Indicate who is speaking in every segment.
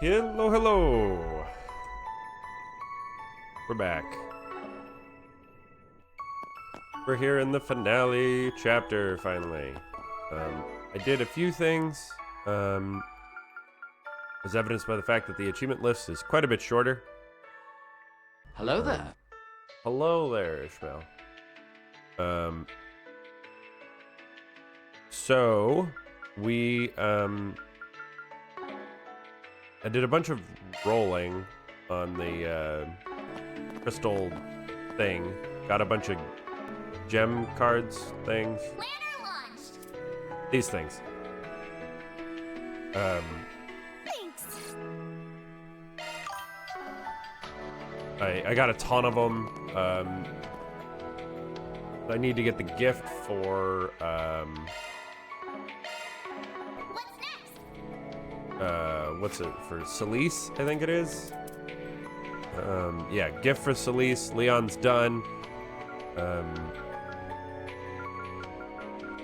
Speaker 1: Hello, hello. We're back. We're here in the finale chapter, finally. I did a few things, as evidenced by the fact that the achievement list is quite a bit shorter.
Speaker 2: Hello there.
Speaker 1: Hello there, Ishmael. So, I did a bunch of rolling on the crystal thing. Got a bunch of gem cards things.
Speaker 3: Lantern launched.
Speaker 1: These things.
Speaker 3: Thanks.
Speaker 1: I got a ton of them. I need to get the gift for
Speaker 3: What's next?
Speaker 1: what's it for Celise, I think it is. Yeah, gift for Celise. Leon's done.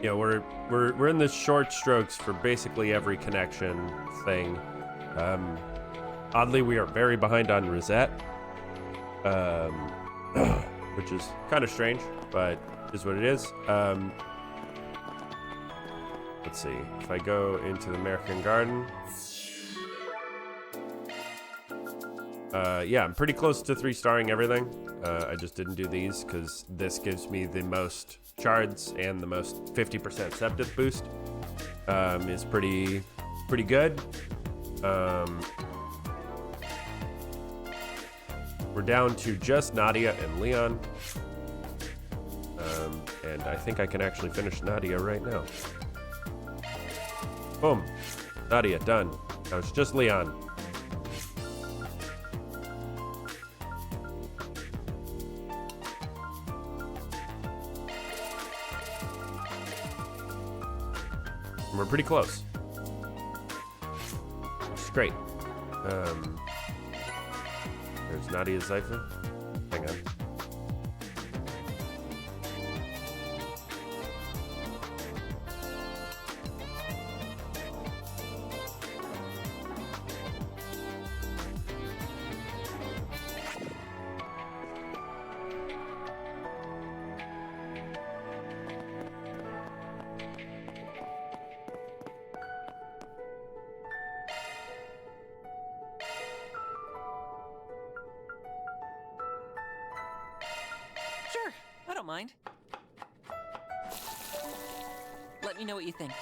Speaker 1: Yeah, we're in the short strokes for basically every connection thing. Oddly, we are very behind on Rosette, which is kind of strange, but is what it is. Let's see, if I go into the American Garden. Yeah, I'm pretty close to 3-starring everything. I just didn't do these because this gives me the most shards and the most 50% septic boost. Is pretty good. We're down to just Nadia and Leon. And I think I can actually finish Nadia right now. Boom. Nadia, done. Now it's just Leon. We're pretty close. It's great. There's Nadia's Zypher. Hang on.
Speaker 4: Sure, I don't mind. Let me know what you think.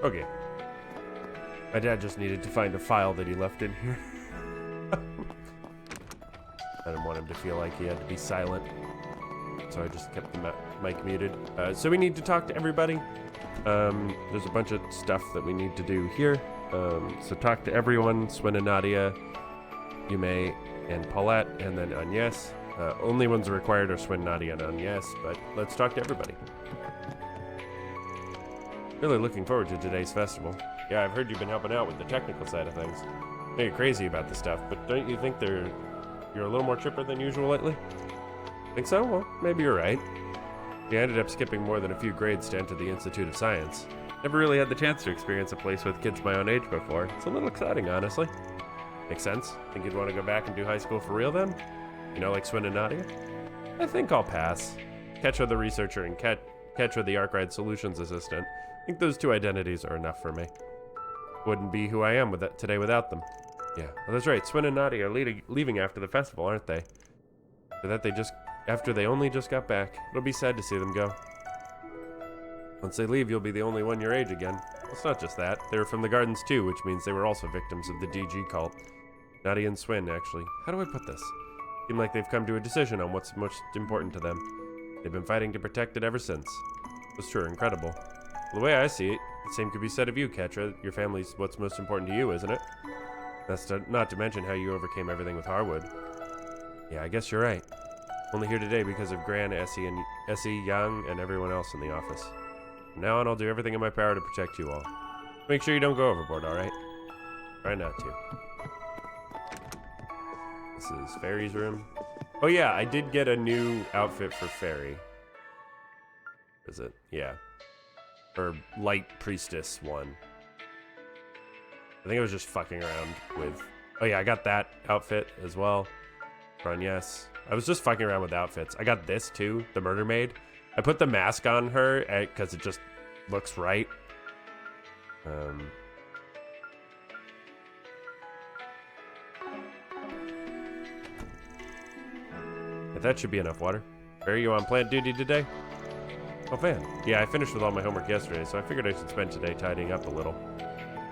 Speaker 4: Okay. My dad just needed to find a file that he left in here. I didn't want him to feel like he had to be silent, so I just kept the mic muted. So we need to talk to everybody. There's a bunch of stuff that we need to do here. So talk to everyone, Swin and Nadia, Yume, and Paulette, and then Agnes. Only ones required are Swin, Nadia, and Agnes, but let's talk to everybody. Really looking forward to today's festival. Yeah, I've heard you've been helping out with the technical side of things. I know you're crazy about this stuff, but don't you think you're a little more chipper than usual lately? Think so? Well, maybe you're right. You ended up skipping more than a few grades to enter the Institute of Science. Never really had the chance to experience a place with kids my own age before. It's a little exciting, honestly. Makes sense. Think you'd want to go back and do high school for real then? You know, like Swin and Nadia? I think I'll pass. Catch other researcher and
Speaker 1: Ketra, the Arkride Solutions assistant. I think those two identities are enough for me. Wouldn't be who I am today without them. Yeah, well, that's right. Swin and Naughty are leaving after the festival, aren't they? So that after they only just got back. It'll be sad to see them go. Once they leave, you'll be the only one your age again. It's not just that. They were from the Gardens too, which means they were also victims of the DG cult. Naughty and Swin, actually. How do I put this? Seem like they've come to a decision on what's most important to them. They've been fighting to protect it ever since. It's sure incredible. The way I see it, the same could be said of you, Ketra. Your family's what's most important to you, isn't it? That's not to mention how you overcame everything with Harwood. Yeah, I guess you're right. Only here today because of Gran, Essie, Young, and everyone else in the office. From now on, I'll do everything in my power to protect you all. Make sure you don't go overboard, alright? Try not to. This is Fairy's room. Oh yeah, I did get a new outfit for Fairy. Is it? Yeah. Her Light Priestess one. I think I was just fucking around with... Oh yeah, I got that outfit as well. Run, yes. I was just fucking around with outfits. I got this too, the Murder Maid. I put the mask on her because it just looks right. But that should be enough water. Are you on plant duty today? Oh, Van. Yeah, I finished with all my homework yesterday, so I figured I should spend today tidying up a little.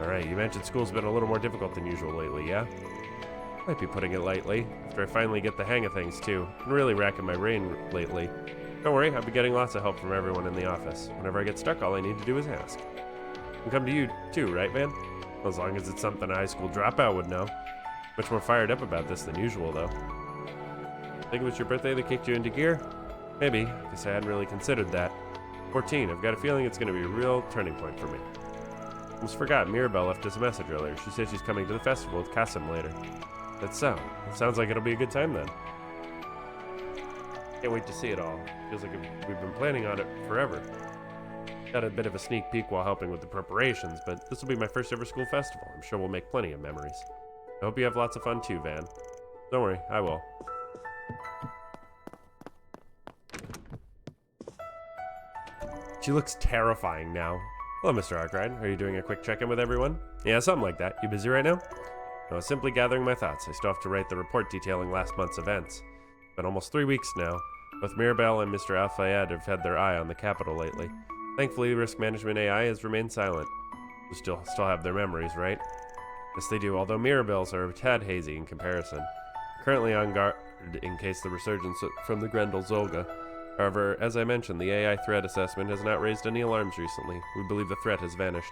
Speaker 1: Alright, you mentioned school's been a little more difficult than usual lately, yeah? Might be putting it lightly, after I finally get the hang of things, too. Been really racking my brain lately. Don't worry, I've been getting lots of help from everyone in the office. Whenever I get stuck, all I need to do is ask. And come to you, too, right, Van? As long as it's something a high school dropout would know. Much more fired up about this than usual, though. Think it was your birthday that kicked you into gear? Maybe. Guess I hadn't really considered that. 14. I've got a feeling it's going to be a real turning point for me. Almost forgot, Mirabelle left us a message earlier. She said she's coming to the festival with Kasim later. That's so. It sounds like it'll be a good time then. Can't wait to see it all. Feels like we've been planning on it forever. Got a bit of a sneak peek while helping with the preparations, but this will be my first ever school festival. I'm sure we'll make plenty of memories. I hope you have lots of fun too, Van. Don't worry, I will. She looks terrifying now. Hello, Mr. Arkride. Are you doing a quick check-in with everyone? Yeah, something like that. You busy right now? No, I was simply gathering my thoughts. I still have to write the report detailing last month's events. It's been almost 3 weeks now. Both Mirabelle and Mr. Al-Fayed have had their eye on the capital lately. Thankfully, risk management AI has remained silent. They still have their memories, right? Yes, they do, although Mirabelle's are a tad hazy in comparison. Currently on guard in case the resurgence from the Grendel Zolga. However, as I mentioned, the AI threat assessment has not raised any alarms recently. We believe the threat has vanished.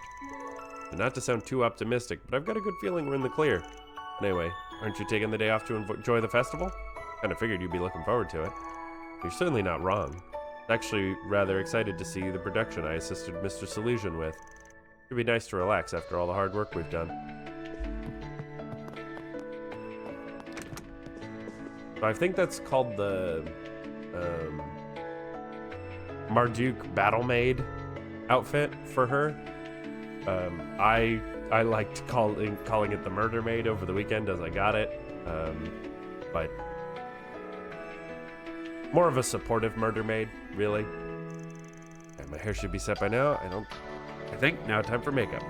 Speaker 1: And not to sound too optimistic, but I've got a good feeling we're in the clear. Anyway, aren't you taking the day off to enjoy the festival? Kinda figured you'd be looking forward to it. You're certainly not wrong. I'm actually rather excited to see the production I assisted Mr. Salesian with. It'd be nice to relax after all the hard work we've done. So I think that's called the Marduk Battle Maid outfit for her. I liked calling it the Murder Maid over the weekend as I got it, but more of a supportive Murder Maid, really. And my hair should be set by now. I think now time for makeup.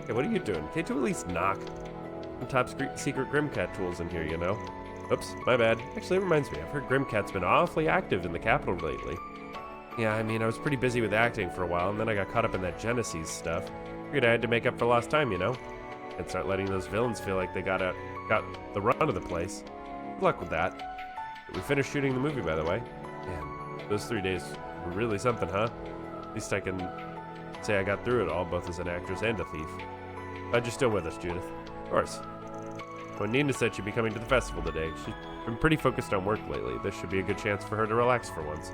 Speaker 1: Hey, what are you doing? Can't you at least knock? Some top secret Grimcat tools in here, you know. Oops, my bad. Actually, it reminds me, I've heard Grimcat's been awfully active in the capital lately. Yeah, I mean, I was pretty busy with acting for a while, and then I got caught up in that Genesis stuff. Figured I had to make up for lost time, you know? And start letting those villains feel like they got the run of the place. Good luck with that. We finished shooting the movie, by the way. Man, those 3 days were really something, huh? At least I can say I got through it all, both as an actress and a thief. Glad you're still with us, Judith. Of course. When Nina said she'd be coming to the festival today, she's been pretty focused on work lately. This should be a good chance for her to relax for once.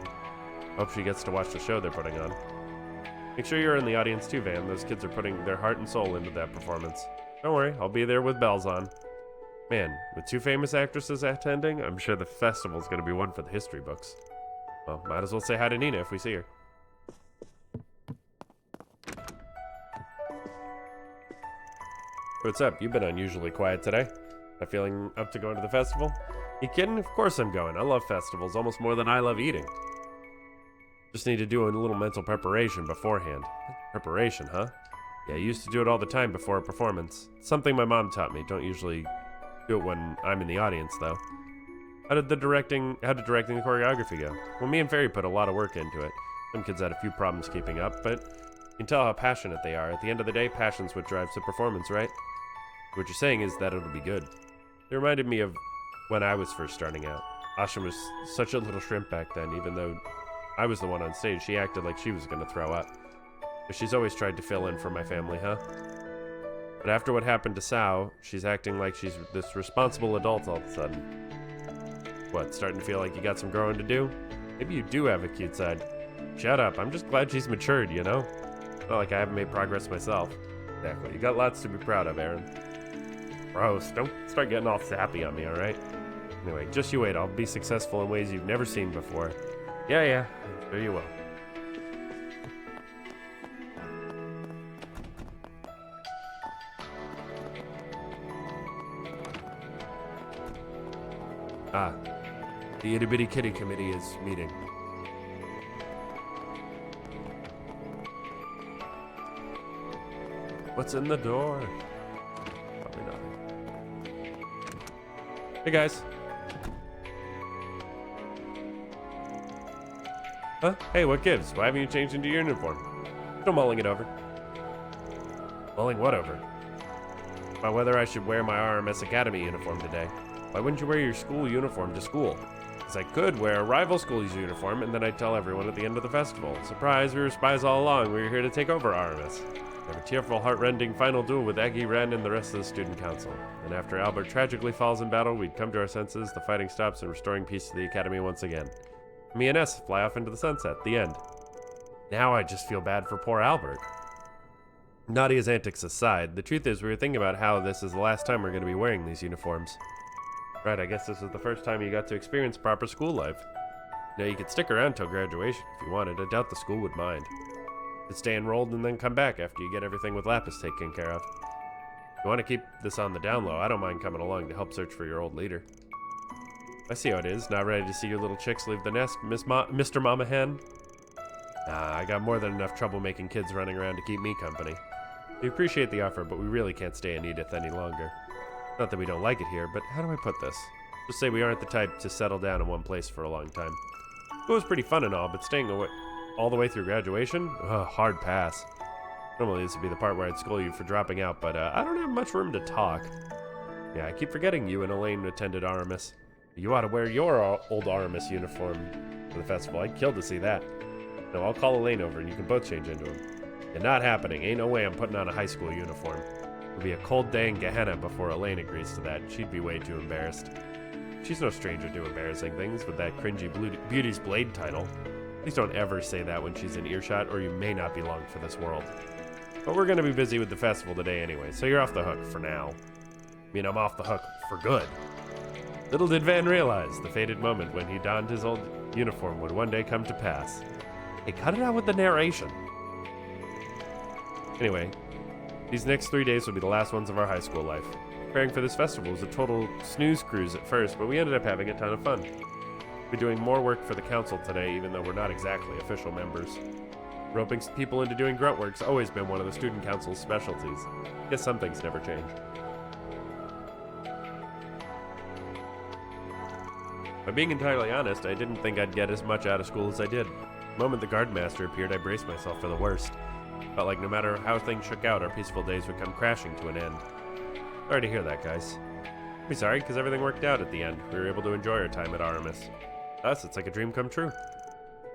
Speaker 1: Hope she gets to watch the show they're putting on. Make sure you're in the audience too, Van. Those kids are putting their heart and soul into that performance. Don't worry, I'll be there with bells on. Man, with 2 famous actresses attending, I'm sure the festival's gonna be one for the history books. Well, might as well say hi to Nina if we see her. What's up? You've been unusually quiet today. Not feeling up to going to the festival? You kidding? Of course I'm going. I love festivals almost more than I love eating. Just need to do a little mental preparation beforehand. Preparation, huh? Yeah, I used to do it all the time before a performance. It's something my mom taught me. Don't usually do it when I'm in the audience, though. How did directing the choreography go? Well, me and Fairy put a lot of work into it. Some kids had a few problems keeping up, but you can tell how passionate they are. At the end of the day, passion's what drives the performance, right? What you're saying is that it'll be good. It reminded me of when I was first starting out. Asha was such a little shrimp back then, even though I was the one on stage. She acted like she was going to throw up. But she's always tried to fill in for my family, huh? But after what happened to Sao, she's acting like she's this responsible adult all of a sudden. What, starting to feel like you got some growing to do? Maybe you do have a cute side. Shut up, I'm just glad she's matured, you know? Not like I haven't made progress myself. Exactly, you got lots to be proud of, Aaron. Gross, don't start getting all sappy on me, alright? Anyway, just you wait, I'll be successful in ways you've never seen before. Yeah, I'm sure you will. Ah, the Itty Bitty Kitty Committee is meeting. What's in the door? Probably nothing. Hey guys. Huh? Hey, what gives? Why haven't you changed into your uniform? Still mulling it over. Mulling what over? About whether I should wear my RMS Academy uniform today. Why wouldn't you wear your school uniform to school? Because I could wear a rival school's uniform and then I'd tell everyone at the end of the festival. Surprise, we were spies all along. We were here to take over RMS. We have a tearful, heart-rending final duel with Aggie, Ren, and the rest of the student council. And after Albert tragically falls in battle, we'd come to our senses, the fighting stops, and restoring peace to the Academy once again. Me and S fly off into the sunset. The end. Now I just feel bad for poor Albert. Nadia's antics aside, the truth is we were thinking about how this is the last time we're going to be wearing these uniforms. Right, I guess this is the first time you got to experience proper school life. Now you could stick around till graduation if you wanted. I doubt the school would mind. You could stay enrolled and then come back after you get everything with Lapis taken care of. If you want to keep this on the down low, I don't mind coming along to help search for your old leader. I see how it is. Not ready to see your little chicks leave the nest, Mr. Mama Hen? Nah, I got more than enough trouble making kids running around to keep me company. We appreciate the offer, but we really can't stay in Edith any longer. Not that we don't like it here, but how do I put this? Just say we aren't the type to settle down in one place for a long time. It was pretty fun and all, but staying away all the way through graduation? Ugh, hard pass. Normally this would be the part where I'd scold you for dropping out, but I don't have much room to talk. Yeah, I keep forgetting you and Elaine attended RMS. You ought to wear your old RMS uniform for the festival. I'd kill to see that. No, I'll call Elaine over and you can both change into them. Yeah, not happening. Ain't no way I'm putting on a high school uniform. It'll be a cold day in Gehenna before Elaine agrees to that. She'd be way too embarrassed. She's no stranger to embarrassing things with that cringy Beauty's Blade title. Please don't ever say that when she's in earshot, or you may not belong for this world. But we're gonna be busy with the festival today anyway, so you're off the hook for now. I mean, I'm off the hook for good. Little did Van realize the fated moment when he donned his old uniform would one day come to pass. Hey, cut it out with the narration. Anyway, these next 3 days will be the last ones of our high school life. Preparing for this festival was a total snooze cruise at first, but we ended up having a ton of fun. We're doing more work for the council today, even though we're not exactly official members. Roping people into doing grunt work's always been one of the student council's specialties. Guess some things never change. By being entirely honest, I didn't think I'd get as much out of school as I did. The moment the guard master appeared, I braced myself for the worst. Felt like no matter how things shook out, our peaceful days would come crashing to an end. Sorry to hear that, guys. Be sorry, because everything worked out at the end. We were able to enjoy our time at Aramis. To us, it's like a dream come true.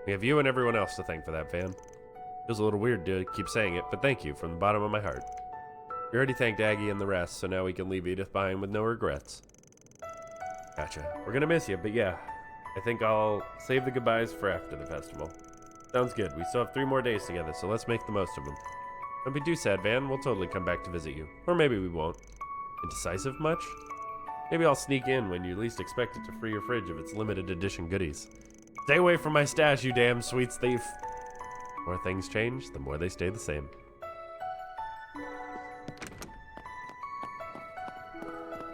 Speaker 1: We have you and everyone else to thank for that, Van. Feels a little weird to keep saying it, but thank you from the bottom of my heart. We already thanked Aggie and the rest, so now we can leave Edith behind with no regrets. Gotcha. We're gonna miss you, but yeah, I think I'll save the goodbyes for after the festival. Sounds good. We still have 3 more days together, so let's make the most of them. Don't be too sad, Van. We'll totally come back to visit you. Or maybe we won't. Indecisive much? Maybe I'll sneak in when you least expect it to free your fridge of its limited edition goodies. Stay away from my stash, you damn sweets thief. The more things change, the more they stay the same.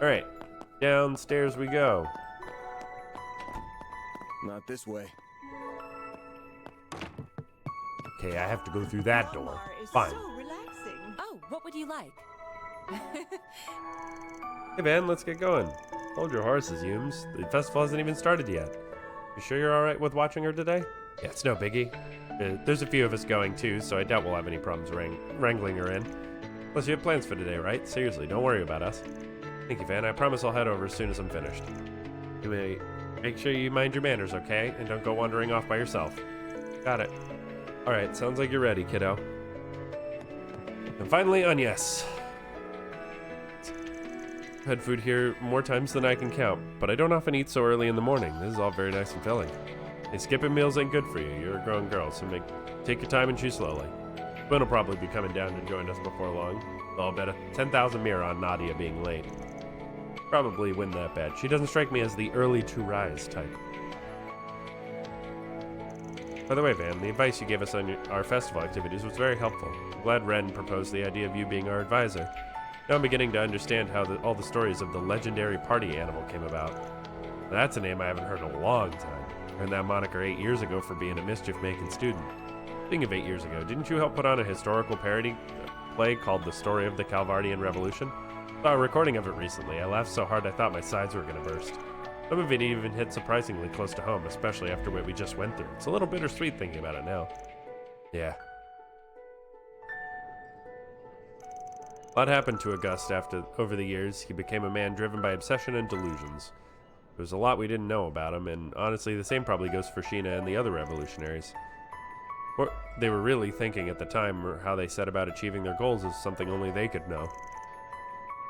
Speaker 1: Alright, downstairs we go.
Speaker 5: Not this way.
Speaker 1: Okay, I have to go through that door. Fine.
Speaker 5: So relaxing.
Speaker 6: Oh, what would you like?
Speaker 1: Hey, Van, let's get going. Hold your horses, Humes. The festival hasn't even started yet. You sure you're alright with watching her today? Yeah, it's no biggie. There's a few of us going too, so I doubt we'll have any problems wrangling her in. Plus, you have plans for today, right? Seriously, don't worry about us. Thank you, Van. I promise I'll head over as soon as I'm finished. You may make sure you mind your manners, okay? And don't go wandering off by yourself. Got it. Alright, sounds like you're ready, kiddo. And finally, Agnes. I've had food here more times than I can count, but I don't often eat so early in the morning. This is all very nice and filling. Hey, skipping meals ain't good for you. You're a grown girl, so take your time and chew slowly. Spoon will probably be coming down to join us before long. I'll bet a 10,000 mirror on Nadia being late. Probably win that bet. She doesn't strike me as the early to rise type. By the way, Van, the advice you gave us on our festival activities was very helpful. I'm glad Ren proposed the idea of you being our advisor. Now I'm beginning to understand how all the stories of the legendary party animal came about. That's a name I haven't heard in a long time. I earned that moniker 8 years ago for being a mischief-making student. Speaking of 8 years ago, didn't you help put on a historical parody play called The Story of the Calvardian Revolution? I saw a recording of it recently. I laughed so hard I thought my sides were going to burst. Some of it even hit surprisingly close to home, especially after what we just went through. It's a little bittersweet thinking about it now. Yeah. A lot happened to August over the years. He became a man driven by obsession and delusions. There was a lot we didn't know about him, and honestly, the same probably goes for Sheena and the other revolutionaries. What they were really thinking at the time, or how they set about achieving their goals, is something only they could know.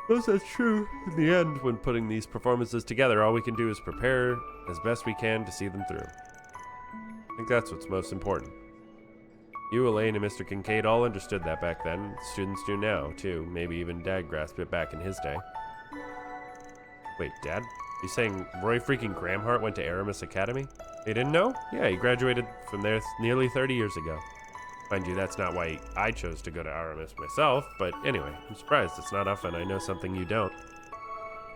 Speaker 1: Suppose that's true. In the end, when putting these performances together, all we can do is prepare as best we can to see them through. I think that's what's most important. You, Elaine, and Mr. Kincaid all understood that back then. Students do now, too. Maybe even Dad grasped it back in his day. Wait, Dad? You saying Roy freaking Gramhart went to Aramis Academy? You didn't know? Yeah, he graduated from there nearly 30 years ago. Mind you, that's not why I chose to go to Aramis myself, but anyway, I'm surprised. It's not often I know something you don't.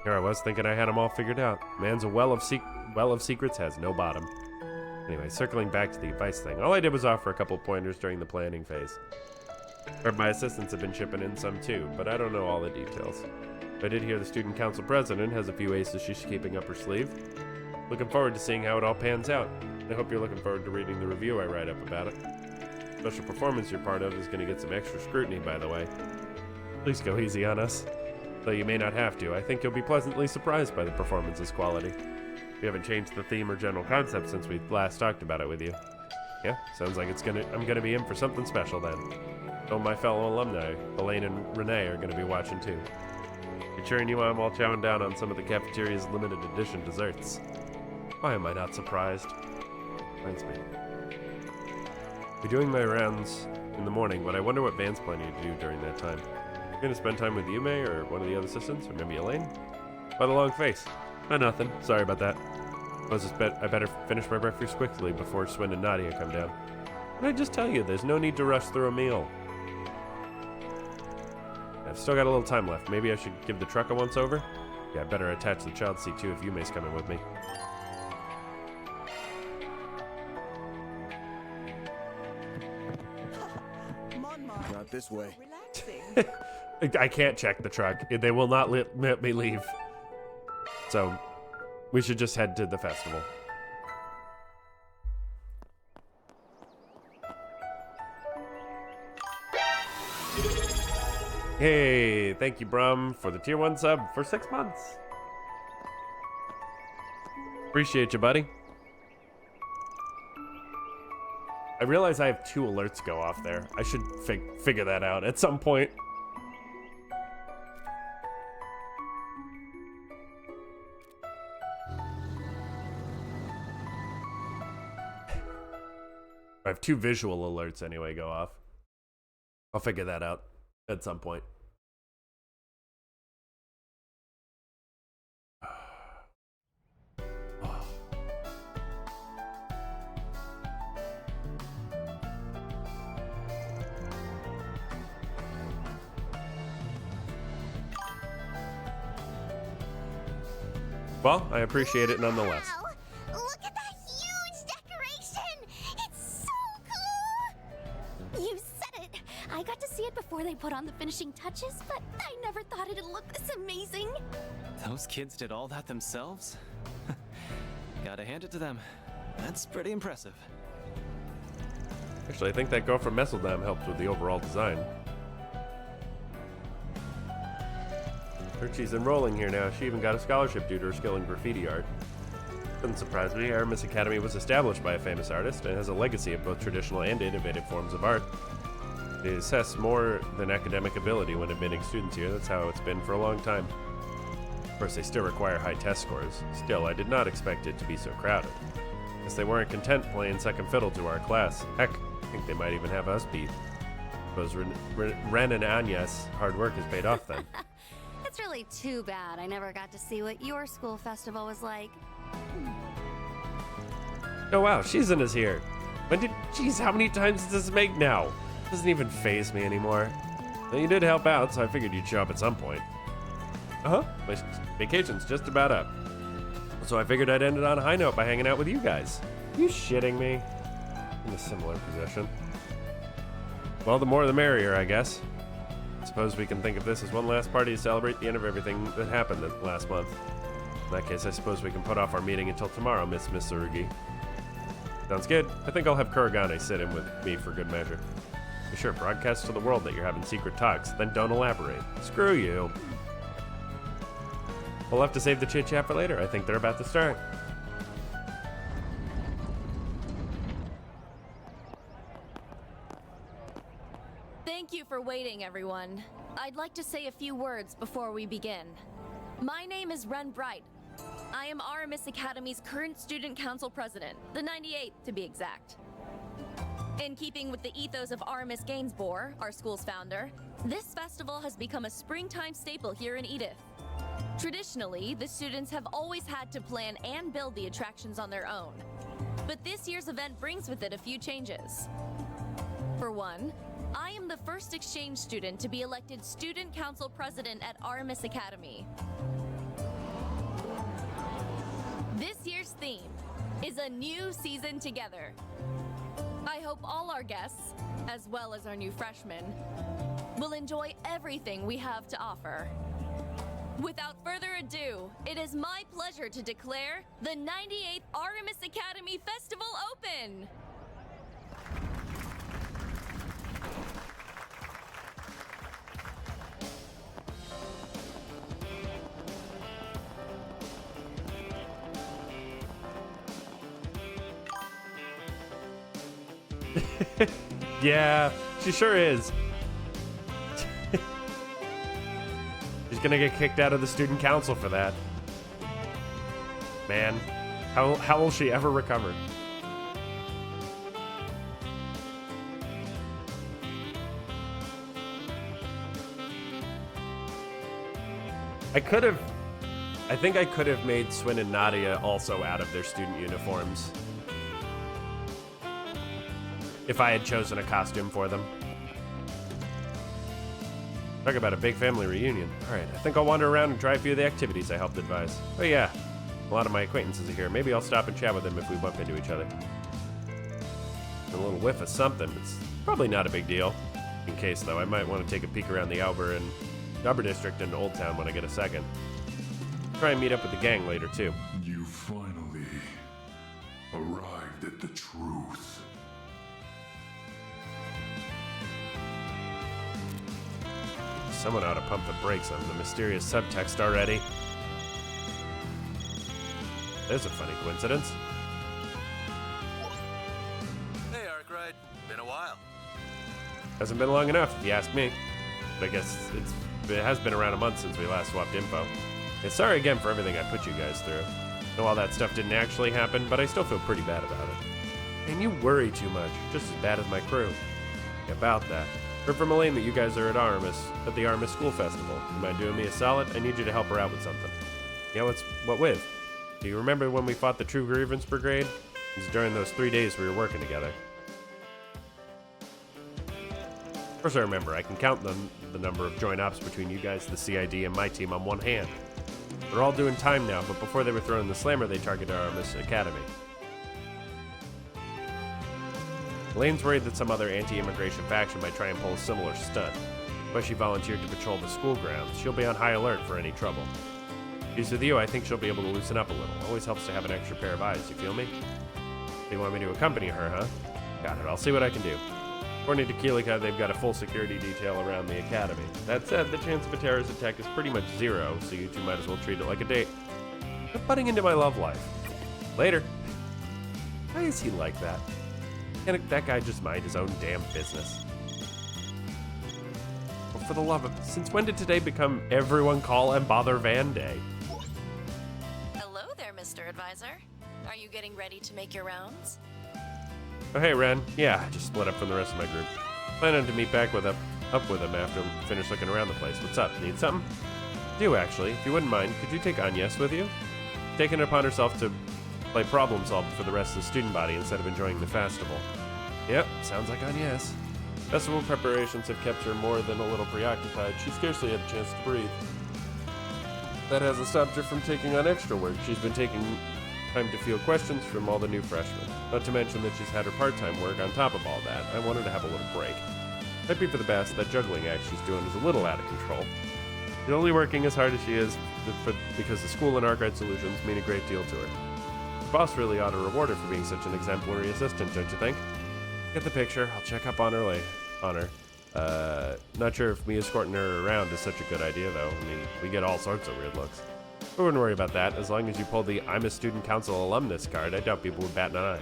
Speaker 1: Here I was thinking I had them all figured out. Man's a well of secrets has no bottom. Anyway, circling back to the advice thing, all I did was offer a couple pointers during the planning phase. Heard my assistants have been chipping in some too, but I don't know all the details. I did hear the student council president has a few aces she's keeping up her sleeve. Looking forward to seeing how it all pans out. I hope you're looking forward to reading the review I write up about it. Special performance you're part of is going to get some extra scrutiny, by the way. Please go easy on us. Though you may not have to, I think you'll be pleasantly surprised by the performance's quality. We haven't changed the theme or general concept since we last talked about it with you. Yeah, sounds like I'm gonna be in for something special then. Oh, my fellow alumni, Elaine and Renee, are gonna be watching too. You're cheering you I'm all chowing down on some of the cafeteria's limited edition desserts. Why am I not surprised? Reminds me. We're doing my rounds in the morning, but I wonder what Van's planning to do during that time. You gonna spend time with Yume or one of the other assistants, or maybe Elaine? By the long face. Oh, nothing. Sorry about that. I better finish my breakfast quickly before Swin and Nadia come down. But I just tell you, there's no need to rush through a meal. I've still got a little time left. Maybe I should give the truck a once-over? Yeah, I better attach the child seat too if Yume's coming with me.
Speaker 5: Not
Speaker 7: this way.
Speaker 5: Relaxing.
Speaker 1: I can't check the truck. They will not let me leave. So, we should just head to the festival. Hey, thank you, Brum, for the tier 1 sub for 6 months. Appreciate you, buddy. I realize I have 2 alerts go off there. I should figure that out at some point. I have 2 visual alerts anyway go off. I'll figure that out at some point. Well, I appreciate it nonetheless.
Speaker 3: Wow! Look at that huge decoration! It's so cool! You said it! I got to see it before they put on the finishing touches, but I never thought it'd look this amazing.
Speaker 6: Those kids did all that themselves? Gotta hand it to them. That's pretty impressive.
Speaker 1: Actually, I think that girl from Messeldam helped with the overall design. Heard she's enrolling here now. She even got a scholarship due to her skill in graffiti art. Doesn't surprise me. Aramis Academy was established by a famous artist and has a legacy of both traditional and innovative forms of art. It assesses more than academic ability when admitting students here. That's how it's been for a long time. Of course, they still require high test scores. Still, I did not expect it to be so crowded. Guess they weren't content playing second fiddle to our class. Heck, I think they might even have us beat. Suppose Ren and Anya's hard work has paid off then.
Speaker 3: It's really too bad I never got to see what your school festival was like.
Speaker 1: Oh wow, Shizen is here. Jeez, how many times does this make now? Doesn't even faze me anymore. Well, you did help out, so I figured you'd show up at some point. My vacation's just about up. So I figured I'd end it on a high note by hanging out with you guys. You shitting me? In a similar position. Well, the more the merrier, I guess. Suppose we can think of this as one last party to celebrate the end of everything that happened last month. In that case, I suppose we can put off our meeting until tomorrow, Miss Tsurugi. Sounds good. I think I'll have Kuragane sit in with me for good measure. Be sure, broadcast to the world that you're having secret talks, then don't elaborate. Screw you. We'll have to save the chit-chat for later. I think they're about to start.
Speaker 7: Thank you for waiting, everyone. I'd like to say a few words before we begin. My name is Ren Bright. I am Aramis Academy's current student council president, the 98th to be exact. In keeping with the ethos of Aramis Gainsborough, our school's founder, this festival has become a springtime staple here in Edith. Traditionally, the students have always had to plan and build the attractions on their own. But this year's event brings with it a few changes. For one, I am the first exchange student to be elected student council president at Aramis Academy. This year's theme is a new season together. I hope all our guests, as well as our new freshmen, will enjoy everything we have to offer. Without further ado, it is my pleasure to declare the 98th Aramis Academy Festival open!
Speaker 1: Yeah, she sure is. She's gonna get kicked out of the student council for that. Man, how will she ever recover? I think I could have made Swin and Nadia also out of their student uniforms. If I had chosen a costume for them. Talk about a big family reunion. Alright, I think I'll wander around and try a few of the activities I helped advise. Oh yeah, a lot of my acquaintances are here. Maybe I'll stop and chat with them if we bump into each other. A little whiff of something. It's probably not a big deal. In case, though, I might want to take a peek around the Albert District and Old Town when I get a second. Try and meet up with the gang later, too.
Speaker 8: You finally arrived at the truth.
Speaker 1: Someone ought to pump the brakes on the mysterious subtext already. There's a funny coincidence.
Speaker 9: Hey, Arkwright. Been a while.
Speaker 1: Hasn't been long enough, if you ask me. But I guess it has been around a month since we last swapped info. And sorry again for everything I put you guys through. I know all that stuff didn't actually happen, but I still feel pretty bad about it. And you worry too much, just as bad as my crew. About that. Heard from Elaine that you guys are at the Aramis School Festival. You mind doing me a solid? I need you to help her out with something. Yeah, what with? Do you remember when we fought the True Grievance Brigade? It was during those 3 days we were working together. Of course I remember. I can count the number of joint ops between you guys, the CID, and my team on one hand. They're all doing time now, but before they were thrown in the slammer, they targeted Aramis Academy. Elaine's worried that some other anti-immigration faction might try and pull a similar stunt. But she volunteered to patrol the school grounds. She'll be on high alert for any trouble. She's with you, I think she'll be able to loosen up a little. Always helps to have an extra pair of eyes, you feel me? You want me to accompany her, huh? Got it, I'll see what I can do. According to Keelika, they've got a full security detail around the academy. That said, the chance of a terrorist attack is pretty much zero, so you two might as well treat it like a date. Quit butting into my love life. Later. Why is he like that? Can't that guy just mind his own damn business? Well, for the love of... Since when did today become everyone call and bother Van Day?
Speaker 7: Hello there, Mr. Advisor. Are you getting ready to make your rounds?
Speaker 1: Oh, hey, Ren. Yeah, I just split up from the rest of my group. Planning to meet back up with him after I finish looking around the place. What's up? Need something? Do, actually. If you wouldn't mind, could you take Agnes with you? Taking it upon herself to play problem solver for the rest of the student body instead of enjoying the festival. Yep, sounds like Agnes. Festival preparations have kept her more than a little preoccupied. She scarcely had a chance to breathe. That hasn't stopped her from taking on extra work. She's been taking time to field questions from all the new freshmen. Not to mention that she's had her part-time work on top of all that. I want her to have a little break. Might be for the best. That juggling act she's doing is a little out of control. She's only working as hard as she is because the school and Arkwright Solutions mean a great deal to her. The boss really ought to reward her for being such an exemplary assistant, don't you think? Get the picture. I'll check up on her later. Not sure if me escorting her around is such a good idea, though. I mean, we get all sorts of weird looks. I wouldn't worry about that. As long as you pull the I'm a Student Council alumnus card, I doubt people would bat an eye.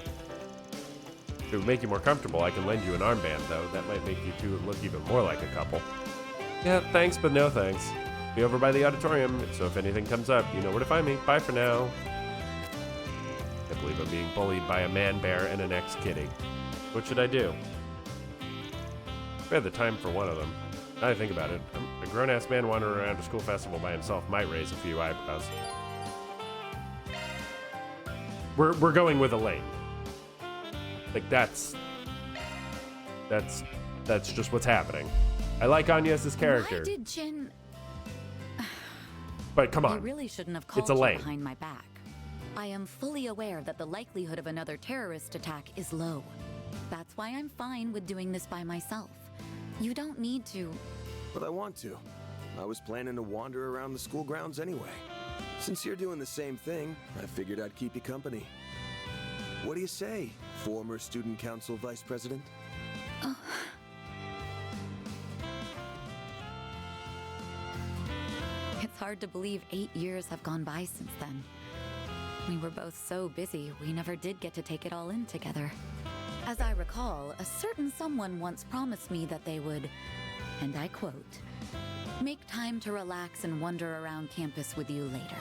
Speaker 1: If it would make you more comfortable, I can lend you an armband, though. That might make you two look even more like a couple. Yeah, thanks, but no thanks. Be over by the auditorium, so if anything comes up, you know where to find me. Bye for now. Can't believe I'm being bullied by a man bear and an ex-kitty. What should I do? I had the time for one of them. Now I think about it, a grown-ass man wandering around a school festival by himself might raise a few eyebrows. We're going with Elaine. Like, that's just what's happening. I like Agnes's character.
Speaker 10: Why did Jin...
Speaker 1: But come on.
Speaker 10: I really shouldn't have called
Speaker 1: It's Elaine.
Speaker 10: you behind my back. I am fully aware that the likelihood of another terrorist attack is low. That's why I'm fine with doing this by myself. You don't need to...
Speaker 11: But I want to. I was planning to wander around the school grounds anyway. Since you're doing the same thing, I figured I'd keep you company. What do you say, former student council vice president?
Speaker 10: It's hard to believe 8 years have gone by since then. We were both so busy, we never did get to take it all in together. As I recall, a certain someone once promised me that they would, and I quote, make time to relax and wander around campus with you later.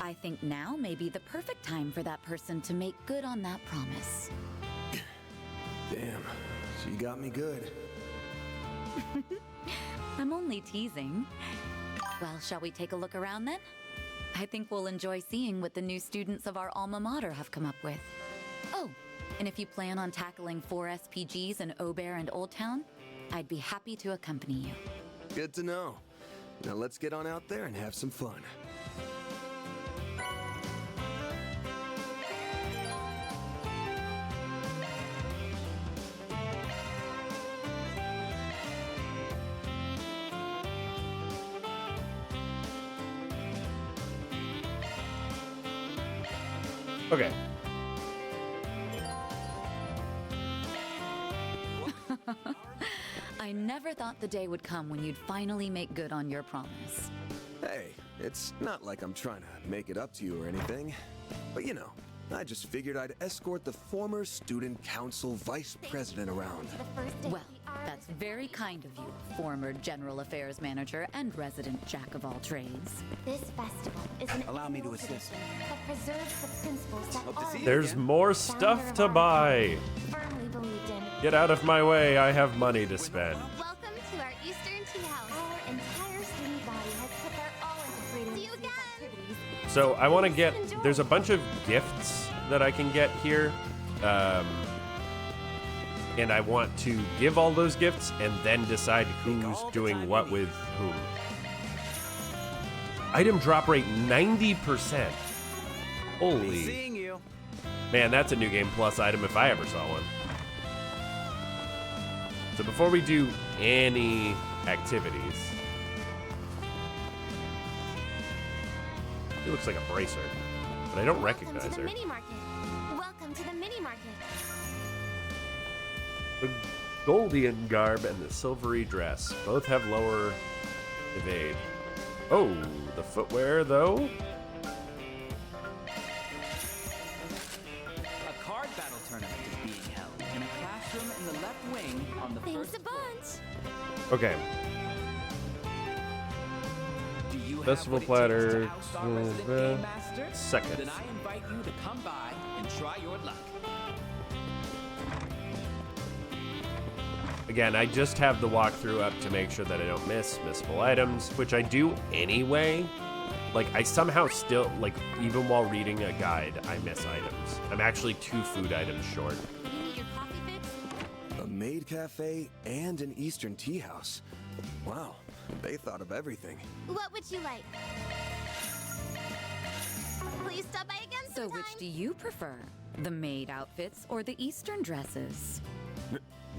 Speaker 10: I think now may be the perfect time for that person to make good on that promise.
Speaker 11: Damn, she got me good.
Speaker 10: I'm only teasing. Well, shall we take a look around then? I think we'll enjoy seeing what the new students of our alma mater have come up with. Oh, and if you plan on tackling 4 SPGs in Aubert and Old Town, I'd be happy to accompany you.
Speaker 11: Good to know. Now let's get on out there and have some fun.
Speaker 1: Okay.
Speaker 10: I never thought the day would come when you'd finally make good on your promise.
Speaker 11: Hey, it's not like I'm trying to make it up to you or anything. But you know, I just figured I'd escort the former student council vice president around.
Speaker 10: Well, that's very kind of you, former general affairs manager and resident jack of all trades.
Speaker 3: This festival is an
Speaker 2: Allow me to assist.
Speaker 3: that preserves the principles that are
Speaker 1: There's more stuff to buy.
Speaker 3: firmly believed in.
Speaker 1: Get out of my way, I have money to spend.
Speaker 3: Welcome to our Eastern Tea House. Our entire student body has put their all into creating these activities.
Speaker 1: So I want to get, there's a bunch of gifts that I can get here. And I want to give all those gifts and then decide who's doing what with whom. Item drop rate 90%. Holy.
Speaker 2: Seeing you.
Speaker 1: Man, that's a New Game Plus item if I ever saw one. So before we do any activities, she looks like a bracer, but I don't recognize
Speaker 3: Welcome to
Speaker 1: her.
Speaker 3: the mini market. Welcome to the mini market.
Speaker 1: The Goldian garb and the silvery dress both have lower evade. Oh, the footwear though?
Speaker 2: A card battle tournament is being held in a classroom in the left wing on the
Speaker 3: Thanks
Speaker 2: first
Speaker 3: a bunch.
Speaker 1: Okay.
Speaker 2: Do you
Speaker 1: Festival
Speaker 2: have what it takes
Speaker 1: platter,
Speaker 2: to oust our resident game master?
Speaker 1: second.
Speaker 2: Then I invite you to come by and try your luck.
Speaker 1: Again, I just have the walkthrough up to make sure that I don't miss missable items, which I do anyway. Like, I somehow still, like, even while reading a guide, I miss items. I'm actually 2 food items short.
Speaker 3: You need your coffee fix?
Speaker 11: A maid cafe and an Eastern tea house. Wow, they thought of everything.
Speaker 3: What would you like? Please stop by again
Speaker 10: So
Speaker 3: sometime.
Speaker 10: which do you prefer? The maid outfits or the Eastern dresses?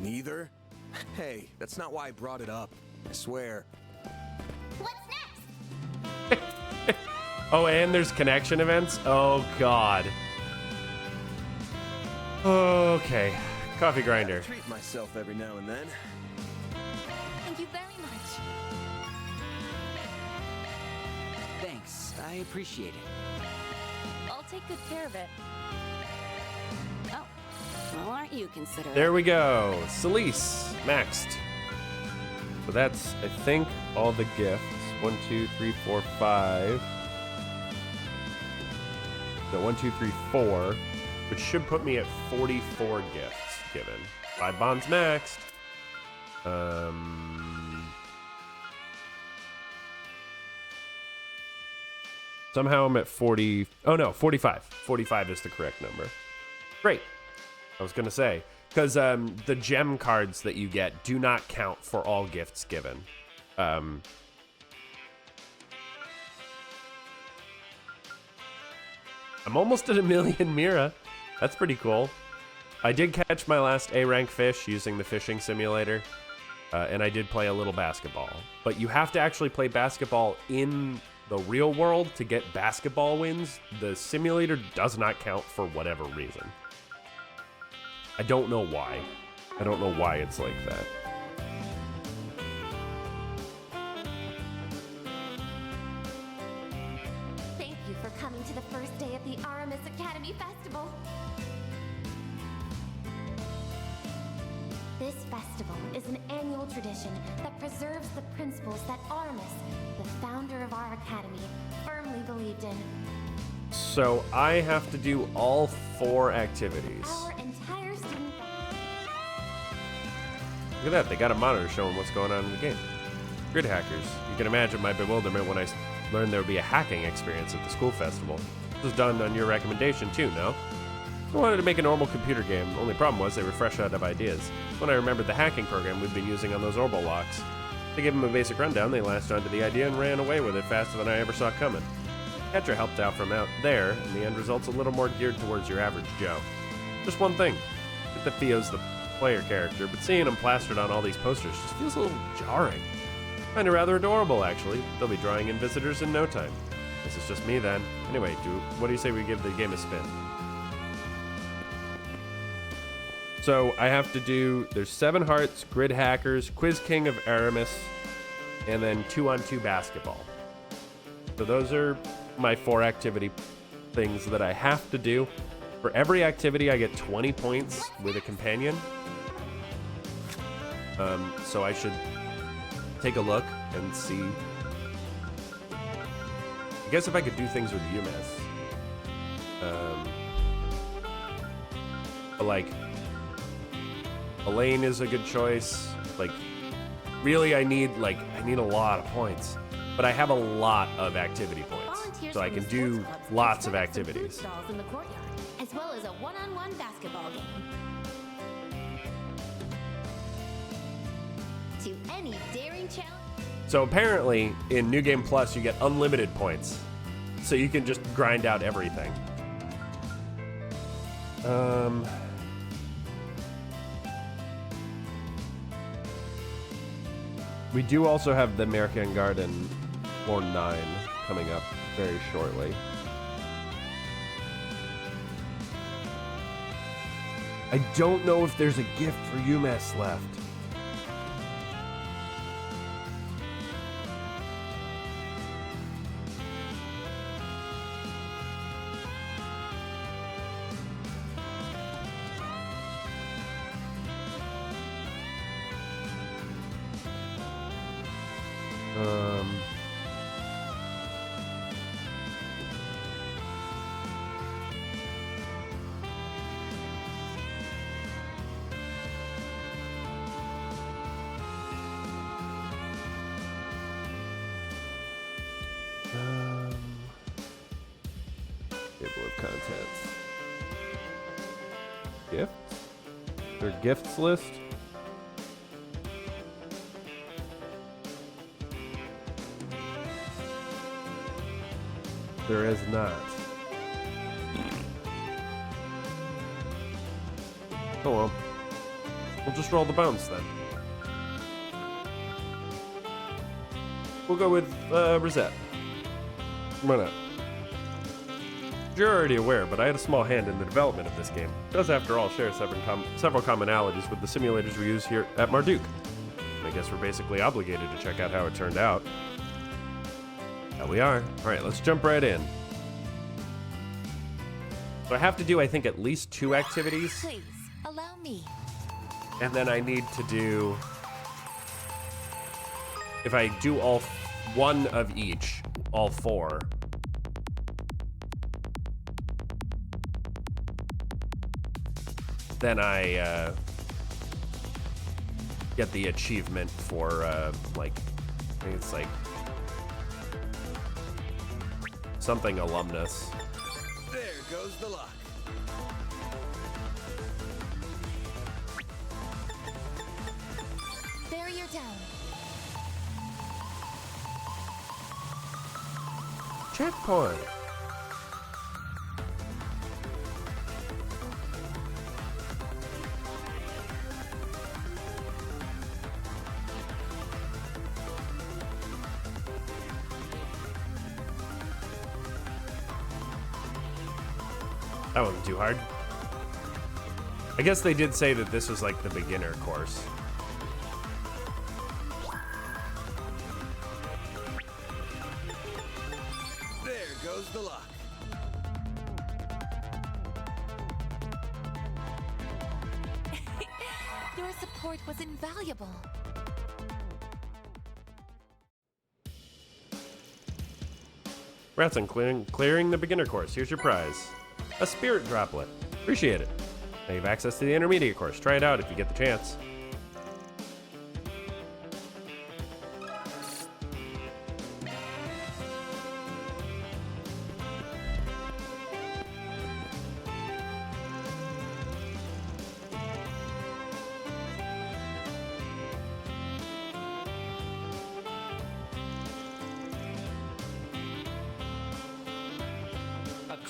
Speaker 11: Neither? Hey, that's not why I brought it up. I swear.
Speaker 3: What's next?
Speaker 1: Oh, and there's connection events? Oh, God. Okay. Coffee grinder.
Speaker 11: Treat myself every now and then.
Speaker 3: Thank you very much.
Speaker 2: Thanks, I appreciate it.
Speaker 7: I'll take good care of it.
Speaker 3: Oh, well, aren't you considerate?
Speaker 1: There we go. Celise, maxed. So that's, I think, all the gifts. 1, 2, 3, 4, 5. No, 1, 2, 3, 4. Which should put me at 44 gifts given. 5 bonds maxed. Somehow I'm at 40. Oh no, 45. 45 is the correct number. Great. I was gonna say, because the gem cards that you get do not count for all gifts given. I'm almost at 1 million Mira. That's pretty cool. I did catch my last A-rank fish using the fishing simulator, and I did play a little basketball. But you have to actually play basketball in the real world to get basketball wins. The simulator does not count for whatever reason. I don't know why. I don't know why it's like that.
Speaker 3: Thank you for coming to the first day of the Aramis Academy Festival. This festival is an annual tradition that preserves the principles that Aramis, the founder of our academy, firmly believed in.
Speaker 1: So I have to do all 4 activities.
Speaker 3: Our entire student
Speaker 1: Look at that, they got a monitor showing what's going on in the game. Grid hackers. You can imagine my bewilderment when I learned there would be a hacking experience at the school festival. This was done on your recommendation too, no? I wanted to make a normal computer game. The only problem was they were fresh out of ideas. When I remembered the hacking program we'd been using on those orbital locks. To give them a basic rundown, they latched onto the idea and ran away with it faster than I ever saw coming. Catcher helped out from out there, and the end result's a little more geared towards your average Joe. Just one thing. I get that Theo's the player character, but seeing him plastered on all these posters just feels a little jarring. Kinda rather adorable, actually. They'll be drawing in visitors in no time. This is just me then. Anyway, what do you say we give the game a spin? So I have to do, there's 7 hearts, grid hackers, quiz king of Aramis, and then 2-on-2 basketball. So those are my 4 activity things that I have to do. For every activity, I get 20 points with a companion. So I should take a look and see. I guess if I could do things with UMass. But like, Elaine is a good choice. Like, really, I need a lot of points. But I have a lot of activity points,
Speaker 3: volunteers
Speaker 1: so I
Speaker 3: from
Speaker 1: can
Speaker 3: the
Speaker 1: do
Speaker 3: sports clubs
Speaker 1: lots of
Speaker 3: can set up some food
Speaker 1: activities.
Speaker 3: stalls in the courtyard, as well as a one-on-one basketball game. To any daring challenge.
Speaker 1: So apparently, in New Game Plus, you get unlimited points. So you can just grind out everything. We do also have the American Garden floor 9 coming up very shortly. I don't know if there's a gift for UMass left. Table of contents. Gifts? Their gifts list? There is not. Oh well. We'll just roll the bones then. We'll go with Rosette. Why not? You're already aware, but I had a small hand in the development of this game. It does, after all, share several commonalities with the simulators we use here at Marduk. And I guess we're basically obligated to check out how it turned out. Here we are. Alright, let's jump right in. So I have to do, I think, at least 2 activities.
Speaker 10: Please, allow me.
Speaker 1: And then I need to do... If I do all 1 of each, all 4... then I get the achievement for like, I think it's like something alumnus.
Speaker 11: There goes the luck.
Speaker 3: There you're down.
Speaker 1: Checkpoint. That wasn't too hard. I guess they did say that this was like the beginner course.
Speaker 11: There goes the luck.
Speaker 10: Your support was invaluable.
Speaker 1: Congrats on clearing the beginner course. Here's your prize. A spirit droplet. Appreciate it. Now you have access to the intermediate course. Try it out if you get the chance.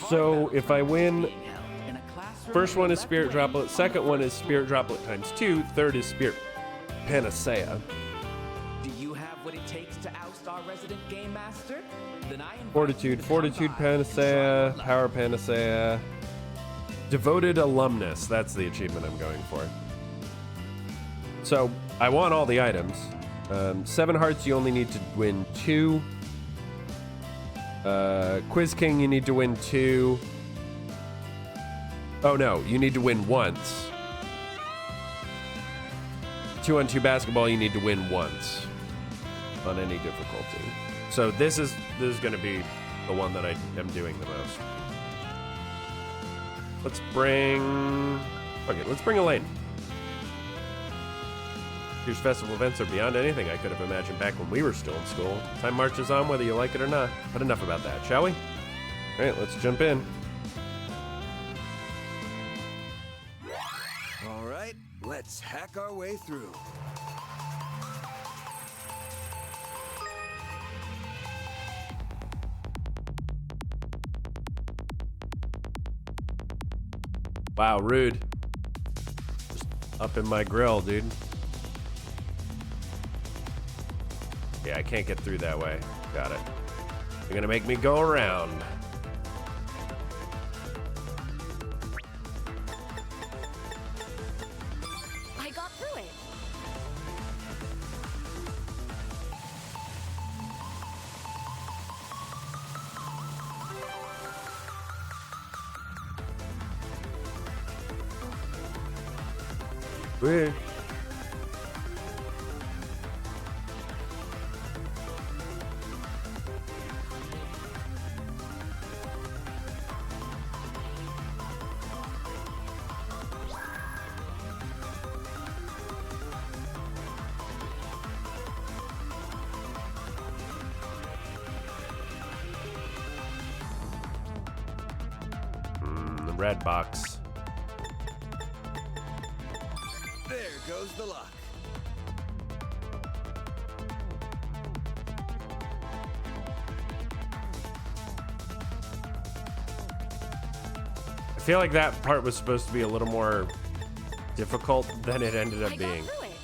Speaker 1: So if I win, first one is Spirit Droplet, second one is Spirit Droplet times 2, third is Spirit Panacea.
Speaker 2: Do you have what it takes to oust our resident game master? Then I invite
Speaker 1: Fortitude,
Speaker 2: you to come
Speaker 1: Fortitude
Speaker 2: by
Speaker 1: Panacea,
Speaker 2: and try
Speaker 1: Power Panacea. Devoted Alumnus, that's the achievement I'm going for. So I want all the items. 7 hearts, you only need to win 2. Quiz King, you need to win 2. Oh no, you need to win once. 2-on-2 basketball, you need to win once on any difficulty. So this is going to be the one that I am doing the most. Let's bring... Okay, let's bring Elaine. Year's festival events are beyond anything I could have imagined back when we were still in school. Time marches on whether you like it or not. But enough about that, shall we? All right, let's jump in.
Speaker 11: All right, let's hack our way through.
Speaker 1: Wow, rude. Just up in my grill, dude. Yeah, I can't get through that way. Got it. You're gonna make me go around.
Speaker 10: I got through it.
Speaker 1: Weird. The red box.
Speaker 11: There goes the luck.
Speaker 1: I feel like that part was supposed to be a little more difficult than it ended up being.
Speaker 10: Through it.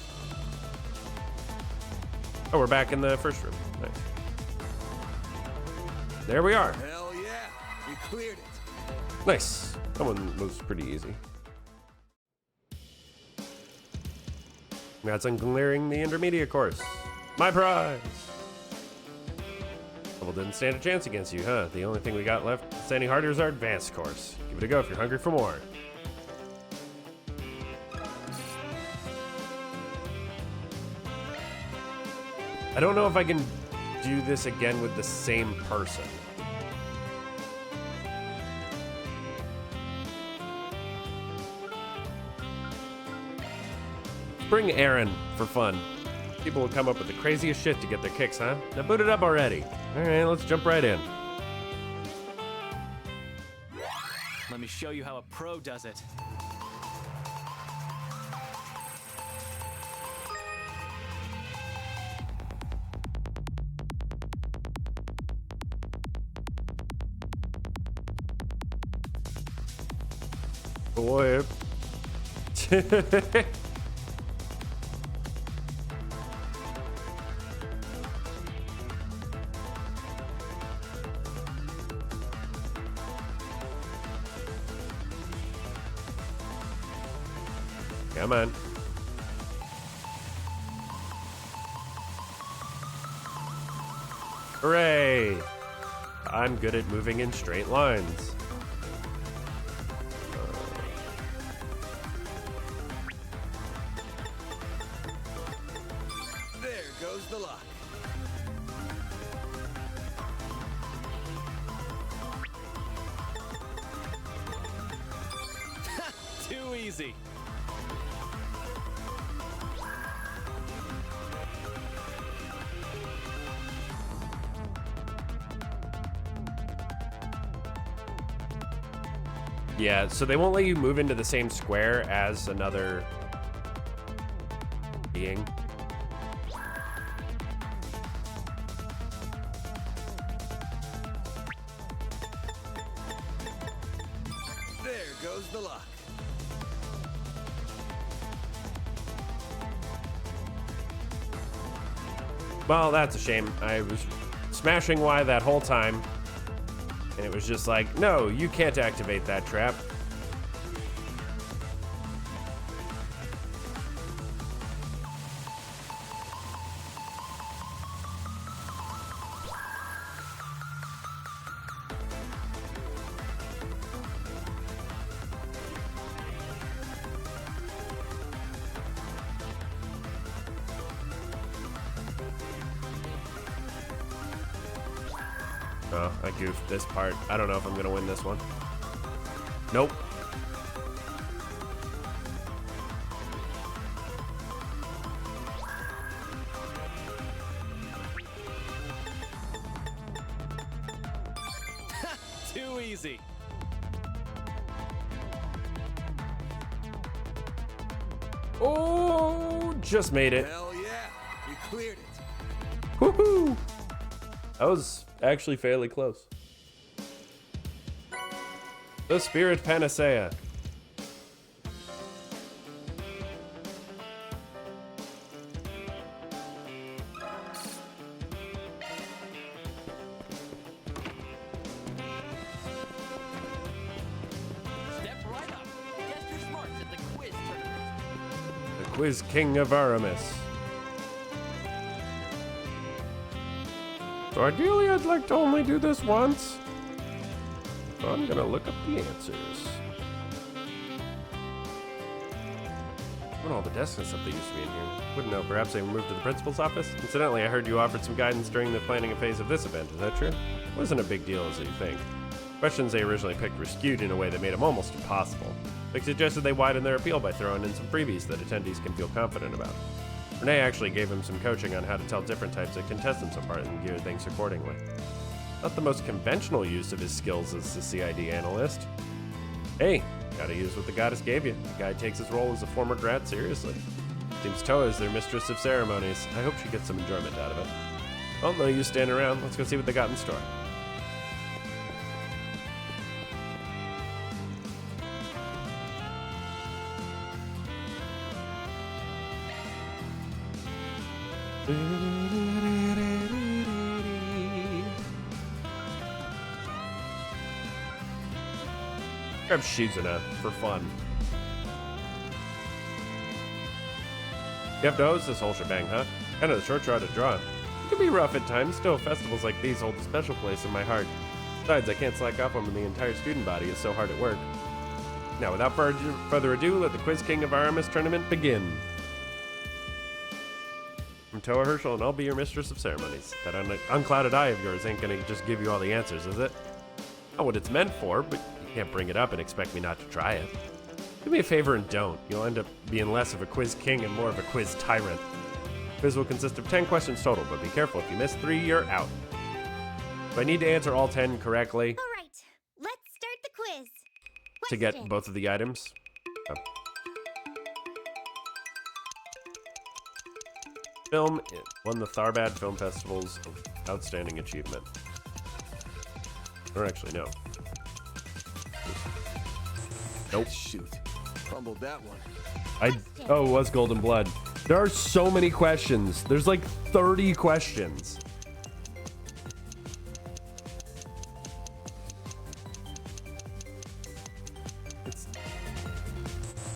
Speaker 1: Oh, we're back in the first room. Nice. There we are.
Speaker 11: Hell yeah, you cleared it.
Speaker 1: Nice. That one was pretty easy. Congrats on clearing the intermediate course. My prize! Level didn't stand a chance against you, huh? The only thing we got left that's any harder is our advanced course. Give it a go if you're hungry for more. I don't know if I can do this again with the same person. Bring Aaron for fun. People will come up with the craziest shit to get their kicks, huh? Now boot it up already. All right, let's jump right in.
Speaker 6: Let me show you how a pro does it.
Speaker 1: Boy. Come on. Hooray! I'm good at moving in straight lines.
Speaker 11: There goes the luck.
Speaker 6: Too easy.
Speaker 1: Yeah, so they won't let you move into the same square as another being.
Speaker 11: There goes the luck.
Speaker 1: Well, that's a shame. I was smashing Y that whole time, and it was just like, no, you can't activate that trap. Oh, I goofed this part. I don't know if I'm gonna win this one. Nope.
Speaker 6: Too easy.
Speaker 1: Oh, just made it.
Speaker 11: Hell yeah, you cleared it.
Speaker 1: Woohoo! That was actually fairly close. The Spirit Panacea. Quiz King of Aramis. So ideally, I'd like to only do this once. So I'm gonna look up the answers. What all the desks and stuff that used to be in here. Wouldn't know, perhaps they moved to the principal's office? Incidentally, I heard you offered some guidance during the planning phase of this event, is that true? Wasn't a big deal as you think. Questions they originally picked were skewed in a way that made them almost impossible. They suggested they widen their appeal by throwing in some freebies that attendees can feel confident about. Renee actually gave him some coaching on how to tell different types of contestants apart and gear things accordingly. Not the most conventional use of his skills as the CID analyst. Hey, gotta use what the goddess gave you. The guy takes his role as a former grad seriously. Seems Toa is their mistress of ceremonies. I hope she gets some enjoyment out of it. Well, no use standing around. Let's go see what they got in store. Grab Shizuna for fun. You have to host this whole shebang, huh? Kind of a short draw to draw. It can be rough at times, still festivals like these hold a special place in my heart. Besides, I can't slack off when the entire student body is so hard at work. Now, without further ado, let the Quiz King of Aramis tournament begin. I'm Toa Herschel, and I'll be your mistress of ceremonies. That unclouded eye of yours ain't gonna just give you all the answers, is it? Not what it's meant for, but you can't bring it up and expect me not to try it. Do me a favor and don't. You'll end up being less of a quiz king and more of a quiz tyrant. Quiz will consist of 10 questions total, but be careful, if you miss 3, you're out. Do I need to answer all 10 correctly?
Speaker 3: All right, let's start the quiz.
Speaker 1: To get both of the items? Oh. Film won the Tharbad Film Festival's Outstanding Achievement. Or actually, no. Nope.
Speaker 11: Shoot. Fumbled that one.
Speaker 1: Oh, it was Golden Blood. There are so many questions. There's like 30 questions.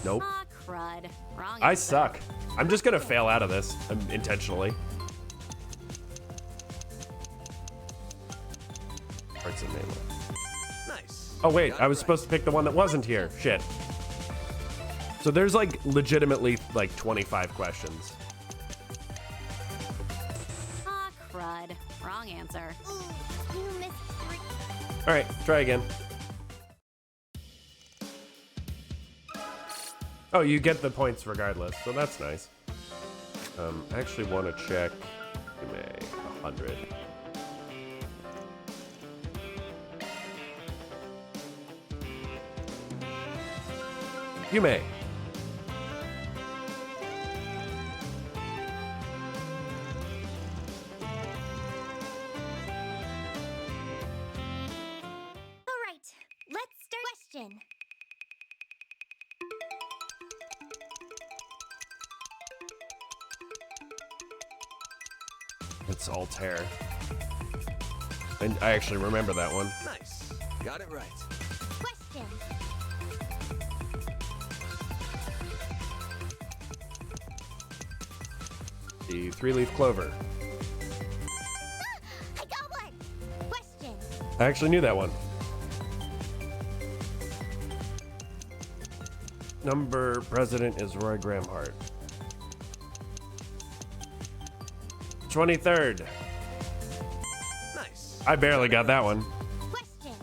Speaker 1: Nope.
Speaker 10: Ah, crud. Wrong
Speaker 1: I
Speaker 10: answer.
Speaker 1: suck. I'm just gonna fail out of this intentionally. Parts of Mainland.
Speaker 11: Nice.
Speaker 1: Oh wait,
Speaker 11: Got
Speaker 1: I
Speaker 11: it
Speaker 1: was
Speaker 11: right.
Speaker 1: supposed to pick the one that wasn't here. Shit. So there's like legitimately like 25 questions.
Speaker 10: Ah, crud. Wrong answer.
Speaker 3: Ooh, you missed 3.
Speaker 1: All right, try again. Oh, you get the points regardless, so that's nice. I actually want to check. You may 100. You may.
Speaker 3: All right, let's start. Question.
Speaker 1: It's Altair. And I actually remember that one.
Speaker 11: Nice. Got it right.
Speaker 3: Question.
Speaker 1: The 3-leaf clover.
Speaker 3: I got one. Question.
Speaker 1: I actually knew that one. Number president is Roy Graham Hart. 23rd.
Speaker 11: Nice.
Speaker 1: I barely got that one.
Speaker 3: Question.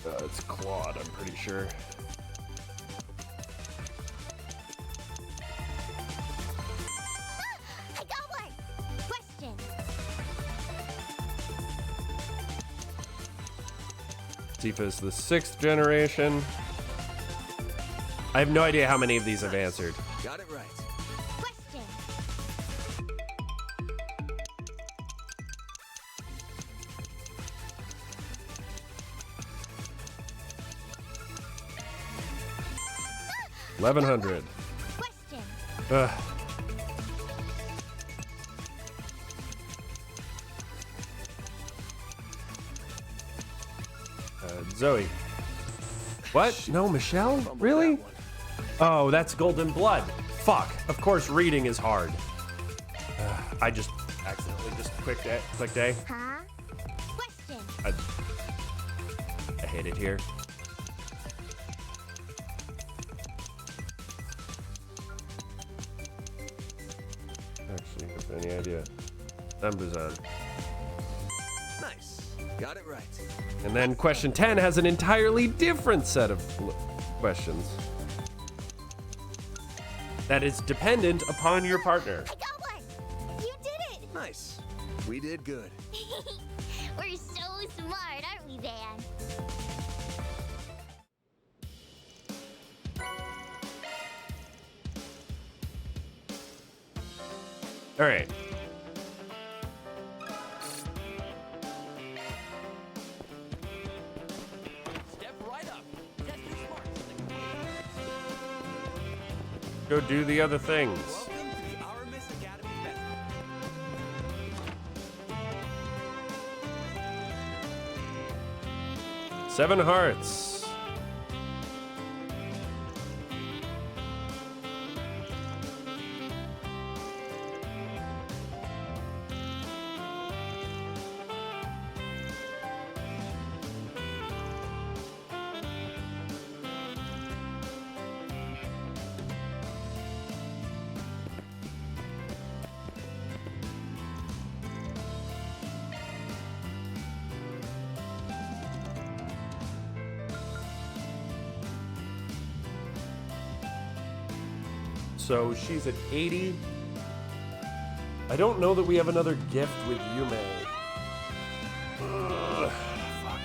Speaker 1: It's Claude, I'm pretty sure.
Speaker 3: I got one. Question.
Speaker 1: Tifa's the 6th generation. I have no idea how many of these I've answered.
Speaker 11: Got it right.
Speaker 3: Question.
Speaker 1: 1100.
Speaker 3: Question.
Speaker 1: Ugh. Zoe. What? No, Michelle? Really? Oh, that's Golden Blood. Fuck. Of course, reading is hard. I just accidentally just clicked A.
Speaker 3: Huh? Question.
Speaker 1: I hate it here. Actually, have any idea? Numbers on.
Speaker 11: Nice. Got it right.
Speaker 1: And then question 10 has an entirely different set of questions. That is dependent upon your partner.
Speaker 3: I got one. You did it.
Speaker 11: Nice. We did good.
Speaker 3: We're so smart, aren't we, Van?
Speaker 1: All right.
Speaker 2: Step right up. Test your smarts.
Speaker 1: Go do the other things.
Speaker 2: Welcome to the Aramis Academy Festival.
Speaker 1: 7 hearts. So she's at 80. I don't know that we have another gift with Yume. Ugh, fuck.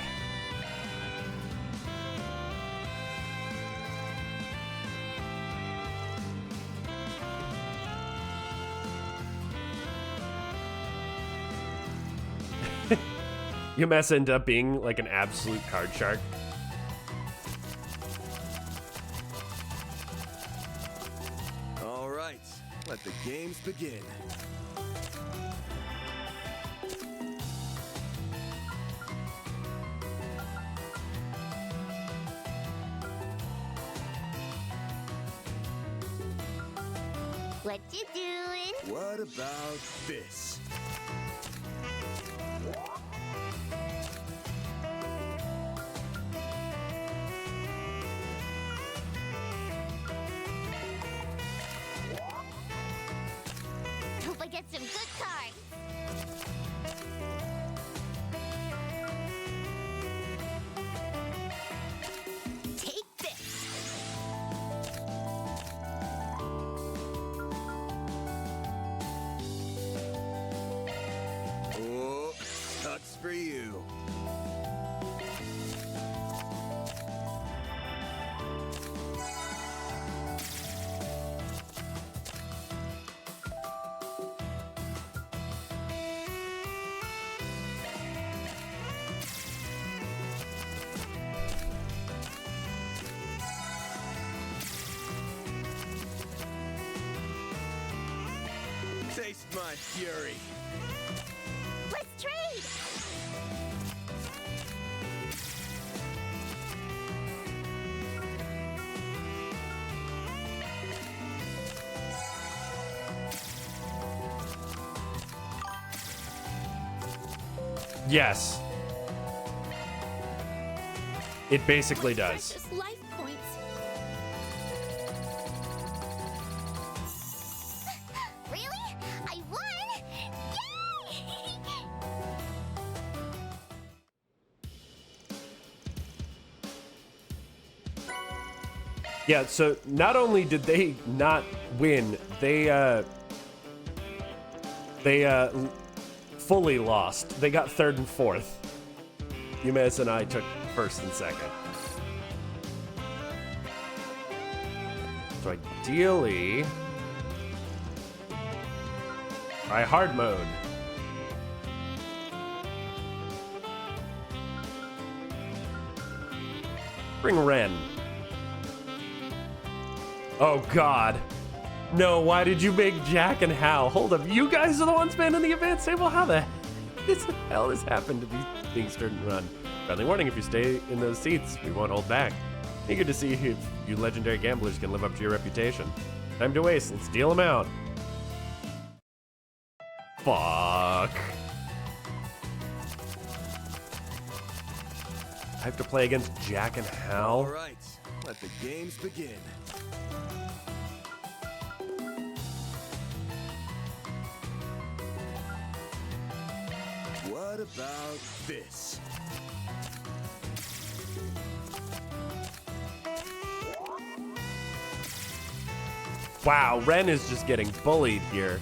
Speaker 1: Yumes end up being like an absolute card shark.
Speaker 11: All right. Let the games begin.
Speaker 3: What you doing?
Speaker 11: What about this?
Speaker 3: Hope I get some good cards. Take this.
Speaker 11: Oh, sucks for you. Taste my fury.
Speaker 3: Let's trade.
Speaker 1: Yes. It basically does.
Speaker 3: Precious life points. Really? I won! Yay!
Speaker 1: Yeah, so not only did they not win, they fully lost. They got 3rd and 4th. Yumes and I took 1st and 2nd. So ideally, try hard mode. Bring Ren. Oh God. No, why did you make Jack and Hal? Hold up, you guys are the ones manning the advance table? How the hell has happened to these things turn and run? Friendly warning, if you stay in those seats, we won't hold back. Eager to see if you legendary gamblers can live up to your reputation. Time to waste. Let's deal them out. Fuck. I have to play against Jack and Hal.
Speaker 11: All right, let the games begin. What about this?
Speaker 1: Wow, Ren is just getting bullied here.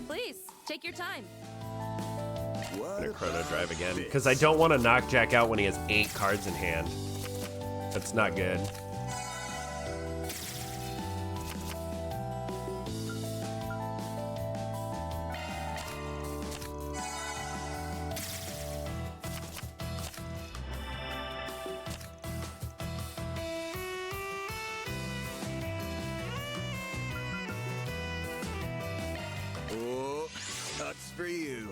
Speaker 7: Please, take your time.
Speaker 11: What
Speaker 1: I'm gonna chrono
Speaker 11: about
Speaker 1: drive again
Speaker 11: this?
Speaker 1: because I don't want to knock Jack out when he has 8 cards in hand. That's not good.
Speaker 11: Oh, that's for you.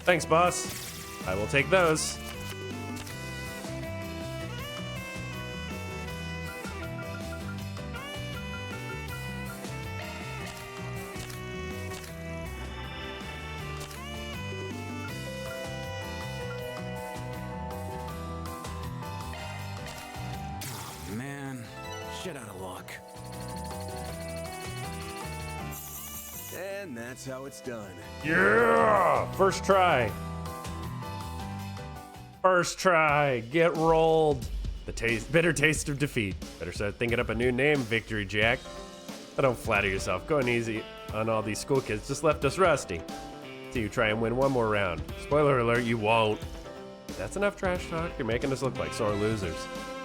Speaker 1: Thanks, boss. I will take those.
Speaker 6: Oh, man. Shit out of luck.
Speaker 11: And that's how it's done.
Speaker 1: Yeah! First try. First try. Get rolled. The bitter taste of defeat. Better start thinking up a new name, Victory Jack. But don't flatter yourself. Going easy on all these school kids just left us rusty. So you try and win one more round. Spoiler alert, you won't. That's enough trash talk. You're making us look like sore losers.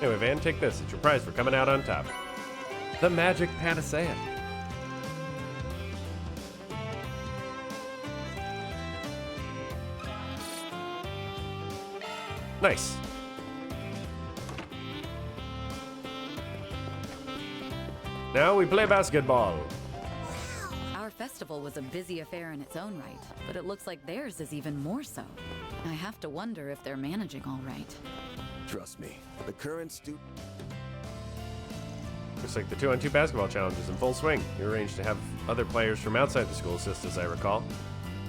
Speaker 1: Anyway, Van, take this. It's your prize for coming out on top. The magic panacea. Nice. Now we play basketball.
Speaker 10: Our festival was a busy affair in its own right, but it looks like theirs is even more so. I have to wonder if they're managing all right.
Speaker 11: Trust me, the current student.
Speaker 1: Looks like the 2-on-2 basketball challenge is in full swing. You arranged to have other players from outside the school assist, as I recall.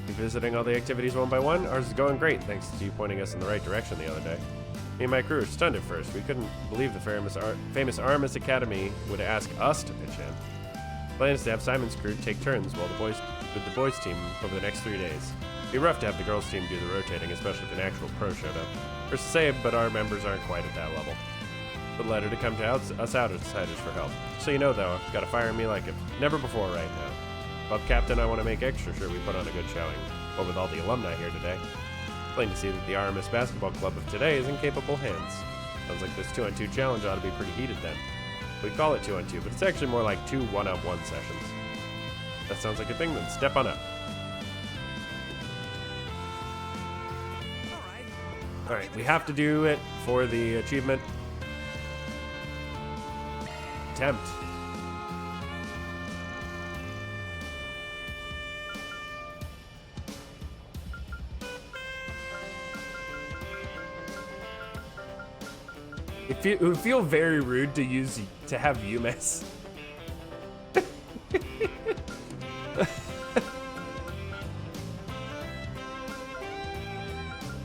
Speaker 1: You visiting all the activities one by one? Ours is going great, thanks to you pointing us in the right direction the other day. Me and my crew were stunned at first. We couldn't believe the famous Aramis Academy would ask us to pitch in. The plan is to have Simon's crew take turns while with the boys team over the next 3 days. It'd be rough to have the girls team do the rotating, especially if an actual pro showed up. First to say, but our members aren't quite at that level. The letter to come to us outsiders for help. So you know though, I've got a fire in me like it never before right now. Club captain, I want to make extra sure we put on a good showing. What with all the alumni here today. Plain to see that the RMS basketball club of today is in capable hands. Sounds like this 2-on-2 challenge ought to be pretty heated then. We call it 2-on-2, but it's actually more like 2 1-on-1 sessions. That sounds like a thing, then step on up. Alright, we have to do it for the achievement. Attempt. It would feel very rude to have UMass.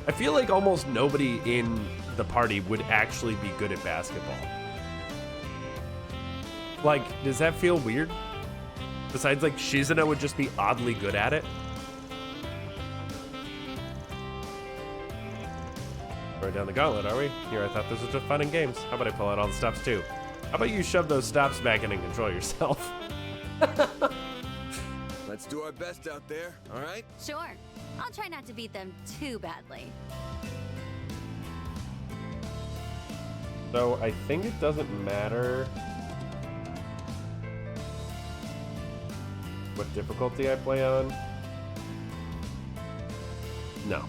Speaker 1: I feel like almost nobody in the party would actually be good at basketball. Like, does that feel weird? Besides, like, Shizuna would just be oddly good at it. We're down the gauntlet, are we? Here, I thought this was just fun and games. How about I pull out all the stops too? How about you shove those stops back in and control yourself?
Speaker 11: Let's do our best out there, all right?
Speaker 3: Sure. I'll try not to beat them too badly.
Speaker 1: So I think it doesn't matter what difficulty I play on. No,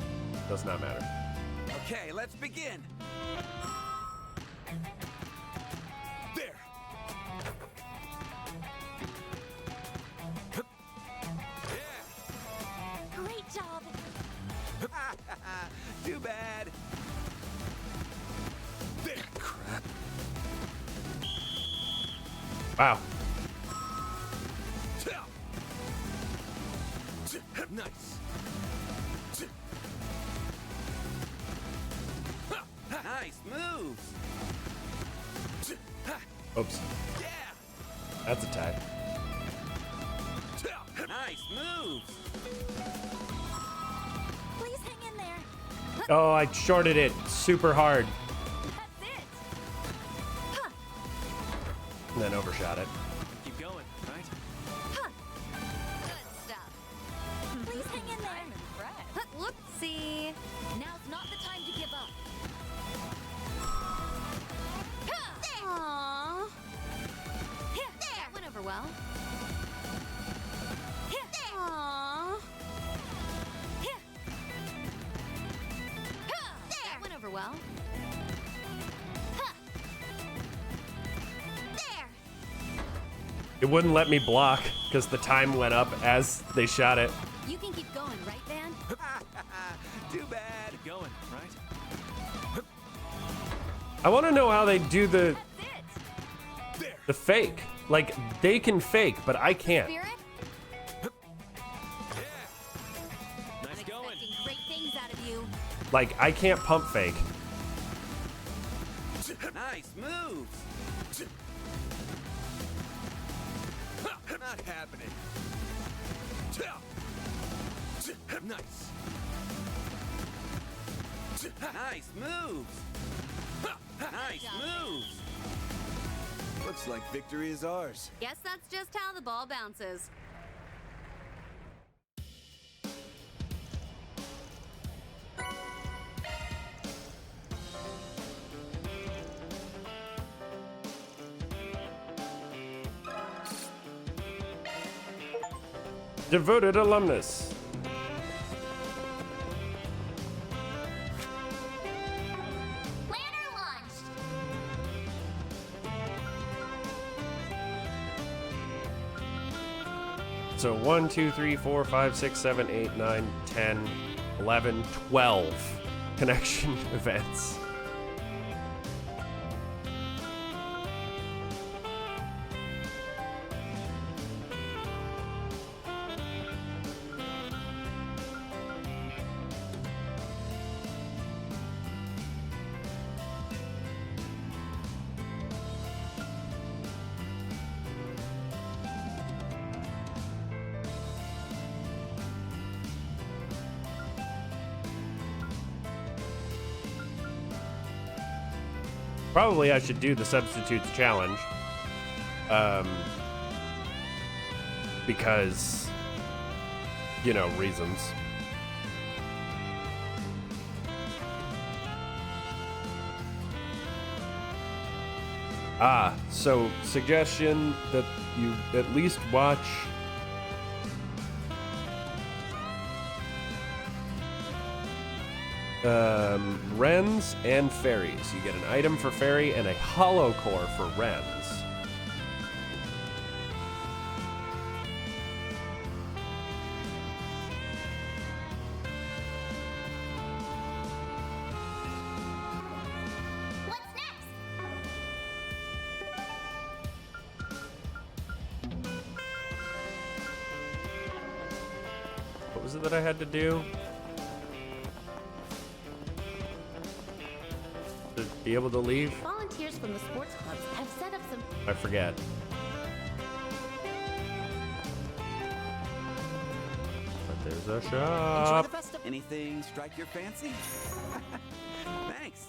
Speaker 1: does not matter.
Speaker 2: Okay, let's begin.
Speaker 11: There!
Speaker 3: Great job.
Speaker 2: Too bad.
Speaker 11: There! Crap.
Speaker 1: Wow.
Speaker 11: Nice.
Speaker 2: Nice moves.
Speaker 1: Oops.
Speaker 2: Yeah.
Speaker 1: That's a tie.
Speaker 2: Nice moves.
Speaker 3: Please hang in there.
Speaker 1: Oh, I shorted it super hard
Speaker 3: That's it. Huh.
Speaker 1: and then overshot it.
Speaker 6: Keep going, right?
Speaker 3: Huh. Good stuff. Please hang in there. I'm impressed. Whoopsie. Now's not the time to give up. Aww. That went over well. Aww. That went over well. There.
Speaker 1: It wouldn't let me block because the time went up as they shot it.
Speaker 3: You can keep going, right, Van?
Speaker 2: Too bad.
Speaker 6: Keep going, right?
Speaker 1: I want to know how they do the
Speaker 3: That's it.
Speaker 1: the fake. Like they can fake, but I can't.
Speaker 3: Spirit?
Speaker 6: Nice
Speaker 3: I'm
Speaker 6: going.
Speaker 3: expecting great things out of you.
Speaker 1: Like I can't pump fake.
Speaker 2: Nice moves.
Speaker 11: Not happening. Nice.
Speaker 2: Nice moves. Nice moves.
Speaker 11: Looks like victory is ours.
Speaker 3: Guess that's just how the ball bounces.
Speaker 1: Devoted alumnus.
Speaker 3: Planner launched.
Speaker 1: So 1, 2, 3, 4, 5, 6, 7, 8, 9, 10, 11, 12 connection events. Probably I should do the substitutes challenge. Because, you know, reasons. So suggestion that you at least watch Wrens and Fairies. You get an item for Fairy and a hollow core for Wrens.
Speaker 3: What's next?
Speaker 1: What was it that I had to do? To be able to leave?
Speaker 3: Volunteers from the sports clubs have set up some.
Speaker 1: I forget. But there's a
Speaker 2: Enjoy
Speaker 1: shop.
Speaker 2: the festival. Anything strike your fancy? Thanks.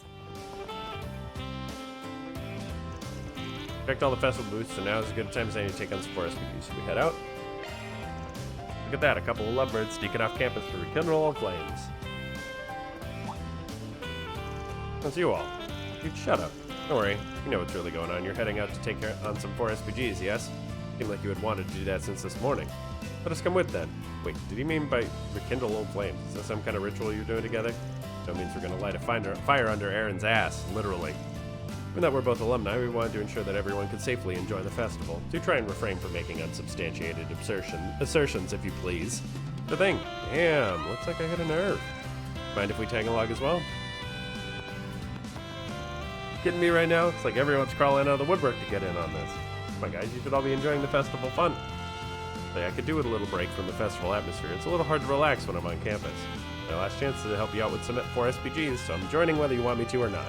Speaker 1: Checked all the festival booths, so now is as good a time as any to take on some forest reviews. So we head out. Look at that, a couple of lovebirds sneaking off campus to rekindle all flames. That's you all. Dude, shut up. Don't worry, you know what's really going on. You're heading out to take on some 4 SPGs, yes? Seemed like you had wanted to do that since this morning. Let us come with then. Wait, did he mean by rekindle old flames? Is that some kind of ritual you're doing together? So it means we're gonna light a fire under Aaron's ass, literally. Given that we're both alumni, we wanted to ensure that everyone could safely enjoy the festival. Do try and refrain from making unsubstantiated assertions, if you please. The thing. Damn, looks like I hit a nerve. Mind if we tag along as well? Kidding me right now? It's like everyone's crawling out of the woodwork to get in on this. Come on, guys, you should all be enjoying the festival fun. I could do with a little break from the festival atmosphere. It's a little hard to relax when I'm on campus. My last chance to help you out with some 4 SPGs, so I'm joining whether you want me to or not.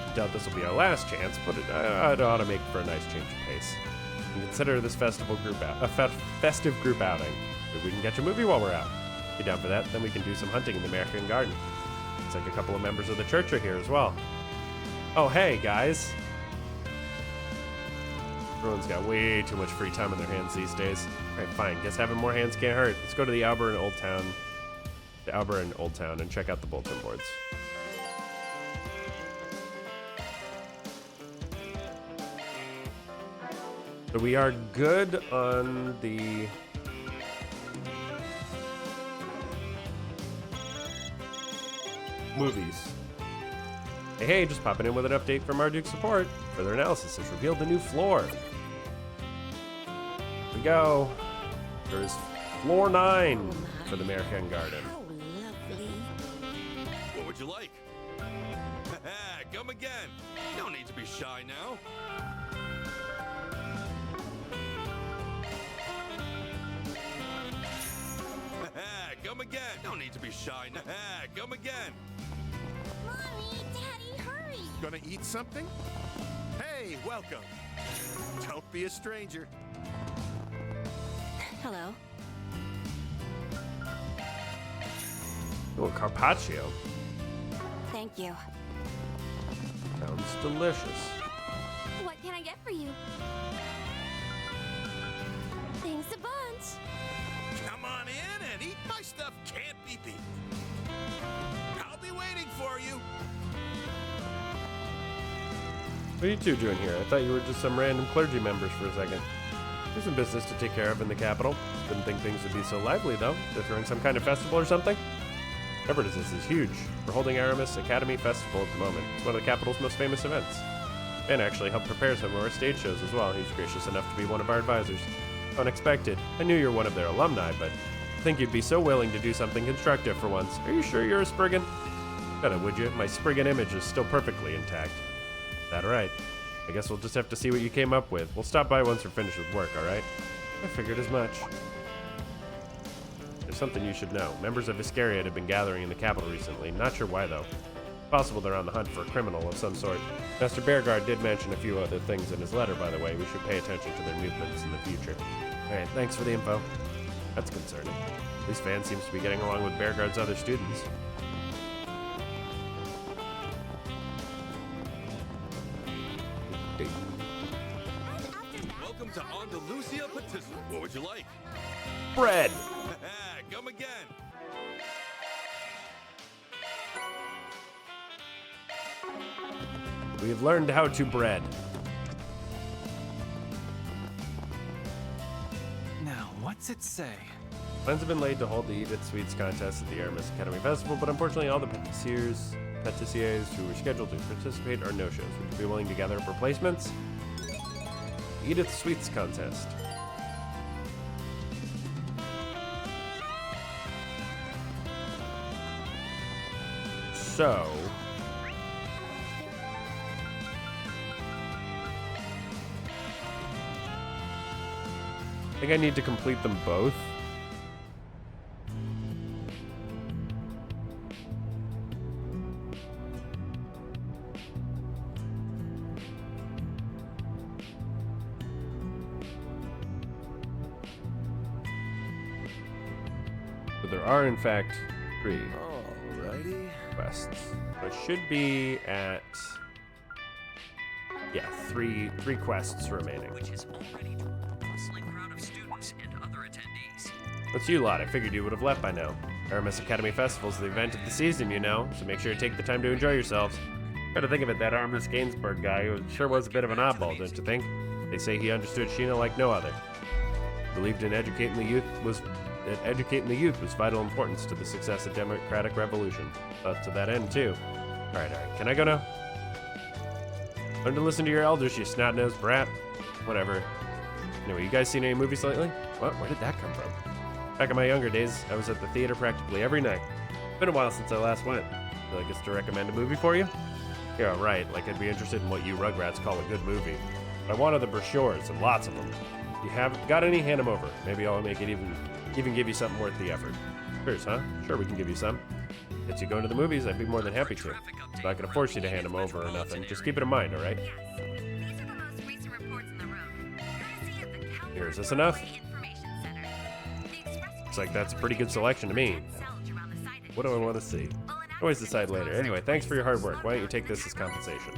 Speaker 1: I doubt this will be our last chance, but it ought to make for a nice change of pace. And consider this festive group outing. Maybe we can catch a movie while we're out. If you're down for that, then we can do some hunting in the American Garden. Looks like a couple of members of the church are here as well. Oh, hey, guys. Everyone's got way too much free time on their hands these days. Alright, fine. Guess having more hands can't hurt. Let's go to the Albert and Old Town and check out the bulletin boards. So we are good on the movies. Hey, just popping in with an update from our Duke support. Further analysis has revealed the new floor. Here we go. There's floor 9 for the American Garden.
Speaker 3: How lovely.
Speaker 9: What would you like? Come again. No need to be shy now. Come again. No need to be shy now. Come again.
Speaker 3: Mommy, Daddy, hurry.
Speaker 12: Gonna eat something? Hey, welcome. Don't be a stranger.
Speaker 3: Hello.
Speaker 1: Oh, carpaccio.
Speaker 3: Thank you.
Speaker 1: Sounds delicious.
Speaker 3: What can I get for you? Thanks a bunch.
Speaker 12: Come on in and eat. My stuff can't be beat. I'll be waiting for you.
Speaker 1: What are you two doing here? I thought you were just some random clergy members for a second. There's some business to take care of in the capital. Didn't think things would be so lively, though. They're throwing some kind of festival or something? Whatever it is, this is huge. We're holding Aramis Academy Festival at the moment. It's one of the capital's most famous events. And actually helped prepare some of our stage shows as well. He's gracious enough to be one of our advisors. Unexpected. I knew you're one of their alumni, but I think you'd be so willing to do something constructive for once. Are you sure you're a Spriggan? Better, would you? My Spriggan image is still perfectly intact. Is that right? I guess we'll just have to see what you came up with. We'll stop by once we're finished with work, alright? I figured as much. There's something you should know. Members of Iscariot have been gathering in the capital recently. Not sure why, though. Possible they're on the hunt for a criminal of some sort. Master Bearguard did mention a few other things in his letter, by the way. We should pay attention to their movements in the future. Alright, thanks for the info. That's concerning. At least Van seems to be getting along with Bearguard's other students.
Speaker 9: Welcome to Andalusia Patisserie. What would you like?
Speaker 1: Bread!
Speaker 9: Come again.
Speaker 1: We have learned how to bread.
Speaker 6: Now, what's it say?
Speaker 1: Plans have been laid to hold the Edith Sweets contest at the Aramis Academy Festival, but unfortunately all the patissiers who were scheduled to participate are no-shows. Would you be willing to gather up replacements? Edith Sweets contest. So... I think I need to complete them both. But there are, in fact, 3
Speaker 11: Alrighty.
Speaker 1: quests. I should be at... yeah, three quests remaining.
Speaker 13: Which is already drawn a bustling crowd of students and other attendees.
Speaker 1: That's you lot. I figured you would have left by now. Aramis Academy Festival's the event of the season, you know, so make sure to take the time to enjoy yourselves. Gotta think of it, that Aramis Gainsbourg guy sure was a bit of an oddball, don't you think? They say he understood Sheena like no other. Believed in educating the youth was that educating the youth was vital importance to the success of democratic revolution. To that end, too. All right. Can I go now? Learn to listen to your elders, you snot-nosed brat. Whatever. Anyway, you guys seen any movies lately? What? Where did that come from? Back in my younger days, I was at the theater practically every night. Been a while since I last went. Feel like it's to recommend a movie for you? Yeah, right. Like I'd be interested in what you Rugrats call a good movie. But I wanted the brochures and lots of them. If you have got any, hand them over. Maybe I'll make it even give you something worth the effort. Yours, huh? Sure, we can give you some. If you go to the movies, I'd be more than happy to. It's not gonna force you to hand them over or nothing. Just keep it in mind, all right? Here, is this enough? Looks like that's a pretty good selection to me. What do I want to see? Always decide later. Anyway, thanks for your hard work. Why don't you take this as compensation?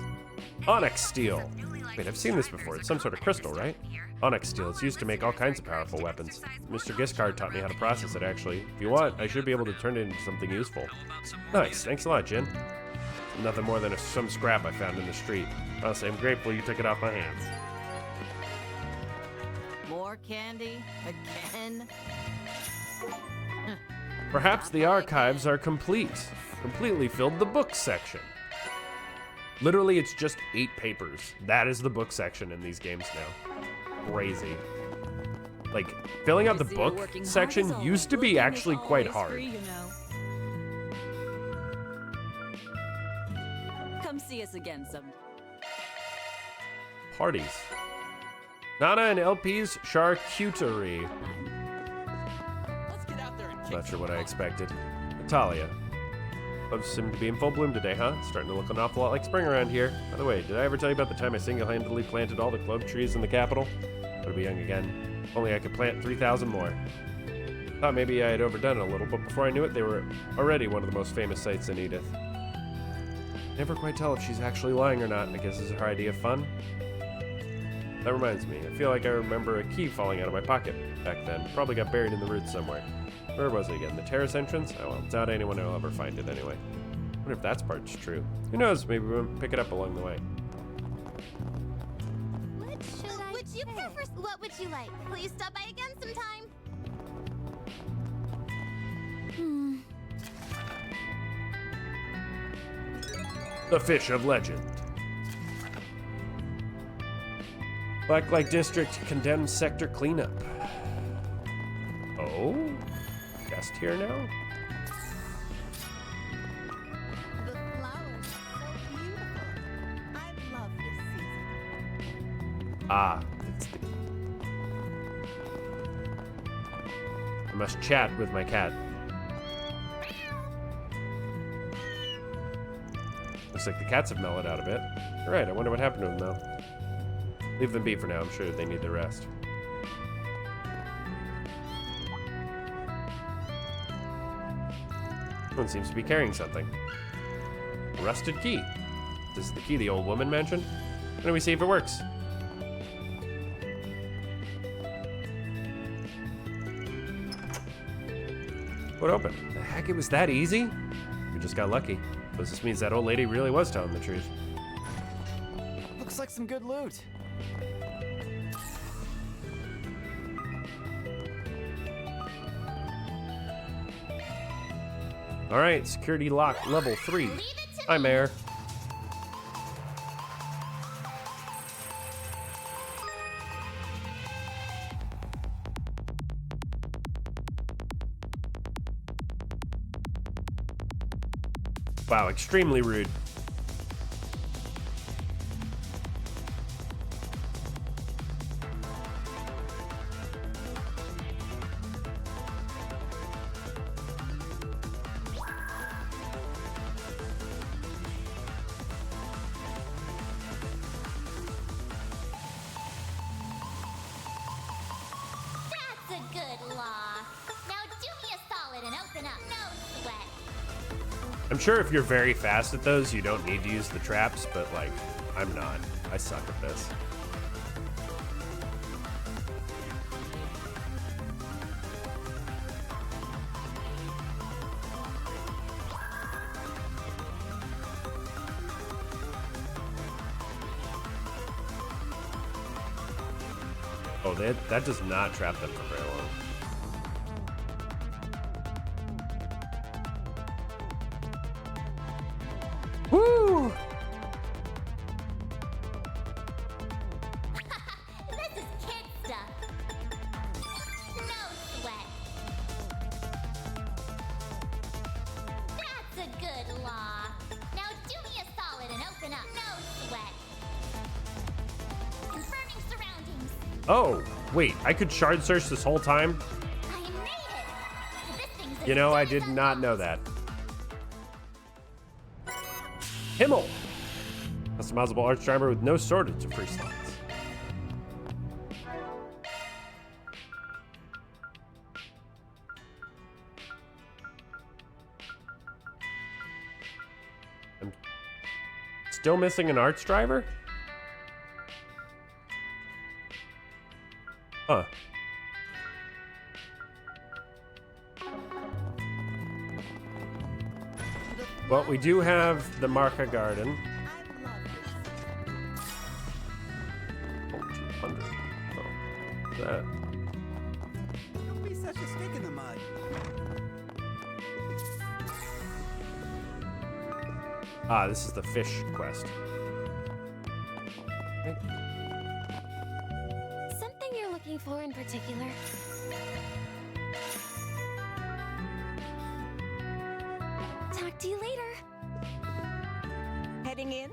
Speaker 1: Onyx steel. Wait, I've seen this before. It's some sort of crystal, right? Onyx steel. It's used to make all kinds of powerful weapons. Mr. Giscard taught me how to process it, actually. If you want, I should be able to turn it into something useful. Nice. Thanks a lot, Jin. Nothing more than some scrap I found in the street. Honestly, I'm grateful you took it off my hands.
Speaker 14: More candy? Again?
Speaker 1: Perhaps the archives are complete. Completely filled the book section. Literally, it's just 8 papers. That is the book section in these games now. Crazy. Like, filling out the book section used to be actually quite hard.
Speaker 14: Come see us again some.
Speaker 1: Parties. Nana and LP's charcuterie. Not sure what I expected. Natalia. Loves seem to be in full bloom today, huh? Starting to look an awful lot like spring around here. By the way, did I ever tell you about the time I single-handedly planted all the clove trees in the capital? Gotta be young again. If only I could plant 3,000 more. Thought maybe I had overdone it a little, but before I knew it, they were already one of the most famous sights in Edith. Never quite tell if she's actually lying or not. I guess it's her idea of fun. That reminds me, I feel like I remember a key falling out of my pocket back then. Probably got buried in the roots somewhere. Where was it again? The terrace entrance? Oh well, doubt anyone will ever find it anyway. Wonder if that part's true. Who knows? Maybe we'll pick it up along the way.
Speaker 3: What would you prefer? What would you like? Please stop by again sometime.
Speaker 1: The Fish of Legend. Blacklight District condemned sector cleanup. Oh? Guest here now?
Speaker 5: The flowers are so beautiful. I love this season.
Speaker 1: Ah, it's the... I must chat with my cat. Looks like the cats have mellowed out a bit. All right, I wonder what happened to them though. Leave them be for now. I'm sure they need the rest. One seems to be carrying something. A rusted key. This is the key the old woman mentioned. Why don't we see if it works? What opened? The heck, it was that easy? We just got lucky. Suppose this means that old lady really was telling the truth.
Speaker 6: Looks like some good loot.
Speaker 1: All right, security lock level 3. Hi, Mayor. Wow, extremely rude.
Speaker 3: That's a good lock. Now do me a solid and open up. No sweat.
Speaker 1: I'm sure if you're very fast at those, you don't need to use the traps, but like, I'm not. I suck at this. Oh, that does not trap them for very long. Oh, wait, I could shard search this whole time?
Speaker 3: I made it! This thing's
Speaker 1: You know, I did not know that. Himmel! Customizable arch driver with no shortage of free slots. I'm still missing an arch driver? Huh. Well, we do have the Marca Garden. Oh, 200. Oh, that.
Speaker 12: Don't be such a stick in the mud.
Speaker 1: Ah, this is the fish quest.
Speaker 3: Something you're looking for in particular? Talk to you later.
Speaker 5: Heading in?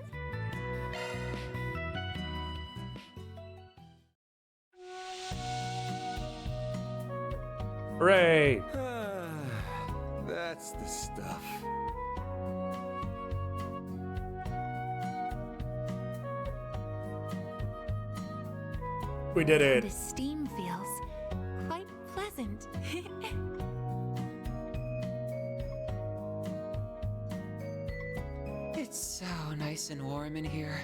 Speaker 1: Hooray!
Speaker 11: That's the stuff.
Speaker 1: We did it.
Speaker 3: The steam feels quite pleasant.
Speaker 13: It's so nice and warm in here.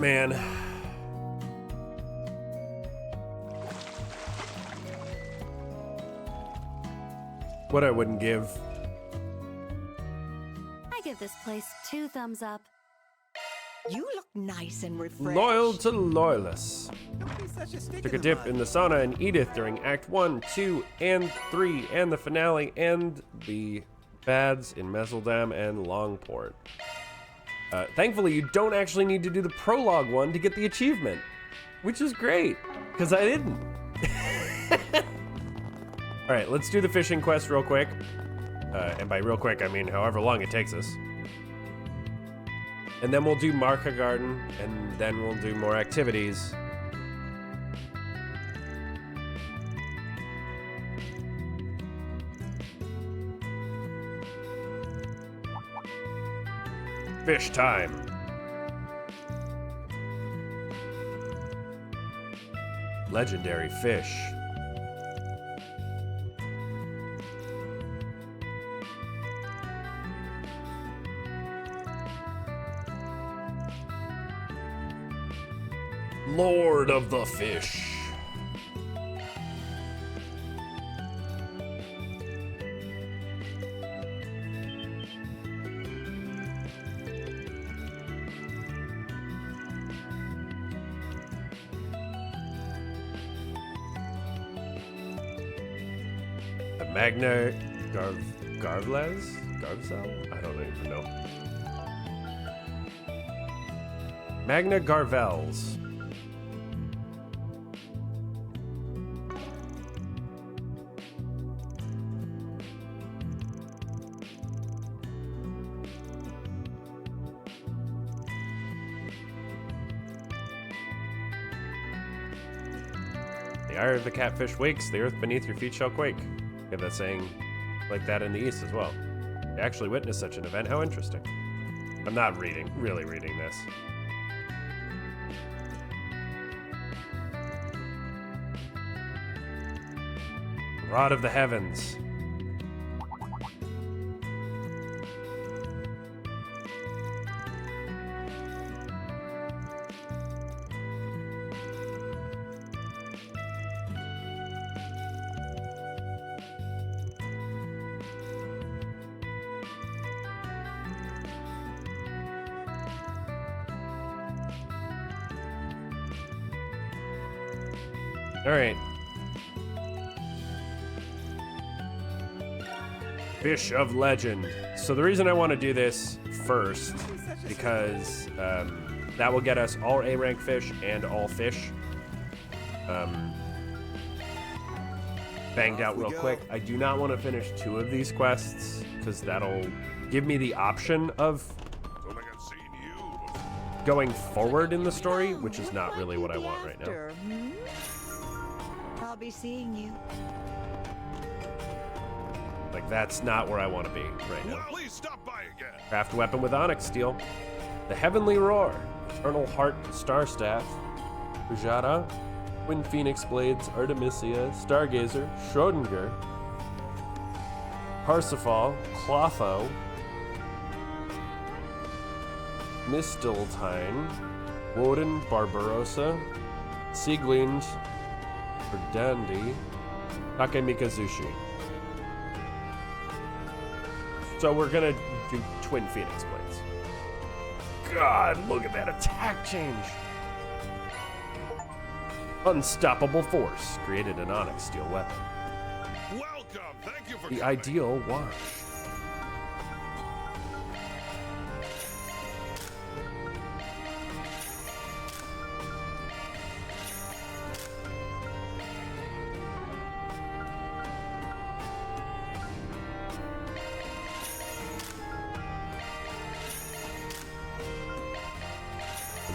Speaker 1: Man. What I wouldn't give.
Speaker 10: I give this place 2 thumbs up.
Speaker 5: You look nice and refreshed.
Speaker 1: Loyal to Loyalists.
Speaker 12: Don't be such a stick
Speaker 1: Took a
Speaker 12: in the
Speaker 1: dip
Speaker 12: mud.
Speaker 1: in the sauna in Edith during Act 1, 2, and 3, and the finale, and the bads in Messeldam and Longport. Thankfully, you don't actually need to do the prologue one to get the achievement, which is great, because I didn't. All right, let's do the fishing quest real quick. And by real quick, I mean however long it takes us. And then we'll do Marca Garden, and then we'll do more activities. Fish time. Legendary fish. Lord of the Fish. The Magna Garvel? I don't even know. Magna Garvels. The ire of the catfish wakes, the earth beneath your feet shall quake. We have that saying like that in the East as well. You actually witnessed such an event, how interesting. I'm not really reading this. Rod of the Heavens. All right. Fish of Legend. So the reason I want to do this first, because that will get us all A rank fish and all fish banged out real quick. I do not want to finish 2 of these quests because that'll give me the option of going forward in the story, which is not really what I want right now.
Speaker 5: I'll be seeing you.
Speaker 1: Like, that's not where I want to be right now.
Speaker 12: Well, please stop by again.
Speaker 1: Craft weapon with onyx steel. The Heavenly Roar. Eternal Heart Star Staff. Ujara. Twin Phoenix Blades. Artemisia. Stargazer. Schrodinger. Parsifal. Clotho. Misteltine. Woden. Barbarossa. Sieglind. Verdandi. Takemikazushi. So we're gonna do Twin Phoenix Blades. God, look at that attack change. Unstoppable Force created an onyx steel weapon.
Speaker 12: Welcome. Thank you for
Speaker 1: The
Speaker 12: coming.
Speaker 1: ideal wash.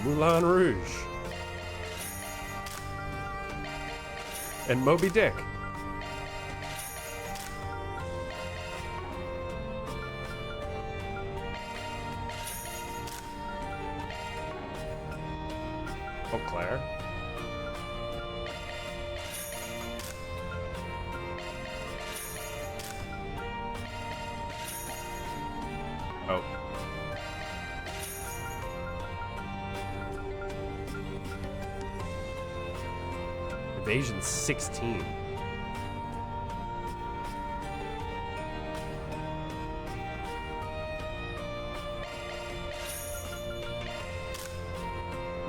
Speaker 1: Moulin Rouge. And Moby Dick. Eau Claire. Oh. Evasion 16.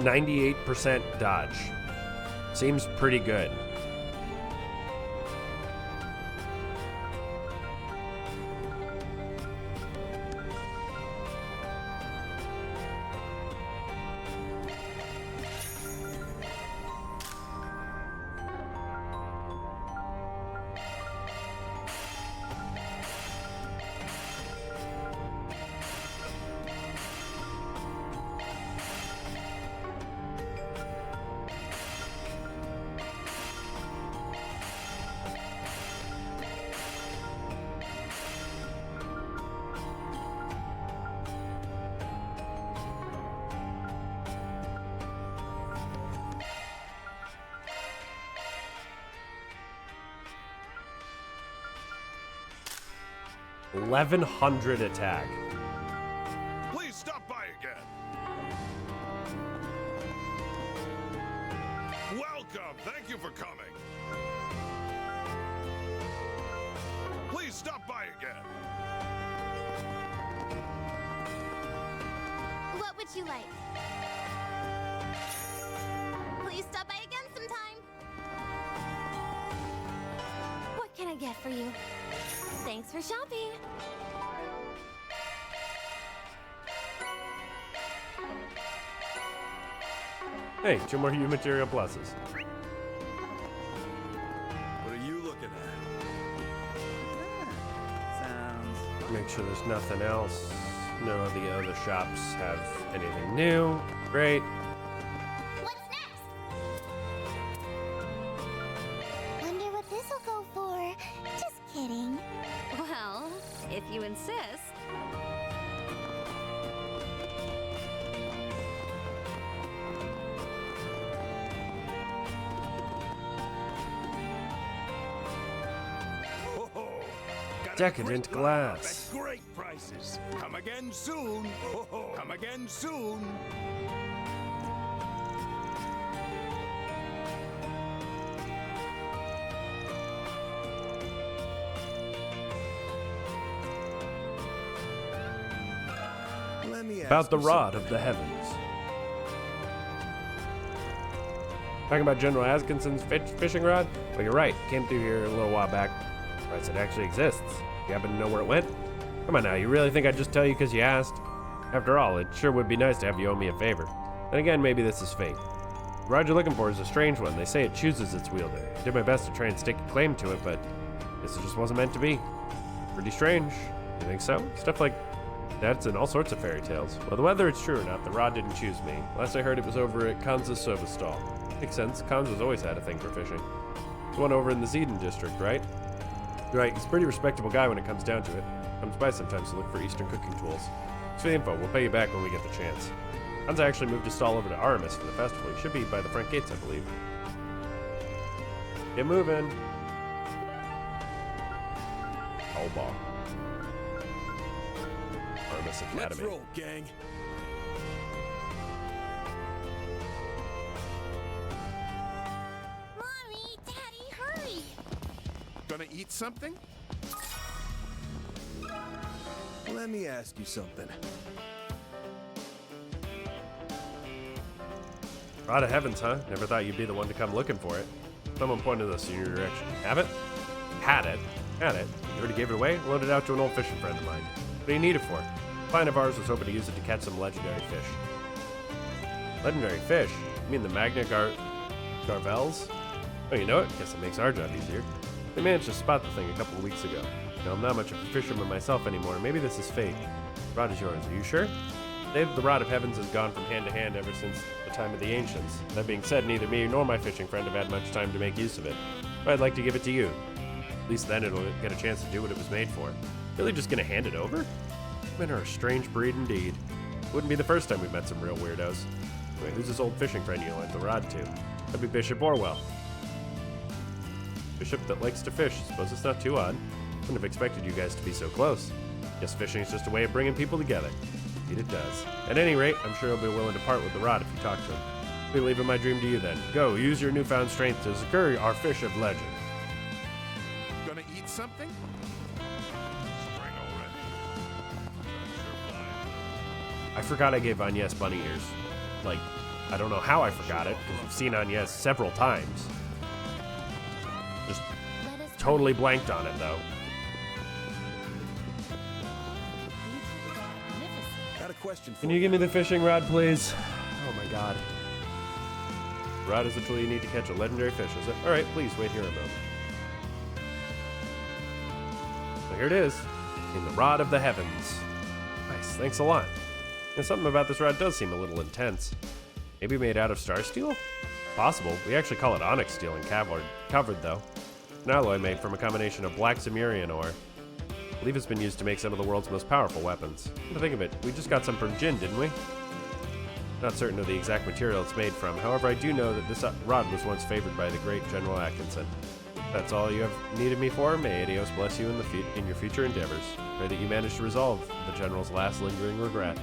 Speaker 1: %98 dodge. Seems pretty good. $1,100 attack.
Speaker 12: Please stop by again. Welcome. Thank you for coming. Please stop by again.
Speaker 3: What would you like? Please stop by again sometime. What can I get for you? Thanks for shopping.
Speaker 1: Hey, 2 more U material pluses.
Speaker 12: What are you looking at?
Speaker 1: Make sure there's nothing else. No of the other shops have anything new. Great.
Speaker 3: What's next? Wonder what this'll go for. Just kidding.
Speaker 7: Well, if you insist.
Speaker 1: Decadent glass.
Speaker 12: At great prices. Come again soon. Come again soon.
Speaker 11: Let me
Speaker 1: About
Speaker 11: ask
Speaker 1: the
Speaker 11: you
Speaker 1: rod
Speaker 11: something.
Speaker 1: of the heavens. Talking about General Atkinson's fishing rod? Well, you're right. Came through here a little while back. Price it actually exists. You happen to know where it went? Come on now, you really think I'd just tell you because you asked? After all, it sure would be nice to have you owe me a favor. And again, maybe this is fate. The rod you're looking for is a strange one. They say it chooses its wielder. I did my best to try and stake a claim to it, but guess it just wasn't meant to be. Pretty strange. You think so? Stuff like That's in all sorts of fairy tales. Well, whether it's true or not, the rod didn't choose me. Last I heard, it was over at Kanza's soba stall. Makes sense. Kanza's always had a thing for fishing. There's one over in the Zeden district, right? Right, he's a pretty respectable guy when it comes down to it. Comes by sometimes to look for Eastern cooking tools. Thanks for the info. We'll pay you back when we get the chance. Kanza actually moved his stall over to Aramis for the festival. He should be by the front gates, I believe. Get moving. Oh, ball. Aramis Academy.
Speaker 11: Let's roll, gang.
Speaker 3: Mommy, Daddy, hurry!
Speaker 12: Gonna eat something?
Speaker 11: Let me ask you something.
Speaker 1: Rod of Heavens, huh? Never thought you'd be the one to come looking for it. Someone pointed us in your direction. Have it? Had it. Had it. You already gave it away? Loaned it out to an old fishing friend of mine. What do you need it for? A client of ours was hoping to use it to catch some legendary fish. Legendary fish? You mean the Magna Garvels? Oh, you know it? Guess it makes our job easier. We managed to spot the thing a couple of weeks ago. Now, I'm not much of a fisherman myself anymore. Maybe this is fate. The rod is yours. Are you sure? The Rod of Heavens has gone from hand to hand ever since the time of the ancients. That being said, neither me nor my fishing friend have had much time to make use of it. But I'd like to give it to you. At least then it'll get a chance to do what it was made for. Really just gonna hand it over? Men are a strange breed indeed. Wouldn't be the first time we've met some real weirdos. Anyway, who's this old fishing friend you lent the rod to? That'd be Bishop Orwell. Bishop that likes to fish. Suppose it's not too odd. Wouldn't have expected you guys to be so close. Guess fishing is just a way of bringing people together. Indeed it does. At any rate, I'm sure he'll be willing to part with the rod if you talk to him. I'll be leaving my dream to you then. Go, use your newfound strength to secure our fish of legend.
Speaker 12: Gonna eat something? Spring already.
Speaker 1: I forgot I gave Agnes bunny ears. Like, I don't know how I forgot it, because we've seen Agnes several times. Just totally blanked on it, though.
Speaker 11: Got a question for
Speaker 1: Can you give me the fishing rod, please? Oh my god. Rod is the tool you need to catch a legendary fish, is it? Alright, please wait here a moment. So here it is. In the Rod of the Heavens. Nice, thanks a lot. And something about this rod does seem a little intense. Maybe made out of star steel? Possible. We actually call it onyx steel in covered though. An alloy made from a combination of black Sumerian ore. I believe it's been used to make some of the world's most powerful weapons. Come to think of it, we just got some from Jin, didn't we? Not certain of the exact material it's made from. However, I do know that this rod was once favored by the great General Atkinson. That's all you have needed me for. May Adios bless you in your future endeavors. Pray that you manage to resolve the General's last lingering regret.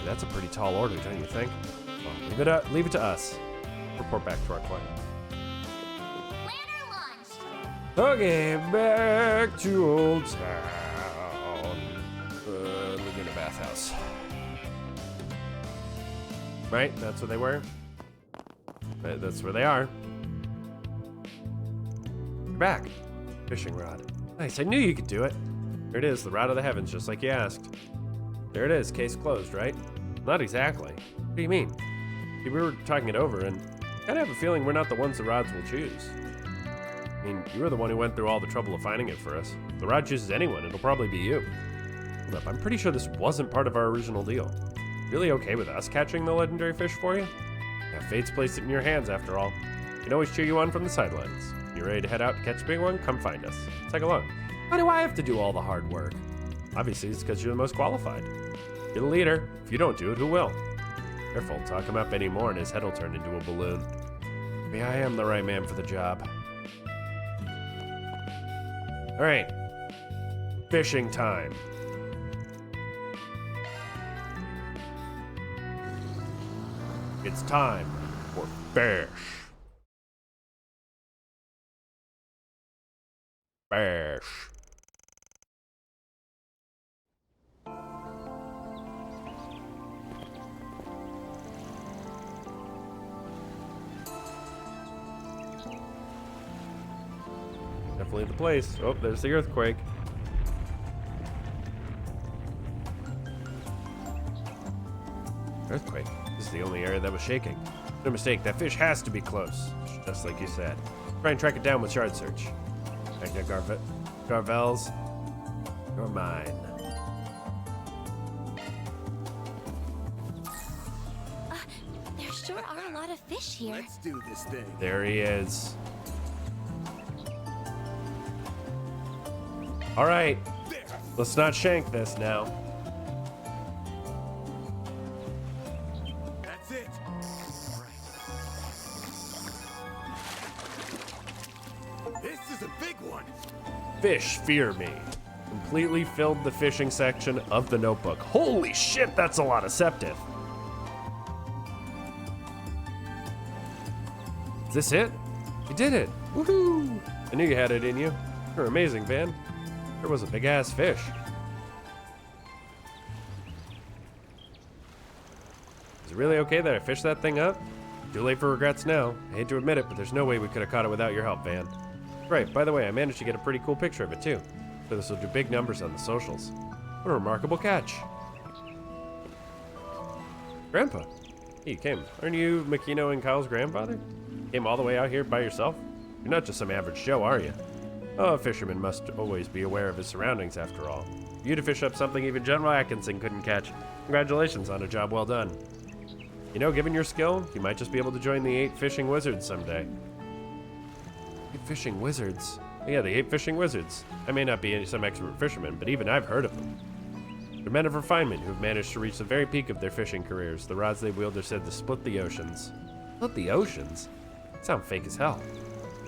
Speaker 1: That's a pretty tall order, don't you think? Well, leave it to us. Report back to our client. Okay, back to Old Town. Laguna Bathhouse. Right? That's where they were? That's where they are. You're back. Fishing rod. Nice, I knew you could do it. There it is, the Rod of the Heavens, just like you asked. There it is, case closed, right? Not exactly. What do you mean? See, we were talking it over, and I kind of have a feeling we're not the ones the rods will choose. I mean, you were the one who went through all the trouble of finding it for us. If the rod chooses anyone, it'll probably be you. Hold up, I'm pretty sure this wasn't part of our original deal. Really okay with us catching the legendary fish for you? Yeah, fate's placed it in your hands after all. We can always cheer you on from the sidelines. You ready to head out and catch a big one? Come find us. Tag along. Why do I have to do all the hard work? Obviously, it's because you're the most qualified. You're the leader. If you don't do it, who will? Careful, talk him up anymore and his head will turn into a balloon. Maybe I am the right man for the job. Alright. Fishing time. It's time for fish. Fish. Definitely the place. Oh, there's the earthquake. Earthquake. This is the only area that was shaking. No mistake, that fish has to be close. Just like you said. Try and track it down with shard search. Magna Garvels. You're mine.
Speaker 3: sure are a lot of fish here.
Speaker 11: Let's do this thing.
Speaker 1: There he is. All right, let's not shank this now.
Speaker 11: That's it. This is a big one.
Speaker 1: Fish fear me. Completely filled the fishing section of the notebook. Holy shit, that's a lot of septif. Is this it? You did it. Woohoo! I knew you had it in you. You're amazing, Van. There was a big ass fish. Is it really okay that I fished that thing up? Too late for regrets now. I hate to admit it, but there's no way we could have caught it without your help, Van. Right, by the way, I managed to get a pretty cool picture of it too. So this will do big numbers on the socials. What a remarkable catch. Grandpa. Hey, you came. Aren't you Makino and Kyle's grandfather? Came all the way out here by yourself? You're not just some average Joe, are you? Oh, a fisherman must always be aware of his surroundings, after all. You to fish up something even General Atkinson couldn't catch. Congratulations on a job well done. You know, given your skill, you might just be able to join the 8 Fishing Wizards someday. 8 Fishing Wizards? Oh, yeah, the 8 Fishing Wizards. I may not be some expert fisherman, but even I've heard of them. They're men of refinement who've managed to reach the very peak of their fishing careers. The rods they wield are said to split the oceans. Split the oceans? They sound fake as hell.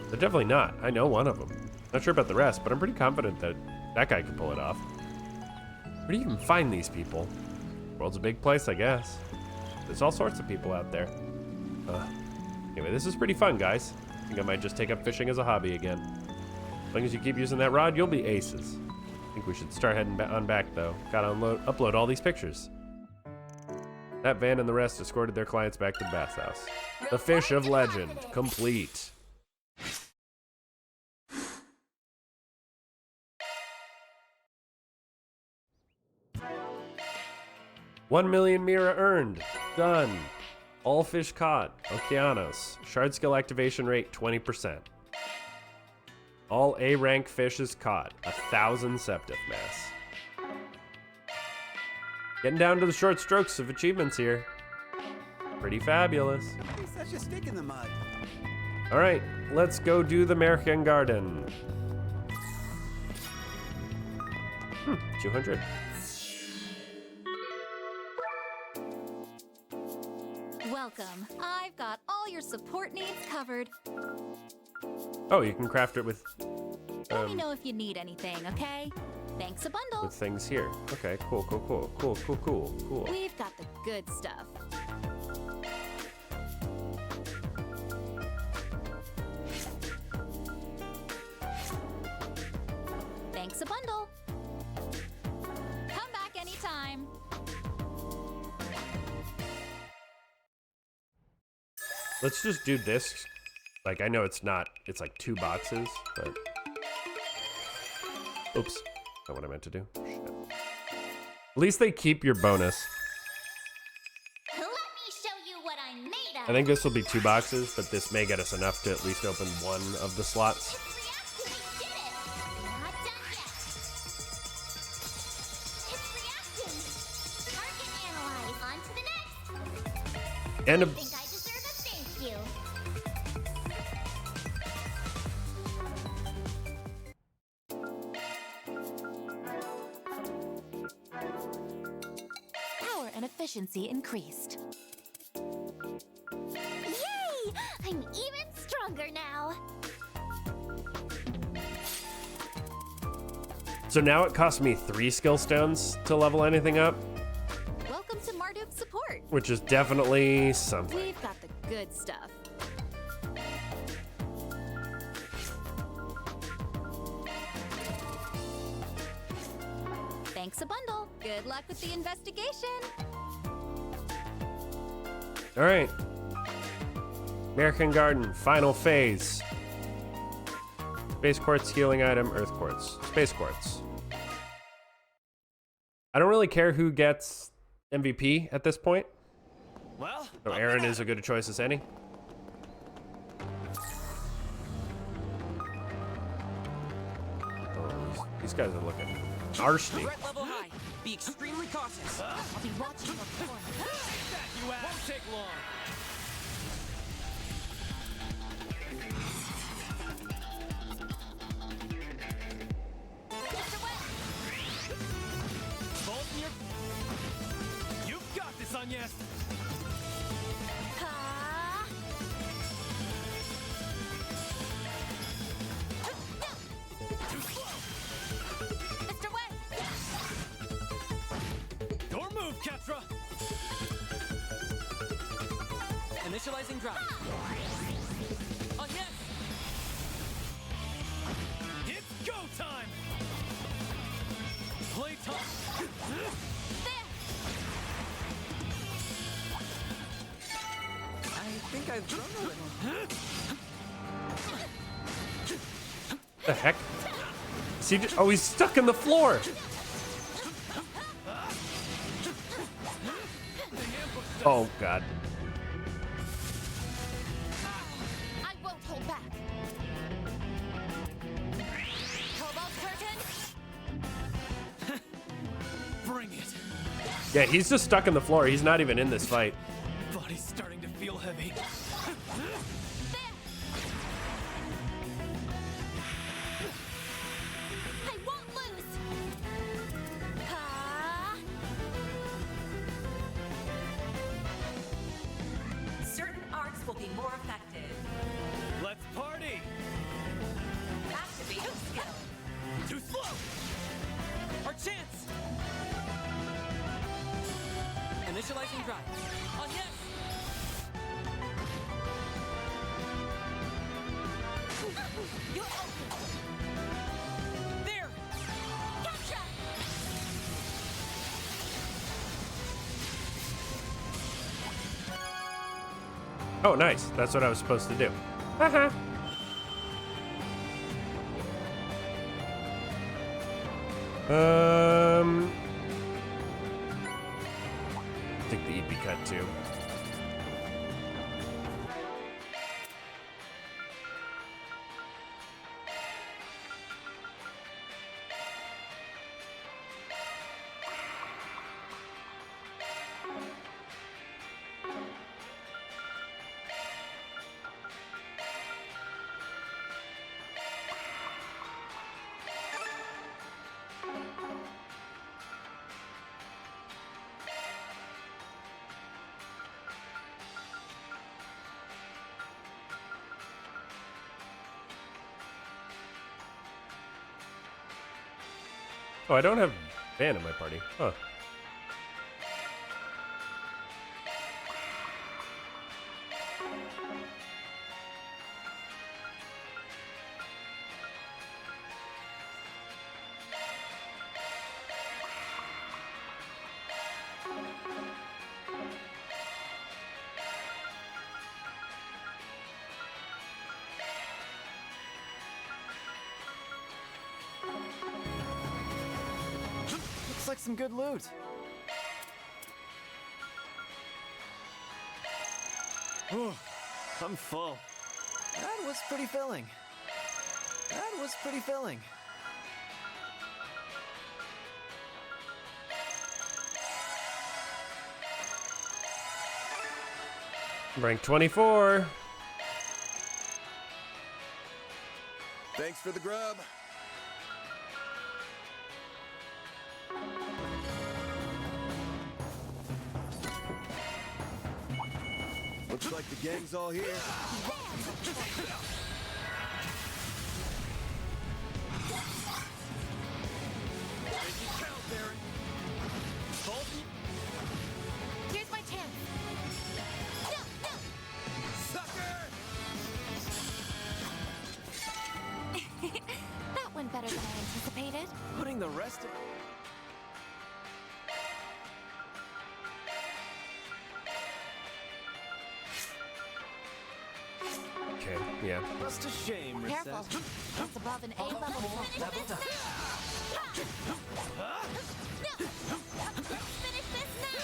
Speaker 1: They're definitely not. I know one of them. Not sure about the rest, but I'm pretty confident that that guy can pull it off. Where do you even find these people? World's a big place, I guess. There's all sorts of people out there. Anyway, this is pretty fun, guys. I think I might just take up fishing as a hobby again. As long as you keep using that rod, you'll be aces. I think we should start heading on back, though. Gotta upload all these pictures. That Van and the rest escorted their clients back to the bathhouse. The Fish of Legend, complete. 1 million Mira earned. Done. All fish caught. Okeanos. Shard skill activation rate 20%. All A rank fishes caught. 1,000 septif mass. Getting down to the short strokes of achievements here. Pretty fabulous.
Speaker 12: He's such a stick in the mud.
Speaker 1: All right, let's go do the American Garden. 200.
Speaker 10: Welcome. I've got all your support needs covered.
Speaker 1: Oh, you can craft it with
Speaker 10: Let me know if you need anything, okay? Thanks a bundle.
Speaker 1: with things here. Okay, cool.
Speaker 10: We've got the good stuff. Thanks a bundle. Come back anytime.
Speaker 1: Let's just do this. Like, I know it's not, it's like 2 boxes, but... Oops. Not what I meant to do. Shit. At least they keep your bonus.
Speaker 3: Let me show you what I'm made of.
Speaker 1: I think this will be 2 boxes, but this may get us enough to at least open one of the slots.
Speaker 3: Not done yet. It's reacting. Target analyze. On to the next.
Speaker 1: And
Speaker 3: I think I deserve a thank you.
Speaker 10: Power and efficiency increased.
Speaker 3: Yay! I'm even stronger now.
Speaker 1: So now it costs me 3 skill stones to level anything up,
Speaker 10: Welcome to Marduk's support.
Speaker 1: which is definitely something.
Speaker 10: We've got the good stuff. Thanks a bundle. Good luck with the investigation.
Speaker 1: All right. American Garden, final phase. Space Quartz, healing item, Earth Quartz. Space Quartz. I don't really care who gets MVP at this point.
Speaker 6: Well,
Speaker 1: So Aaron is a good choice as any. Oh, these guys are looking arsony.
Speaker 13: Threat level high. Be extremely cautious.
Speaker 14: I'll be watching your corner.
Speaker 13: Won't take long.
Speaker 6: on yes.
Speaker 7: Mr. Way!
Speaker 6: Your move, Ketra! Initializing drop. On yes! It's go time! Play time! I think I've grown a little.
Speaker 1: The heck? Is he oh, he's stuck in the floor. Oh, God.
Speaker 7: I won't hold back. Cobalt curtain.
Speaker 6: Bring it.
Speaker 1: Yeah, he's just stuck in the floor. He's not even in this fight.
Speaker 6: Body's starting to feel heavy.
Speaker 7: I won't lose.
Speaker 14: Certain arts will be more effective.
Speaker 6: Let's party!
Speaker 14: Activate skill.
Speaker 6: Too slow! Our chance! Initializing drive. On yes!
Speaker 7: You're open.
Speaker 6: There!
Speaker 7: Gotcha.
Speaker 1: Oh, nice. That's what I was supposed to do. Haha. Take the EP cut too. Oh, I don't have Van in my party. Huh.
Speaker 6: Looks like some good loot. Whew, I'm full. That was pretty filling. That was pretty filling.
Speaker 1: Rank 24.
Speaker 11: Thanks for the grub. Looks like the gang's all here.
Speaker 7: Here's my chance. No, no. That went better than I anticipated.
Speaker 6: Putting the rest of...
Speaker 1: Okay, yeah.
Speaker 6: Just a shame,
Speaker 7: Careful.
Speaker 6: Reset.
Speaker 7: That's above an A-level threat.
Speaker 6: Level up.
Speaker 7: Finish this now.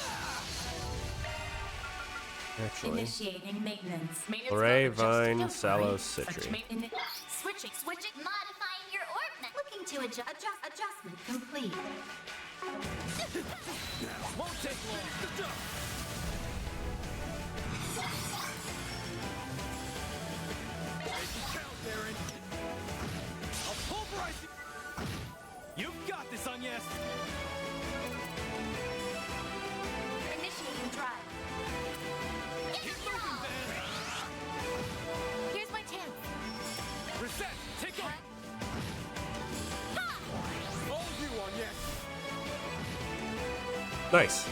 Speaker 1: Actually.
Speaker 14: Initiating maintenance.
Speaker 1: Lorraine, Vine, Sallow, Citry.
Speaker 14: Switching.
Speaker 3: Modifying your orb. Looking to adjustment complete.
Speaker 6: Won't take long. I'll pulverize you. You've got this, on yes.
Speaker 7: Initiating drive.
Speaker 1: Nice.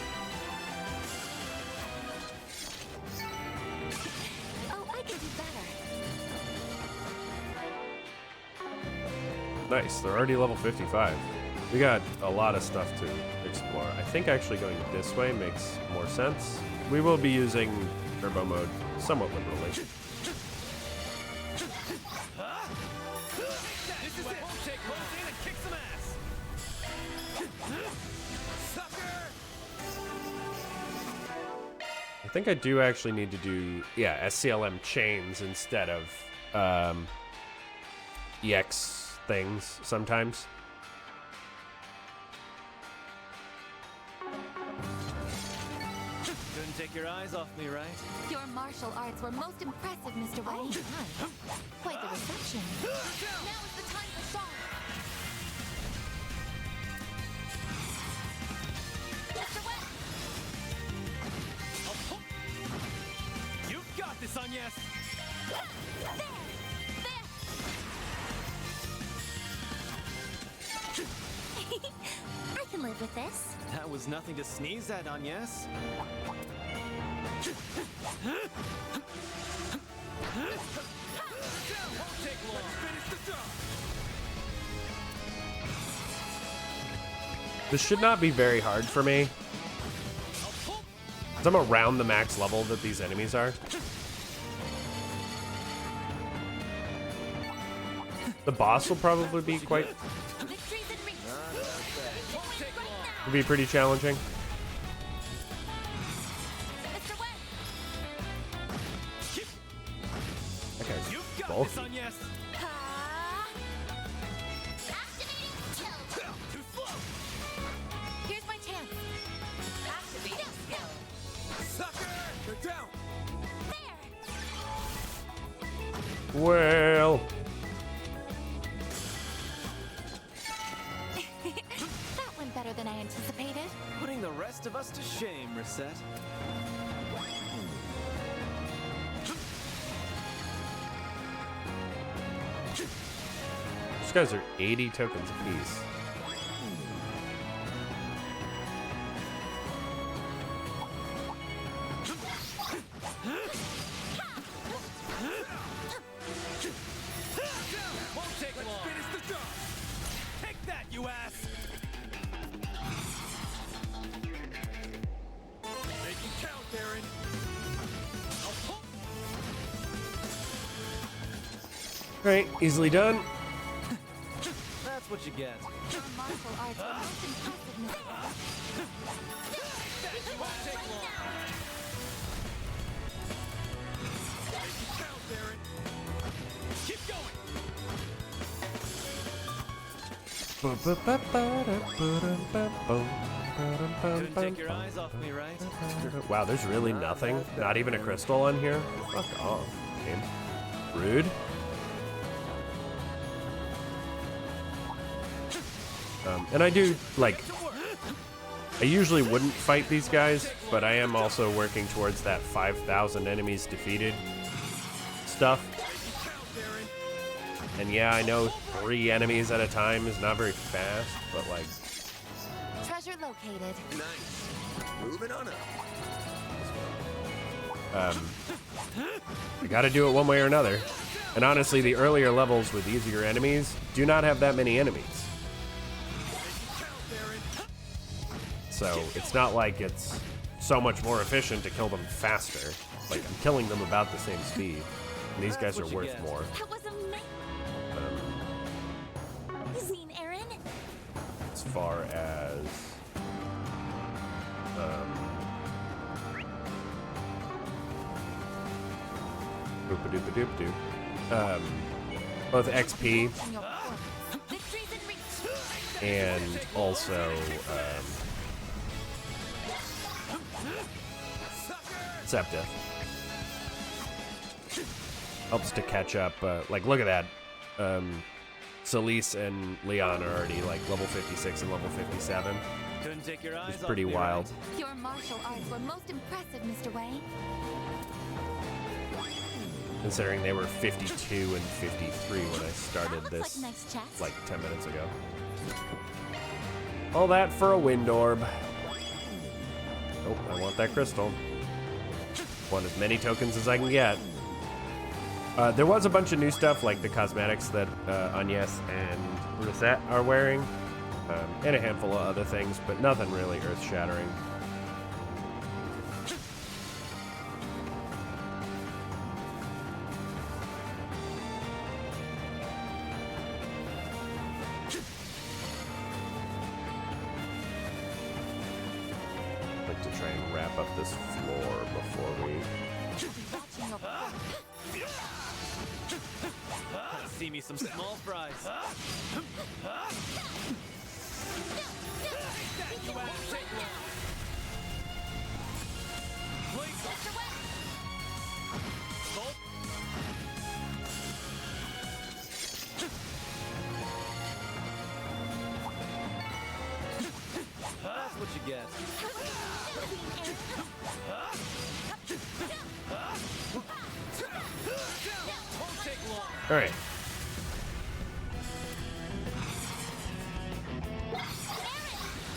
Speaker 3: Oh, I can do better.
Speaker 1: Nice. They're already level 55. We got a lot of stuff to explore. I think actually going this way makes more sense. We will be using turbo mode somewhat liberally.
Speaker 6: This is it. Take close in and kick some ass.
Speaker 1: I think I do actually need to do, yeah, SCLM chains instead of EX things sometimes.
Speaker 6: Couldn't take your eyes off me, right?
Speaker 3: Your martial arts were most impressive, Mr. Wayne. Quite the reception. Now is the time for song. Mr. Wayne!
Speaker 6: You've got this, Agnes.
Speaker 3: I can live with this.
Speaker 6: That was nothing to sneeze at, Agnes.
Speaker 1: This should not be very hard for me, 'cause I'm around the max level that these enemies are. The boss will probably be will be pretty challenging. Okay, both.
Speaker 3: Here's my chance. Activate skill.
Speaker 12: Sucker! They're down!
Speaker 1: Well,
Speaker 3: That went better than I anticipated.
Speaker 6: Putting the rest of us to shame, Reset.
Speaker 1: these guys are 80 tokens apiece.
Speaker 6: Won't take long. Finish the job. Take that, you ass.
Speaker 12: Make it count, Aaron!
Speaker 1: Right, easily done.
Speaker 6: That's what you get.
Speaker 3: Your martial arts were most impressive, Mr.
Speaker 6: That won't take long.
Speaker 12: Make it count, Aaron!
Speaker 6: Keep going. Couldn't take your eyes off me, right?
Speaker 1: Wow, there's really nothing. Not even a crystal on here. Fuck off, game. Rude. And I do, like, I usually wouldn't fight these guys, but I am also working towards that 5,000 enemies defeated stuff. And yeah, I know 3 enemies at a time is not very fast, but like...
Speaker 3: Treasure located.
Speaker 11: Nice. Moving on up.
Speaker 1: I gotta do it one way or another. And honestly, the earlier levels with easier enemies do not have that many enemies. So it's not like it's so much more efficient to kill them faster. Like, I'm killing them about the same speed. And these guys are worth more.
Speaker 3: That was amazing, Aaron.
Speaker 1: As far as... boop-a-doop-a-doop-doop. Both XP and also Septa. Helps to catch up. Like, look at that. Celise and Leon are already like level 56 and level 57.
Speaker 6: Couldn't take your eyes
Speaker 1: It's pretty
Speaker 6: off me,
Speaker 1: wild.
Speaker 6: right?
Speaker 3: Your martial arts were most impressive, Mr. Wayne.
Speaker 1: Considering they were 52 and 53 when I started
Speaker 3: That
Speaker 1: this
Speaker 3: looks like a nice chest.
Speaker 1: like 10 minutes ago. All that for a wind orb. Nope, I want that crystal. Want as many tokens as I can get. There was a bunch of new stuff, like the cosmetics that Agnes and Rosette are wearing, and a handful of other things, but nothing really earth-shattering. I'd like to try and wrap up this floor before we...
Speaker 6: See me some small fries. That's what you get.
Speaker 1: All right.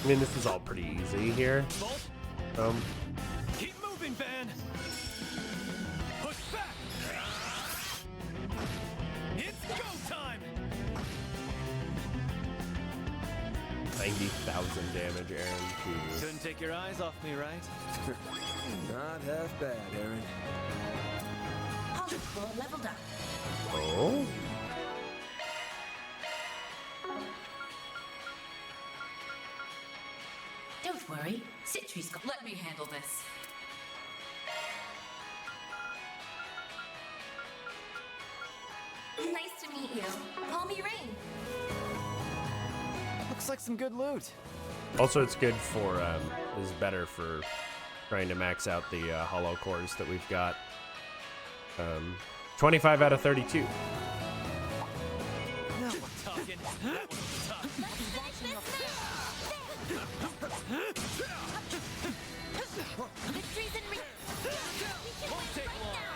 Speaker 1: I mean, this is all pretty easy here.
Speaker 6: Keep moving, Van. Push back. It's go time.
Speaker 1: 90,000 damage, Aaron. Jesus.
Speaker 6: Couldn't take your eyes off me, right?
Speaker 11: Not half bad, Aaron.
Speaker 14: Holocore leveled up.
Speaker 1: Oh?
Speaker 14: Don't worry, Citri's got. Let me handle this.
Speaker 3: Nice to meet you. Call me Rain.
Speaker 6: Looks like some good loot.
Speaker 1: Also, it's good for, is better for trying to max out the hollow cores that we've got. 25 out of 32.
Speaker 6: Now we're talking. That was tough.
Speaker 3: Victory's in reach.
Speaker 6: Won't take long.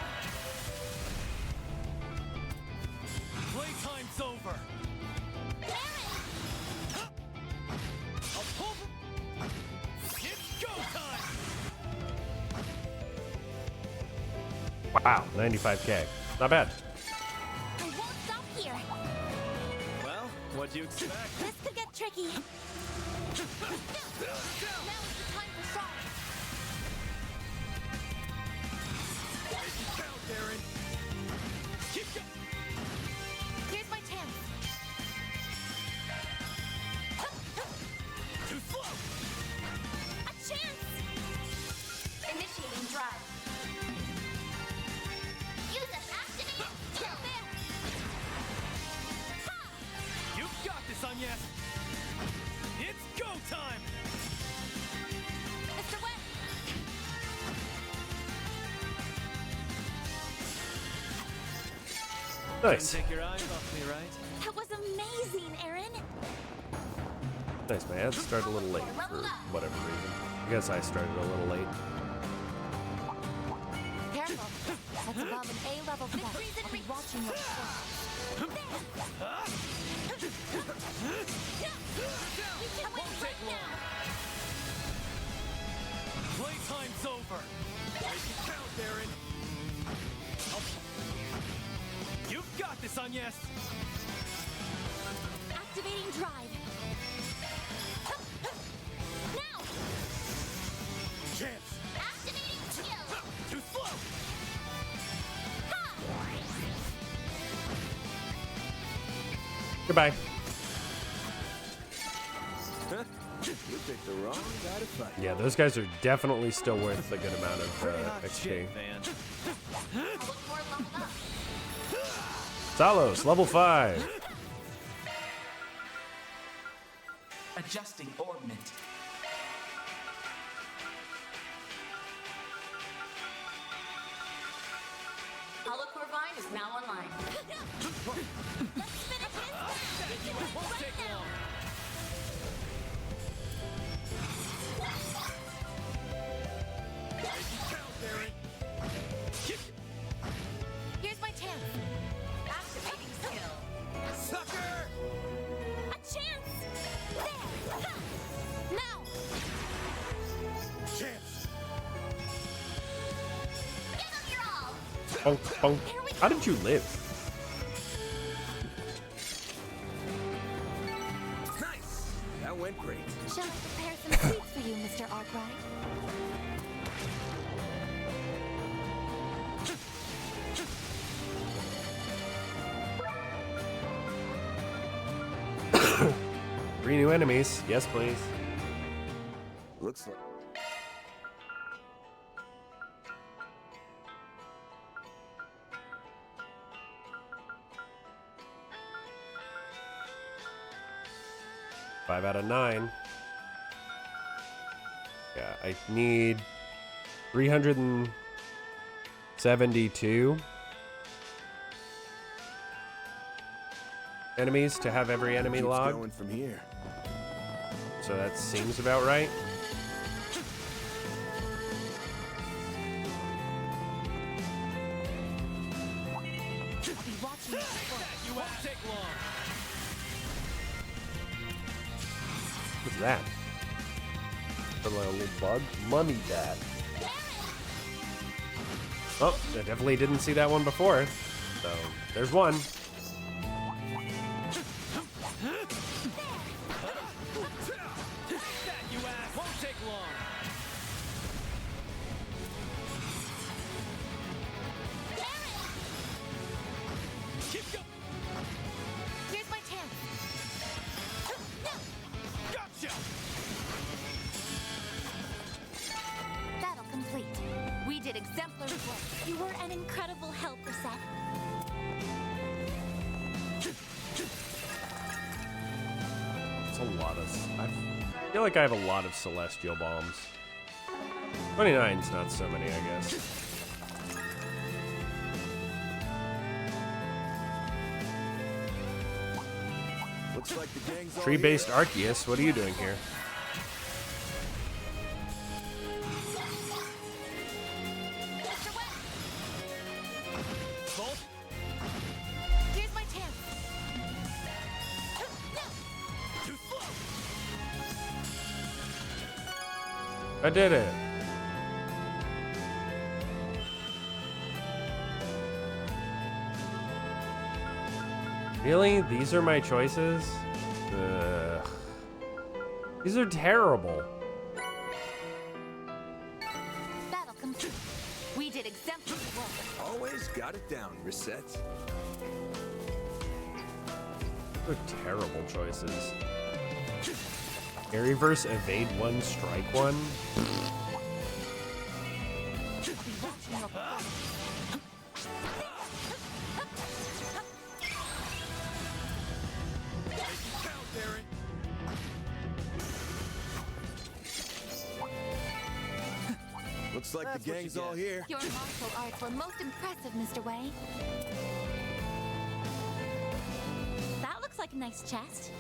Speaker 6: Playtime's over. I'll pull the... It's go time.
Speaker 1: Wow, 95k. Not bad.
Speaker 3: I won't stop here.
Speaker 6: Well, what'd you expect?
Speaker 3: This could get tricky. Now is the time for shock.
Speaker 12: Count, Aaron.
Speaker 6: Keep going.
Speaker 3: Here's my chance.
Speaker 6: Too slow.
Speaker 3: A chance. Initiating drive. Use it. Activate. There. Ha!
Speaker 6: You've got this, Agnes. It's go time.
Speaker 3: Mr. Wet.
Speaker 1: Nice.
Speaker 6: Couldn't take your eyes off me, right?
Speaker 3: That was amazing, Aaron.
Speaker 1: Nice, man. I had to start a little late for whatever reason. I guess I started a little late.
Speaker 3: Careful. That's above an A-level threat. I'll be watching your performance.
Speaker 6: Won't take long. Playtime's over.
Speaker 12: Make it count, Aaron.
Speaker 6: You've got this, Agnes.
Speaker 3: Activating drive. Now.
Speaker 12: Chance.
Speaker 3: Activating skill.
Speaker 6: Too slow.
Speaker 1: Goodbye.
Speaker 11: You picked the wrong guy to fight.
Speaker 1: Yeah, those guys are definitely still worth a good amount of
Speaker 6: Pretty hot
Speaker 1: XP.
Speaker 6: shit, Van.
Speaker 1: Salos, level 5.
Speaker 2: Adjusting orbment.
Speaker 14: Holocore Vine is now online.
Speaker 3: Let's finish this. We can work
Speaker 6: Won't
Speaker 3: right
Speaker 6: take
Speaker 3: now.
Speaker 6: long.
Speaker 12: Count, Aaron.
Speaker 3: Here's my chance.
Speaker 14: Activating skill.
Speaker 12: Sucker!
Speaker 3: A chance. There. Ha. Now.
Speaker 12: Chance.
Speaker 1: bonk, bonk. How did you live?
Speaker 11: Nice! That went great.
Speaker 3: Shall I prepare some sweets for you, Mr. Arkwright?
Speaker 1: Three new enemies. Yes, please.
Speaker 11: Looks like...
Speaker 1: Five out of 9. Yeah, I need 372 enemies to have every enemy
Speaker 11: Keeps
Speaker 1: logged.
Speaker 11: going from here.
Speaker 1: So that seems about right.
Speaker 3: I'll be watching you.
Speaker 6: You won't take long.
Speaker 1: What's that? A little bug? Mummy bat. Oh, I definitely didn't see that one before. So, there's one.
Speaker 6: That, you ass. Won't take long. Keep going.
Speaker 3: Here's my chance.
Speaker 6: Gotcha.
Speaker 3: Battle complete. We did exemplary work. You were an incredible help, Reset.
Speaker 1: It's a lot of... I feel like I have a lot of celestial bombs. 29's not so many, I guess.
Speaker 11: Looks like the gang's all
Speaker 1: Tree-based
Speaker 11: here.
Speaker 1: Arceus, what are you doing here?
Speaker 6: Bolt.
Speaker 3: Here's my chance.
Speaker 6: Too slow.
Speaker 1: I did it. Really? These are my choices? Ugh. These are terrible.
Speaker 3: Battle complete. We did exemplary work.
Speaker 11: Always got it down, Reset.
Speaker 1: They're terrible choices. Airreverse, evade 1, strike 1.
Speaker 3: I'll be watching your performance.
Speaker 12: Count, Darren.
Speaker 11: Looks like
Speaker 6: That's
Speaker 11: the
Speaker 6: what you
Speaker 11: gang's all
Speaker 6: get.
Speaker 11: here.
Speaker 3: Your martial arts were most impressive, Mr. Wei. That looks like a nice chest.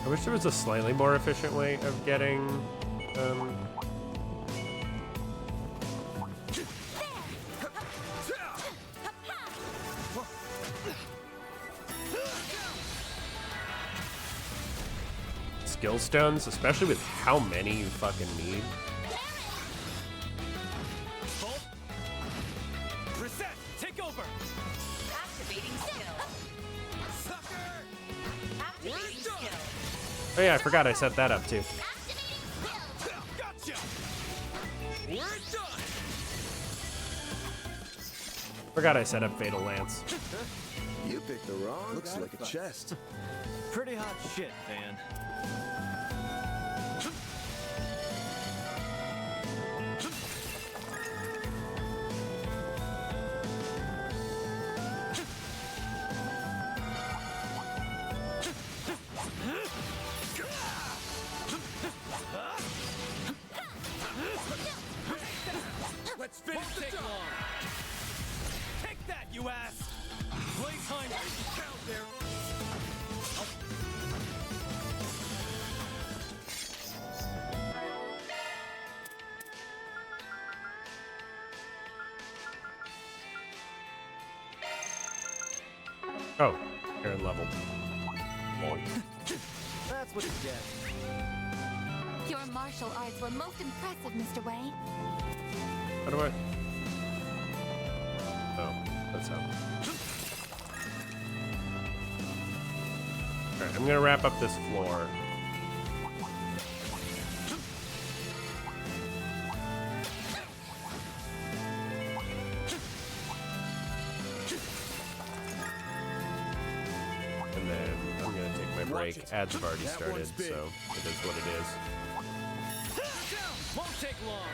Speaker 1: I wish there was a slightly more efficient way of getting, skill stones, especially with how many you fucking need.
Speaker 6: Bolt. Reset. Take over.
Speaker 14: Activating skill.
Speaker 12: Sucker!
Speaker 14: Activating skill.
Speaker 1: Oh yeah, I forgot I set that up too.
Speaker 6: Gotcha.
Speaker 12: We're done!
Speaker 1: Forgot I set up Fatal Lance.
Speaker 11: You picked the wrong. Looks like a chest.
Speaker 6: Pretty hot shit, Van.
Speaker 12: Let's finish
Speaker 6: Won't
Speaker 12: the
Speaker 6: take
Speaker 12: job!
Speaker 6: long. Take that, you ass. Playtime.
Speaker 12: Count, Darren.
Speaker 1: Oh, Aaron leveled. Boy.
Speaker 6: That's what you get.
Speaker 3: Your martial arts were most impressive, Mr. Wei.
Speaker 1: How do I? Oh, that's how. Alright, I'm gonna wrap up this floor. And then I'm gonna take my break. Ads have already started, so it is what it is.
Speaker 6: Won't take long.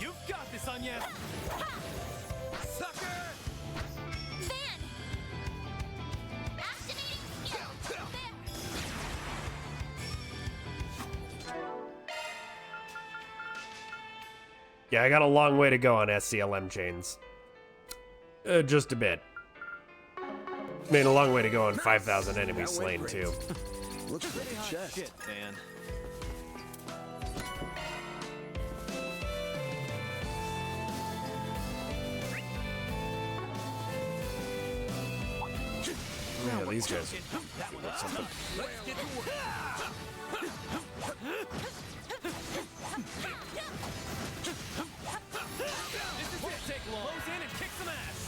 Speaker 6: You've got this, Anya.
Speaker 12: Sucker!
Speaker 3: Van! Activating skill! There!
Speaker 1: Yeah, I got a long way to go on SCLM chains. Just a bit. I mean, a long way to go on 5,000 enemies slain, too.
Speaker 11: Looks like a chest.
Speaker 6: Shit, man.
Speaker 1: Yeah, these guys got something.
Speaker 12: Let's get to work.
Speaker 6: This is it. Take long. Close in and kick some ass.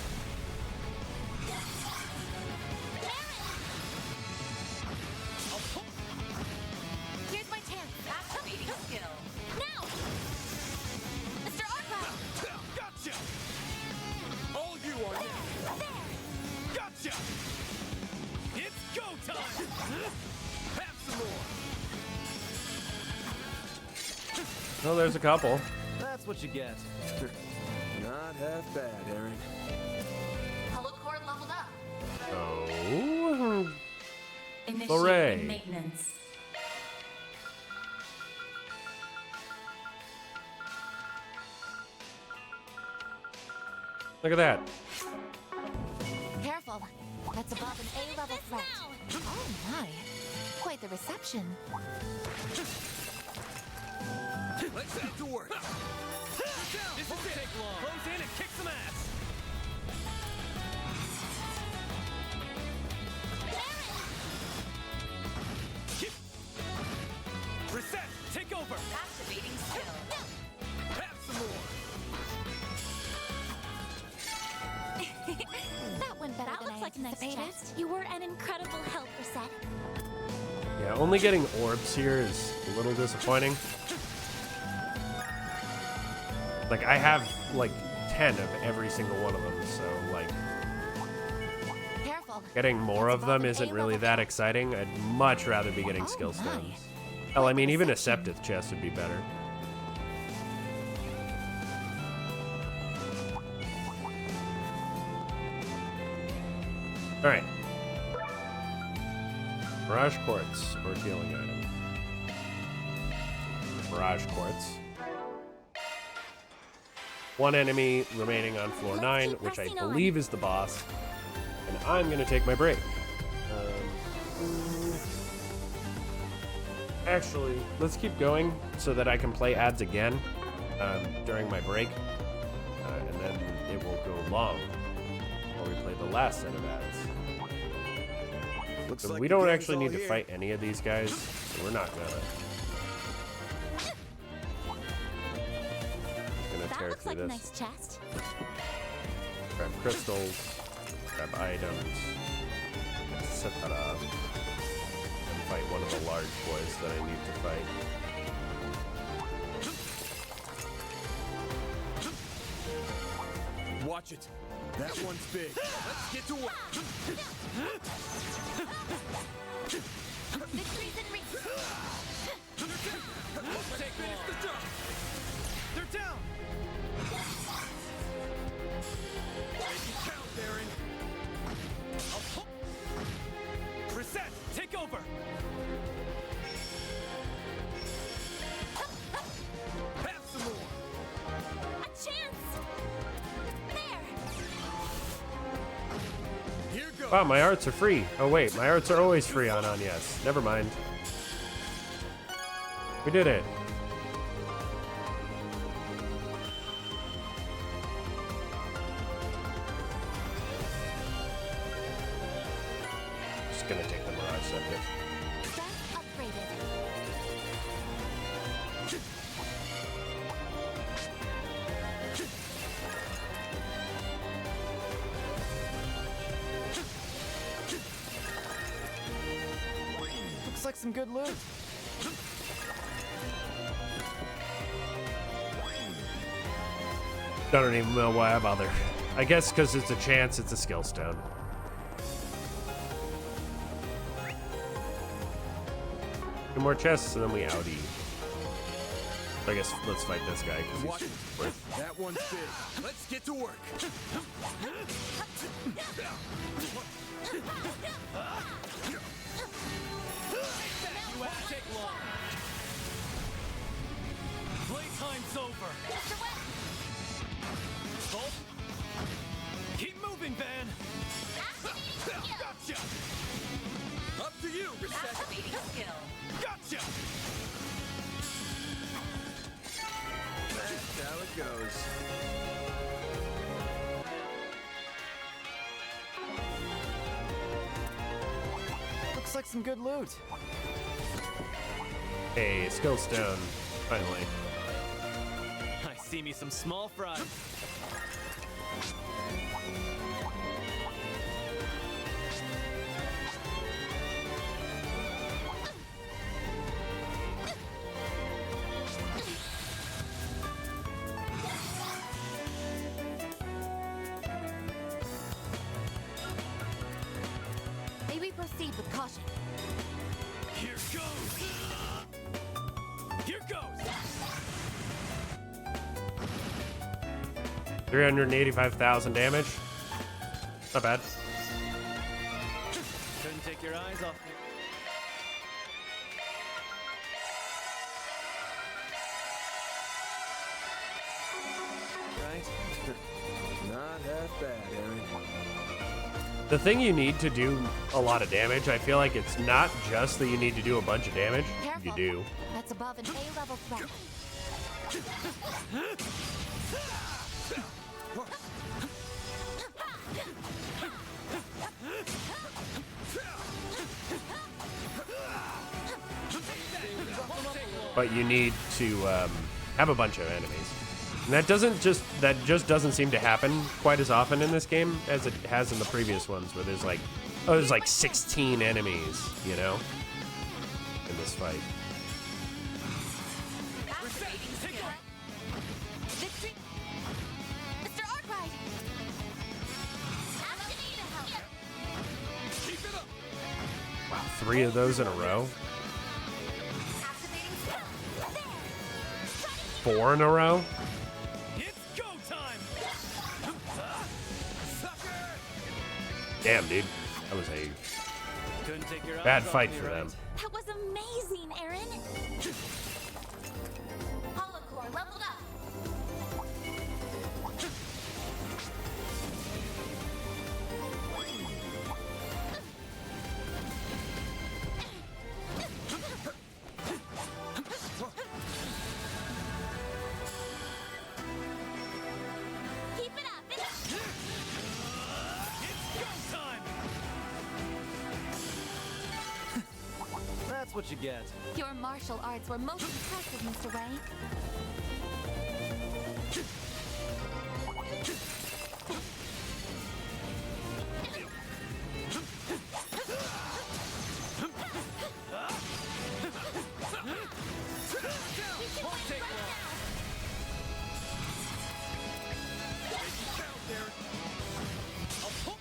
Speaker 3: Here's my chance.
Speaker 14: Activating skill.
Speaker 3: Now! Mr. Arpa!
Speaker 12: Gotcha! All you are now. Gotcha!
Speaker 6: It's go time.
Speaker 12: Have some more.
Speaker 1: Oh, there's a couple.
Speaker 6: That's what you get.
Speaker 11: Not half bad, Aaron.
Speaker 14: Hello cord leveled up.
Speaker 1: Oh.
Speaker 14: Initiating
Speaker 1: Hooray.
Speaker 14: maintenance.
Speaker 1: Look at that.
Speaker 3: Careful. That's above an A-level threat. Oh my. Quite the reception.
Speaker 12: Let's get to work.
Speaker 6: This is it. Take long. Close in and kick some ass. Reset. Take over.
Speaker 14: Activating skill.
Speaker 12: Have some more.
Speaker 3: That went better than I anticipated. You were an incredible help, Reset.
Speaker 1: Yeah, only getting orbs here is a little disappointing. Like, I have, like, 10 of every single one of them, so, like,
Speaker 3: Careful.
Speaker 1: getting more of them isn't really that exciting. I'd much rather be getting skill stones. Hell, I mean, even a Septith chest would be better. Alright. Mirage Quartz, or healing item. Mirage Quartz. One enemy remaining on floor 9, which I believe is the boss. And I'm going to take my break. Actually, let's keep going so that I can play ads again during my break. And then it will go long while we play the last set of ads. So we don't actually need to fight any of these guys, so we're not gonna.
Speaker 3: That looks like a
Speaker 1: this.
Speaker 3: nice chest.
Speaker 1: Grab crystals, grab items, etc. And fight one of the large boys that I need to fight.
Speaker 11: Watch it. That one's big.
Speaker 12: Let's get to work.
Speaker 3: Victory's in reach.
Speaker 12: Let's finish the job.
Speaker 6: They're down.
Speaker 12: Make it count, Aaron.
Speaker 6: Reset. Take over.
Speaker 12: Have some more.
Speaker 3: A chance. There.
Speaker 12: Here goes.
Speaker 1: Wow, my arts are free. Oh wait, my arts are always free on Anyas. Never mind. We did it. gonna take the Mirage Scepter.
Speaker 3: Strength upgraded.
Speaker 6: Looks like some good loot.
Speaker 1: I don't even know why I bother. I guess because it's a chance, it's a skill stone. Two more chests and then we outie. I guess let's fight this guy.
Speaker 11: Watch it. That one's big. Let's get to work.
Speaker 6: You won't take long. Playtime's over. Bolt. Keep moving, Van. Gotcha.
Speaker 11: Up to you, Reset.
Speaker 14: Activating skill.
Speaker 6: Gotcha.
Speaker 11: That's how it goes.
Speaker 6: Looks like some good loot.
Speaker 1: Hey, skill stone. Finally.
Speaker 6: I see me some small fries.
Speaker 3: Maybe proceed with caution.
Speaker 6: Here goes. Here goes.
Speaker 1: 385,000 damage. Not bad.
Speaker 6: Couldn't take your eyes off me. Right?
Speaker 11: Not half bad, Aaron.
Speaker 1: The thing you need to do a lot of damage, I feel like it's not just that you need to do a bunch of damage.
Speaker 3: Careful.
Speaker 1: You do.
Speaker 3: That's above an A-level threat.
Speaker 1: But you need to have a bunch of enemies. And that just doesn't seem to happen quite as often in this game as it has in the previous ones, where there's like 16 enemies, you know, in this fight.
Speaker 14: Activating skill.
Speaker 3: Victory! Mr. Arkwright! Activate to help.
Speaker 11: Keep it up.
Speaker 1: Wow, 3 of those in a row?
Speaker 14: Activating skill.
Speaker 1: 4 in a row?
Speaker 6: It's go time.
Speaker 1: Damn, dude. That was a
Speaker 6: Couldn't take your
Speaker 1: bad
Speaker 6: eyes off
Speaker 1: fight
Speaker 6: me,
Speaker 1: for
Speaker 6: right?
Speaker 1: them.
Speaker 3: That was amazing, Aaron! Holocore leveled up! Keep it up!
Speaker 6: It's go time. That's what you get.
Speaker 3: Your martial arts were most impressive, Mr. Wright.
Speaker 6: Won't take long. I'll pull.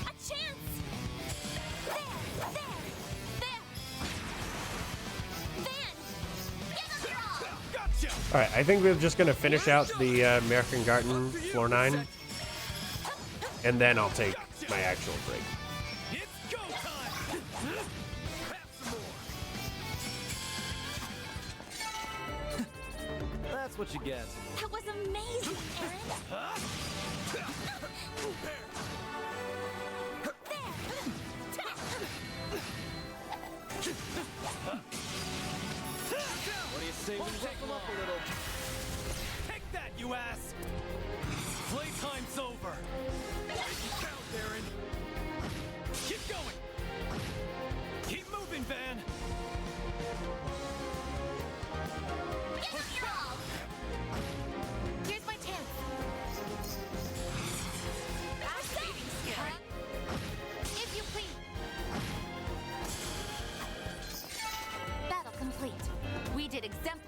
Speaker 3: A chance! There! Van! Get him, girl!
Speaker 6: Gotcha.
Speaker 1: Alright, I think we're just gonna finish out the American Garden Floor 9, and then I'll take my actual break.
Speaker 6: It's go time. Have some more. That's what you get.
Speaker 3: That was amazing, Aaron!
Speaker 6: What do you say we take them up a little? Take that, you ass! Playtime's over.
Speaker 11: Make it count, Aaron.
Speaker 6: Keep going.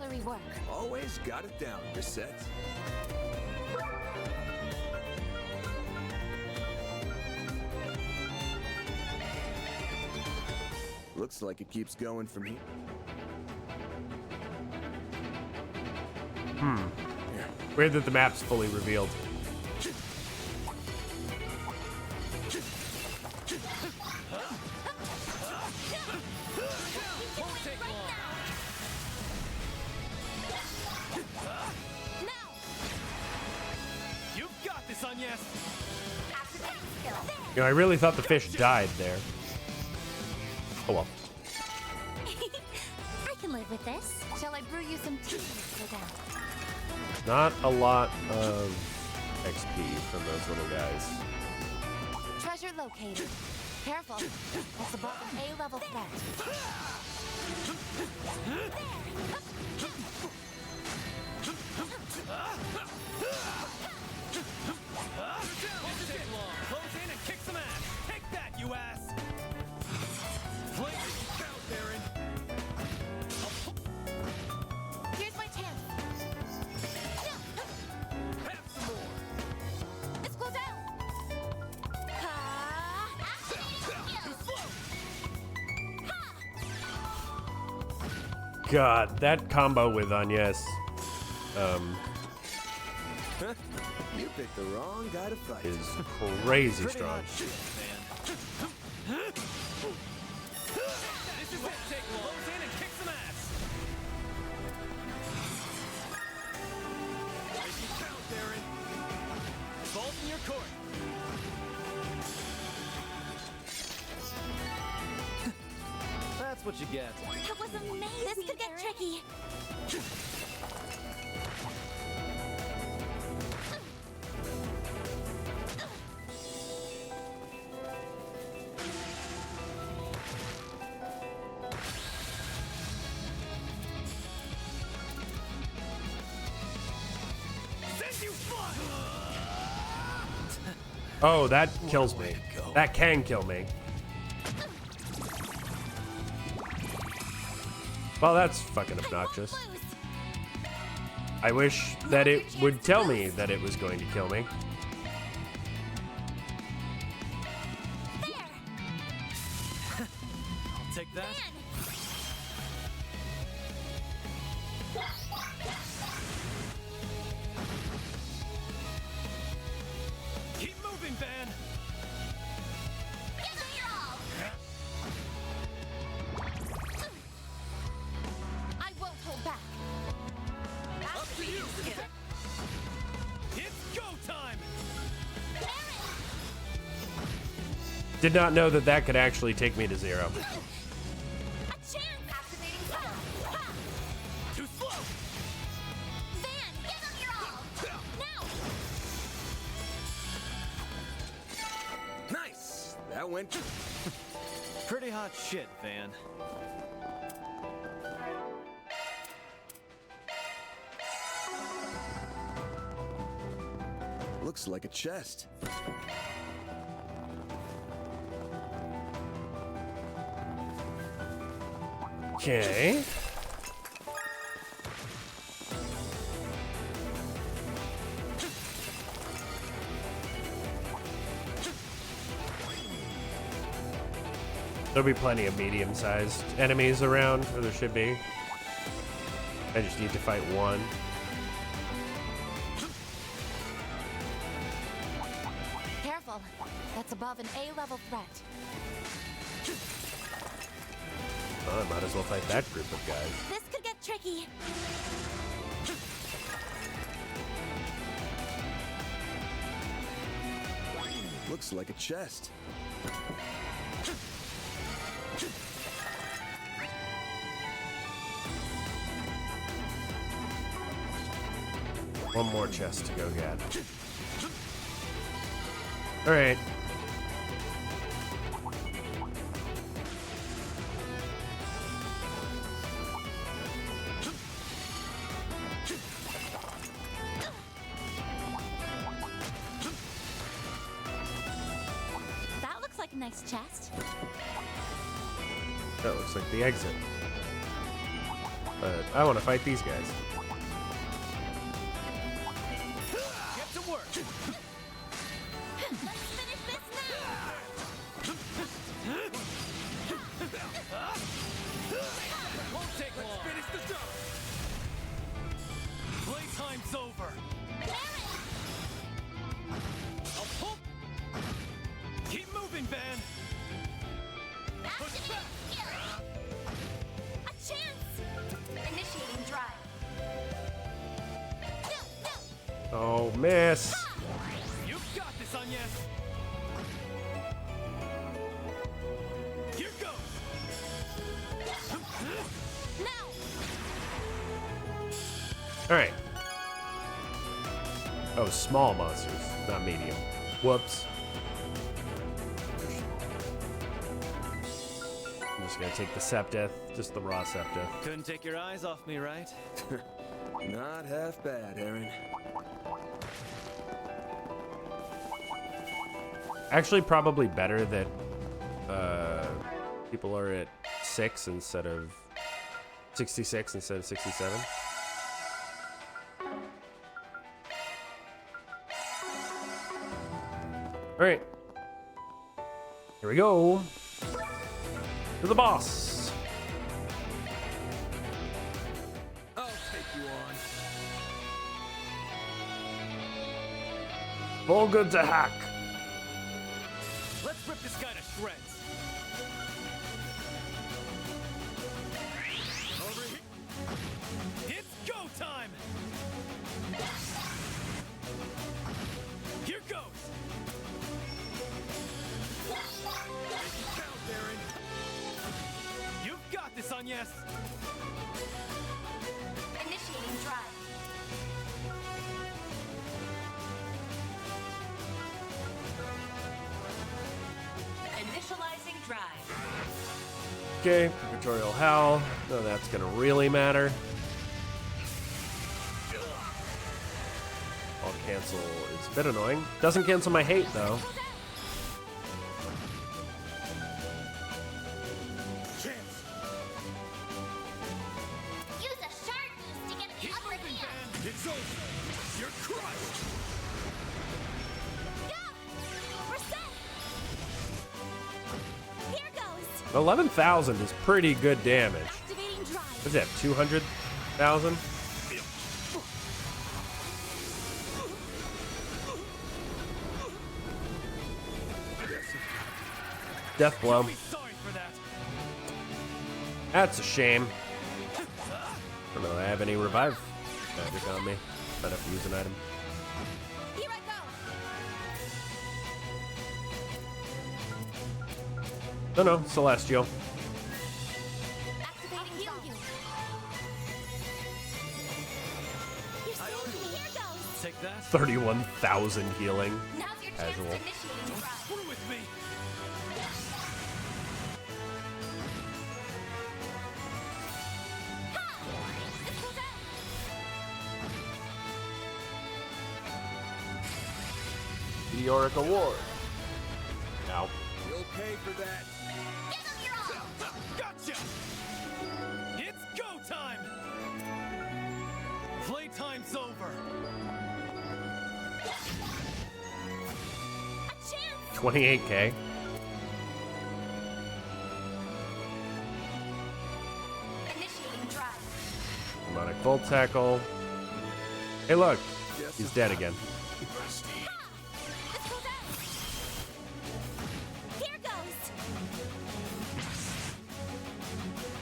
Speaker 3: artillery work.
Speaker 11: Always got it down, Reset. Looks like it keeps going from here.
Speaker 1: Weird that the map's fully revealed.
Speaker 6: You've got this, Agnes.
Speaker 1: You know, I really thought the fish died there. Oh well.
Speaker 3: I can live with this. Shall I brew you some tea, Mr. Down?
Speaker 1: Not a lot of XP from those little guys.
Speaker 3: Treasure located. Careful. That's above an A-level threat.
Speaker 6: Take long. Close in and kick some ass. Take that, you ass.
Speaker 3: Here's my chance.
Speaker 6: Have some more.
Speaker 3: Let's go down.
Speaker 1: God, that combo with Agnes.
Speaker 11: You picked the wrong guy to fight.
Speaker 1: Is crazy
Speaker 6: Pretty
Speaker 1: strong.
Speaker 6: hot shit, man. This is it. Take long. Close in and kick some ass. Make it count, Darren. Ball's in your court. That's what you get.
Speaker 3: That was amazing. This could get tricky.
Speaker 6: Send you flying.
Speaker 1: Oh, that kills me. That can kill me. Well, that's fucking obnoxious. I wish that it would tell me that it was going to kill me.
Speaker 6: I'll take that. Keep moving, Van.
Speaker 3: I won't hold back.
Speaker 6: Up to you. It's go time.
Speaker 1: Did not know that that could actually take me to 0.
Speaker 3: A chance! Activating spell.
Speaker 6: Too slow.
Speaker 3: Van, give him your all. Now!
Speaker 11: Nice. That went.
Speaker 6: Pretty hot shit, Van.
Speaker 11: Looks like a chest.
Speaker 1: Okay. There'll be plenty of medium-sized enemies around, or there should be. I just need to fight one.
Speaker 3: Careful. That's above an A-level threat.
Speaker 1: Oh, I might as well fight that group of guys.
Speaker 3: This could get tricky.
Speaker 11: Looks like a chest.
Speaker 1: One more chest to go get. All right.
Speaker 3: That looks like a nice chest.
Speaker 1: That looks like the exit. But I want to fight these guys.
Speaker 6: Get to work.
Speaker 3: Let's finish this
Speaker 6: Won't take long.
Speaker 12: Finish the job.
Speaker 6: Playtime's over. I'll pull. Keep moving, Van. Push back.
Speaker 3: A chance! Initiating drive.
Speaker 1: Oh, miss.
Speaker 6: You've got this, Agnes. Here goes.
Speaker 3: Now!
Speaker 1: All right. Oh, small monsters, not medium. Whoops. I'm just gonna take the Septeth, just the raw Septeth.
Speaker 6: Couldn't take your eyes off me, right?
Speaker 11: Not half bad, Aaron.
Speaker 1: Actually, probably better that people are at 6 instead of 66 instead of 67. All right, here we go to the boss.
Speaker 12: I'll take you on.
Speaker 1: All good to hack.
Speaker 6: Let's rip this guy to shreds. Over here. It's go time. Here goes.
Speaker 12: Count, Aaron.
Speaker 6: You've got this, Agnes.
Speaker 3: Initiating drive.
Speaker 14: Initializing drive.
Speaker 1: Okay, Purgatorial Howl. No, that's gonna really matter. I'll cancel. It's a bit annoying. Doesn't cancel my hate though.
Speaker 12: Chance.
Speaker 3: Use a shark boost to get the upper hand.
Speaker 12: It's over. You're crushed.
Speaker 3: Go! We're set! Here goes!
Speaker 1: 11,000 is pretty good damage.
Speaker 3: Activating drive.
Speaker 1: What's that? 200,000? Death blow.
Speaker 6: Sorry for that.
Speaker 1: That's a shame. Don't know if I have any revive magic on me. Might have to use an item.
Speaker 3: Here I go!
Speaker 1: No, Celestial.
Speaker 3: Activating drive. You're saving me. Here goes!
Speaker 6: Take that.
Speaker 1: 31,000 healing.
Speaker 3: Now's your chance
Speaker 1: Casual.
Speaker 3: to initiate drive.
Speaker 6: Screw with me.
Speaker 3: This goes out!
Speaker 1: Meteoric Award. Ow.
Speaker 12: You'll pay for that.
Speaker 3: Give them your all!
Speaker 6: Gotcha. It's go time. Playtime's over.
Speaker 3: A chance!
Speaker 1: 28k.
Speaker 3: Initiating drive.
Speaker 1: Demonic Volt Tackle. Hey, look. He's dead again.
Speaker 3: This goes out! Here goes!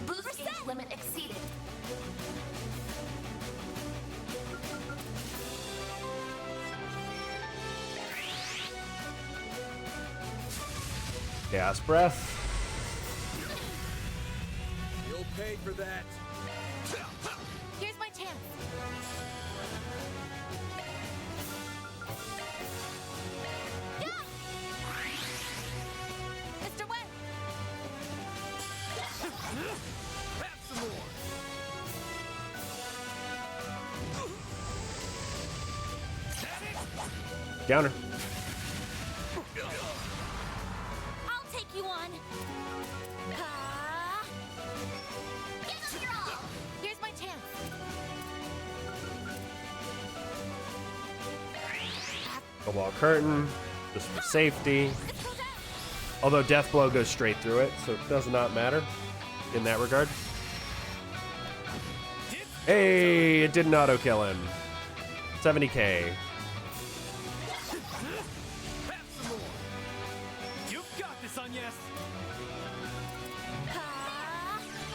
Speaker 3: Boost gauge limit exceeded.
Speaker 1: Chaos Breath.
Speaker 12: You'll pay for that.
Speaker 3: Here's my chance. Go! Mr. Webb!
Speaker 12: Have some more.
Speaker 1: Counter.
Speaker 3: I'll take you on. Ah. Give them your all. Here's my
Speaker 1: Cobalt Curtain, just for safety. Although Death Blow goes straight through it, so it does not matter in that regard. Hey, it didn't auto kill him. 70k.
Speaker 6: You've got this, Agnes.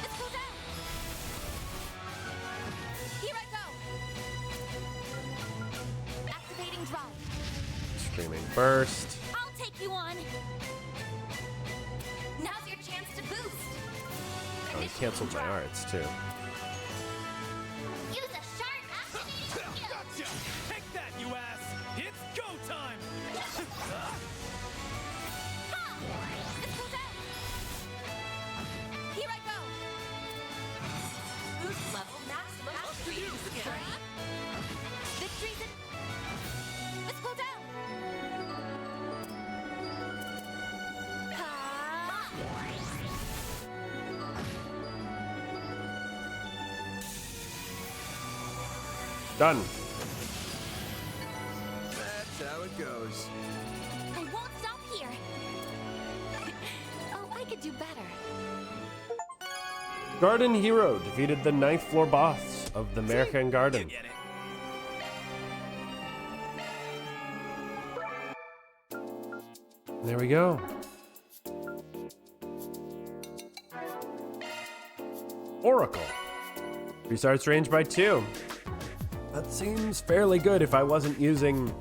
Speaker 7: Let's go down. Here I go. Activating drive.
Speaker 1: Screaming Burst.
Speaker 7: I'll take you on. Now's your chance to boost.
Speaker 1: Oh, he canceled my arts, too.
Speaker 7: Use a sharp activating skill.
Speaker 6: Gotcha. Take that, you ass. It's go time.
Speaker 7: Let's go down. Here I go.
Speaker 14: Boost level maximum upgrading skill.
Speaker 7: Victory's in. Let's go down.
Speaker 1: Done.
Speaker 11: That's how it goes.
Speaker 3: I won't stop here. Oh, I could do better.
Speaker 1: Garden Hero defeated the 9th floor boss of the American Garden. There we go. Oracle. Restarts range by 2. That seems fairly good if I wasn't using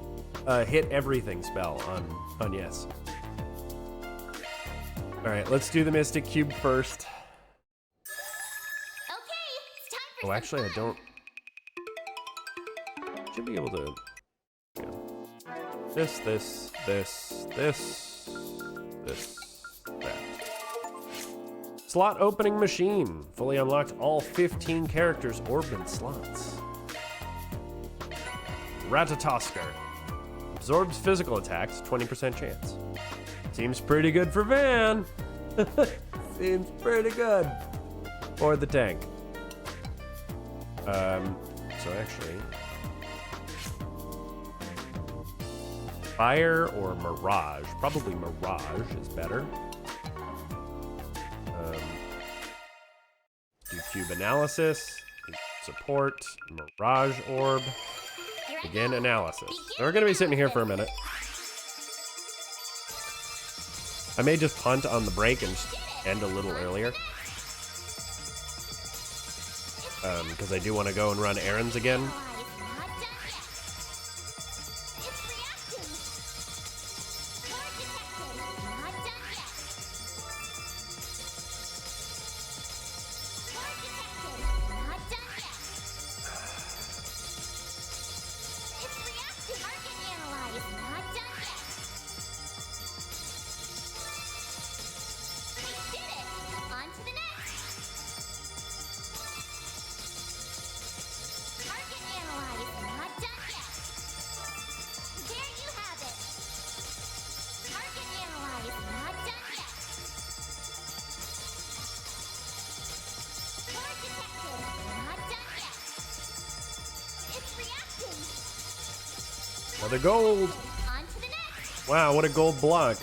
Speaker 1: a hit everything spell on yes. Alright, let's do the Mystic Cube first. Oh, actually, I don't. Should be able to. Yeah. This, that. Slot opening machine. Fully unlocked all 15 characters orbed in slots. Ratatosker. Absorbs physical attacks, 20% chance. Seems pretty good for Van. Seems pretty good. Or the tank. So actually, Fire or Mirage? Probably Mirage is better. Do cube analysis, support, Mirage orb, begin analysis. So we're gonna be sitting here for a minute. I may just punt on the break and just end a little earlier. Because I do want to go and run errands again. Another gold. Wow, what a gold block.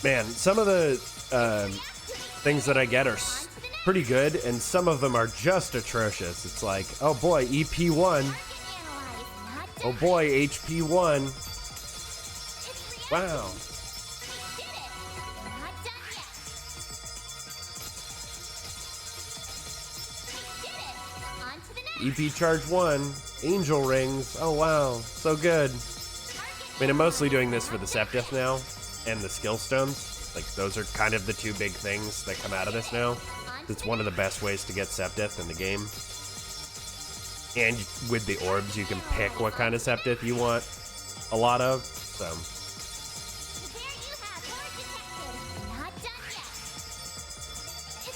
Speaker 1: Man, some of the things that I get are pretty good, and some of them are just atrocious. It's like, oh boy, EP1. Oh boy, HP1. Wow. EP Charge 1. Angel Rings. Oh wow, so good. I mean, I'm mostly doing this for the Septith now, and the Skill Stones. Like, those are kind of the two big things that come out of this now. It's one of the best ways to get Septith in the game. And with the orbs, you can pick what kind of Septith you want a lot of, so.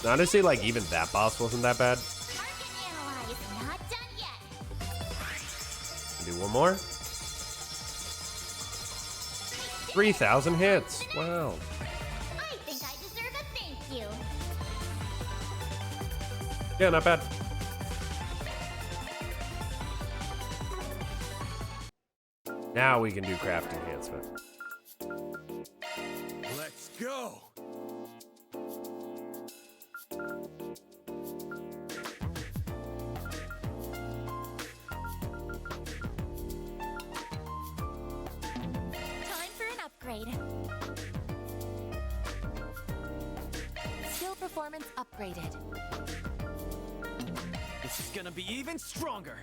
Speaker 1: Honestly, like, even that boss wasn't that bad.
Speaker 3: Target analyze. Not done yet.
Speaker 1: Do one more. 3,000 hits. Wow.
Speaker 3: I think I deserve a thank you.
Speaker 1: Yeah, not bad. Now we can do craft enhancement.
Speaker 11: Let's go.
Speaker 3: Time for an upgrade. Skill performance upgraded.
Speaker 6: This is gonna be even stronger.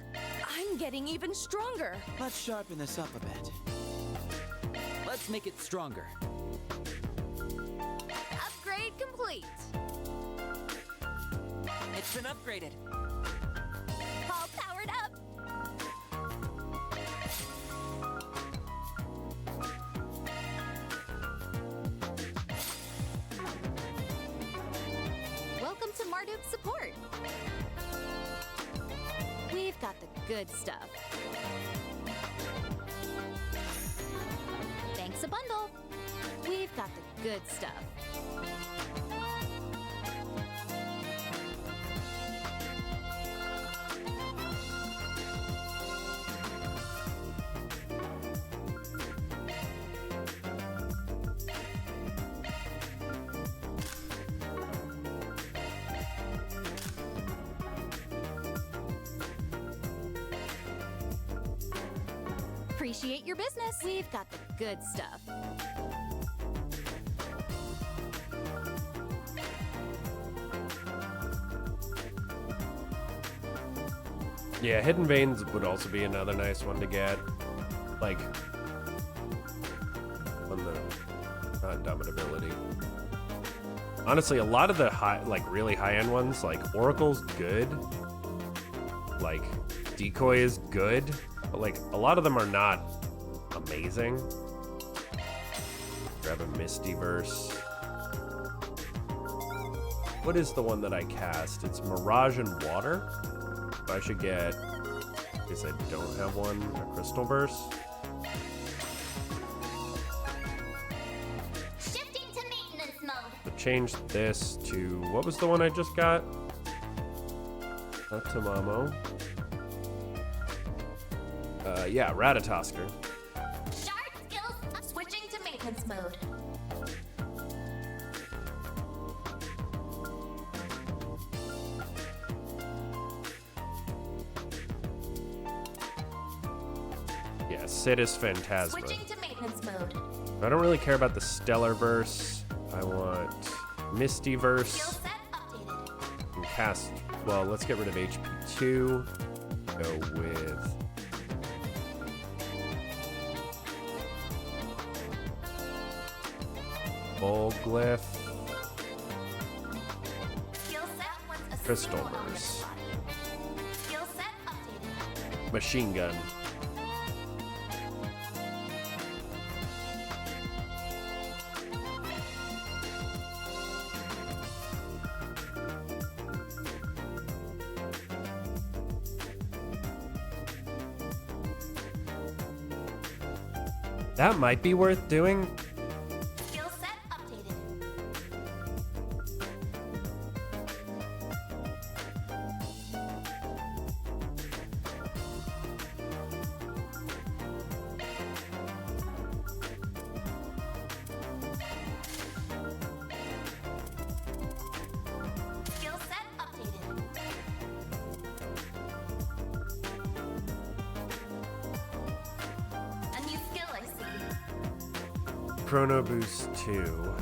Speaker 7: I'm getting even stronger.
Speaker 2: Let's sharpen this up a bit. Let's make it stronger.
Speaker 7: Upgrade complete.
Speaker 2: It's been upgraded.
Speaker 7: All powered up. Welcome to Marduk's support. We've got the good stuff. Thanks a bundle. We've got the good stuff. Appreciate your business. We've got the good stuff.
Speaker 1: Yeah, Hidden Veins would also be another nice one to get. Like, on the non-dominability. Honestly, a lot of the high, like really high-end ones, like Oracle's good. Like, Decoy is good. But like, a lot of them are not amazing. Grab a Mistyverse. What is the one that I cast? It's Mirage and Water. I should get, I guess I don't have one, a Crystal Verse.
Speaker 3: Shifting to maintenance mode.
Speaker 1: But change this to, what was the one I just got? Not Tamamo. Yeah, Ratatosker.
Speaker 3: Shard skills switching to maintenance mode.
Speaker 1: Yeah, Sidus Phantasma.
Speaker 3: Switching to maintenance mode.
Speaker 1: I don't really care about the Stellar Verse. I want Mistyverse.
Speaker 3: Skill set updated.
Speaker 1: And cast, well, let's get rid of HP2. Go with Bullglyph.
Speaker 3: Skill set once a
Speaker 1: Crystal
Speaker 3: single element
Speaker 1: Verse.
Speaker 3: slot. Skill set updated.
Speaker 1: Machine Gun. That might be worth doing.
Speaker 3: Skill set updated. Skill set updated. A new skill I see.
Speaker 1: Chrono Boost 2.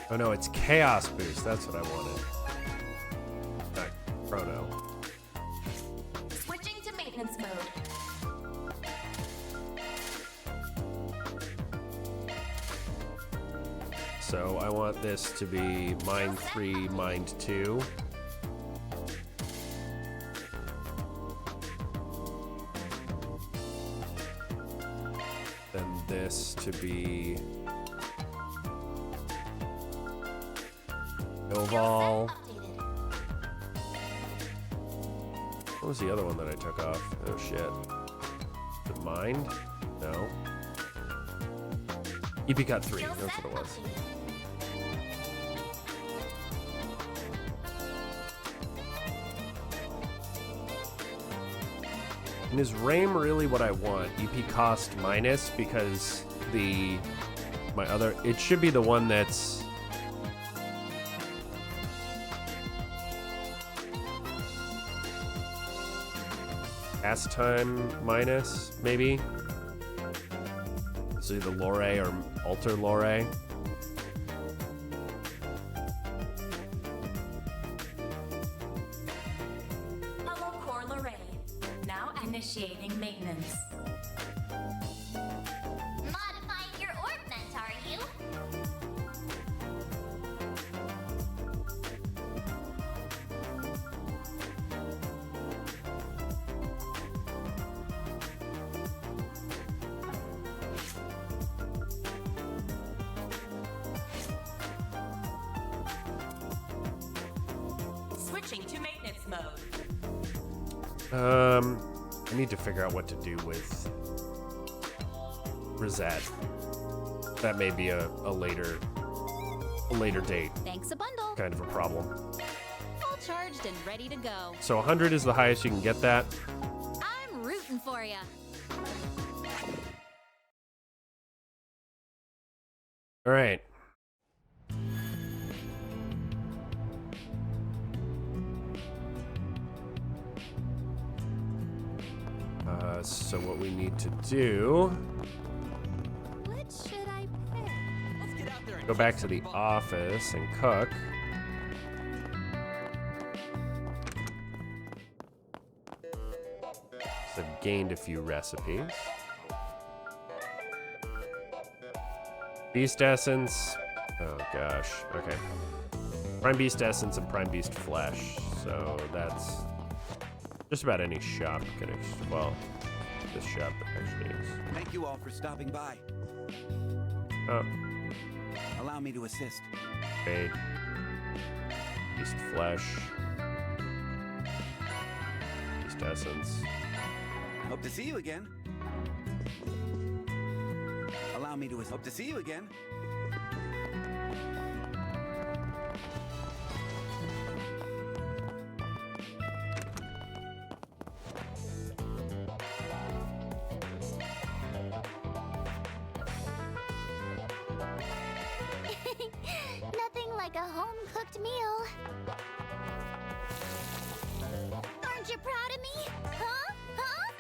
Speaker 1: Oh no, it's Chaos Boost. That's what I wanted. Not Chrono.
Speaker 3: Switching to maintenance mode.
Speaker 1: So I want this to be Mind 3, Mind 2. Then this to be Oval. What was the other one that I took off? Oh shit. The Mind? No. EP Cut 3, that's what it was. And is RAM really what I want? EP cost minus, because it should be the one that's cast time minus, maybe? So either Lore or Alter Lore.
Speaker 14: Hello, Core Lorraine. Now initiating maintenance.
Speaker 3: Modifying your ordnance, are you?
Speaker 14: Switching to maintenance mode.
Speaker 1: I need to figure out what to do with Rosette. That may be a later date
Speaker 7: Thanks a bundle.
Speaker 1: kind of a problem.
Speaker 7: All charged and ready to go.
Speaker 1: So 100 is the highest you can get that.
Speaker 7: I'm rooting for ya.
Speaker 1: All right. So what we need to do,
Speaker 7: What should I pick?
Speaker 2: Let's get out there and
Speaker 1: go back
Speaker 2: kick
Speaker 1: to the
Speaker 2: some butt.
Speaker 1: office and cook. So I've gained a few recipes. Beast Essence. Oh gosh. Okay. Prime Beast Essence and Prime Beast Flesh. So that's just about any shop can well, this shop actually is.
Speaker 2: Thank you all for stopping by.
Speaker 1: Oh,
Speaker 2: Allow me to assist.
Speaker 1: okay. Beast Flesh. Beast Essence.
Speaker 2: Hope to see you again. Allow me to hope to see you again.
Speaker 3: Nothing like a home-cooked meal. Aren't you proud of me? Huh? Huh?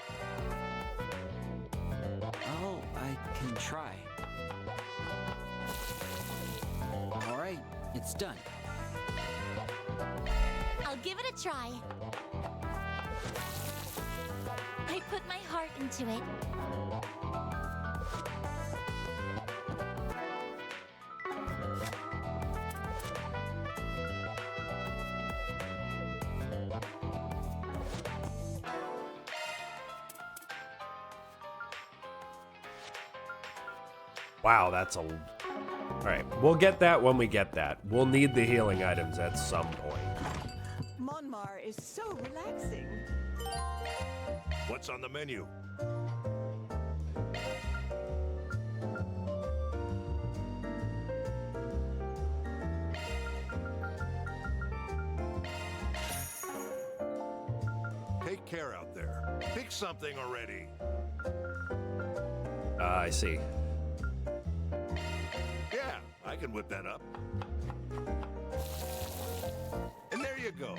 Speaker 2: Oh, I can try. All right, it's done.
Speaker 3: I'll give it a try. I put my heart into it.
Speaker 1: Wow, that's a... All right, we'll get that when we get that. We'll need the healing items at some point.
Speaker 5: Monmar is so relaxing.
Speaker 9: What's on the menu? Take care out there. Pick something already.
Speaker 1: I see.
Speaker 9: Yeah, I can whip that up. And there you go.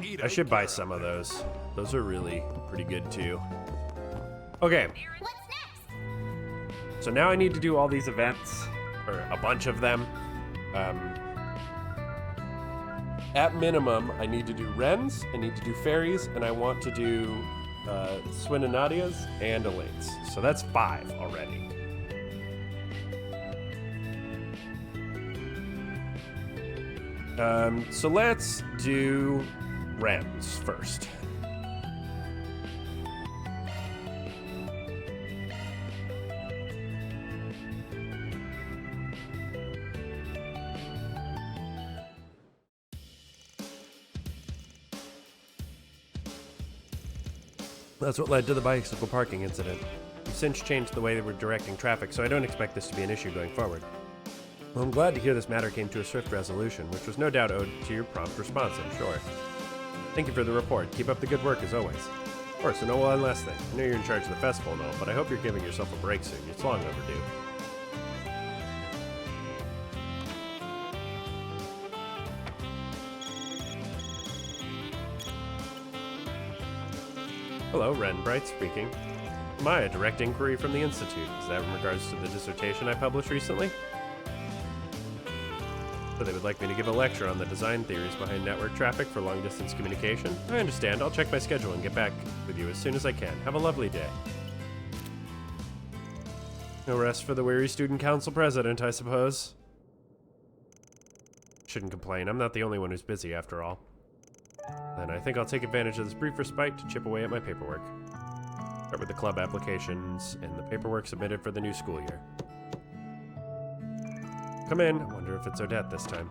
Speaker 9: Eat
Speaker 1: I should buy
Speaker 9: out
Speaker 1: some
Speaker 9: there.
Speaker 1: of those. Those are really pretty good too. Okay,
Speaker 3: What's next?
Speaker 1: so now I need to do all these events, or a bunch of them. At minimum, I need to do Wrens, I need to do Fairies, and I want to do Swinanadias and Elates. So that's 5 already. So let's do Rams first. That's what led to the bicycle parking incident. We've since changed the way that we're directing traffic, so I don't expect this to be an issue going forward. Well, I'm glad to hear this matter came to a swift resolution, which was no doubt owed to your prompt response, I'm sure. Thank you for the report. Keep up the good work as always. Of course, and one last thing. I know you're in charge of the festival and all, but I hope you're giving yourself a break soon. It's long overdue. Hello, Ren Bright speaking. A direct inquiry from the Institute. Is that in regards to the dissertation I published recently? So they would like me to give a lecture on the design theories behind network traffic for long-distance communication? I understand. I'll check my schedule and get back with you as soon as I can. Have a lovely day. No rest for the weary student council president, I suppose. Shouldn't complain. I'm not the only one who's busy, after all. And I think I'll take advantage of this brief respite to chip away at my paperwork. Start with the club applications and the paperwork submitted for the new school year. Come in. I wonder if it's Odette this time.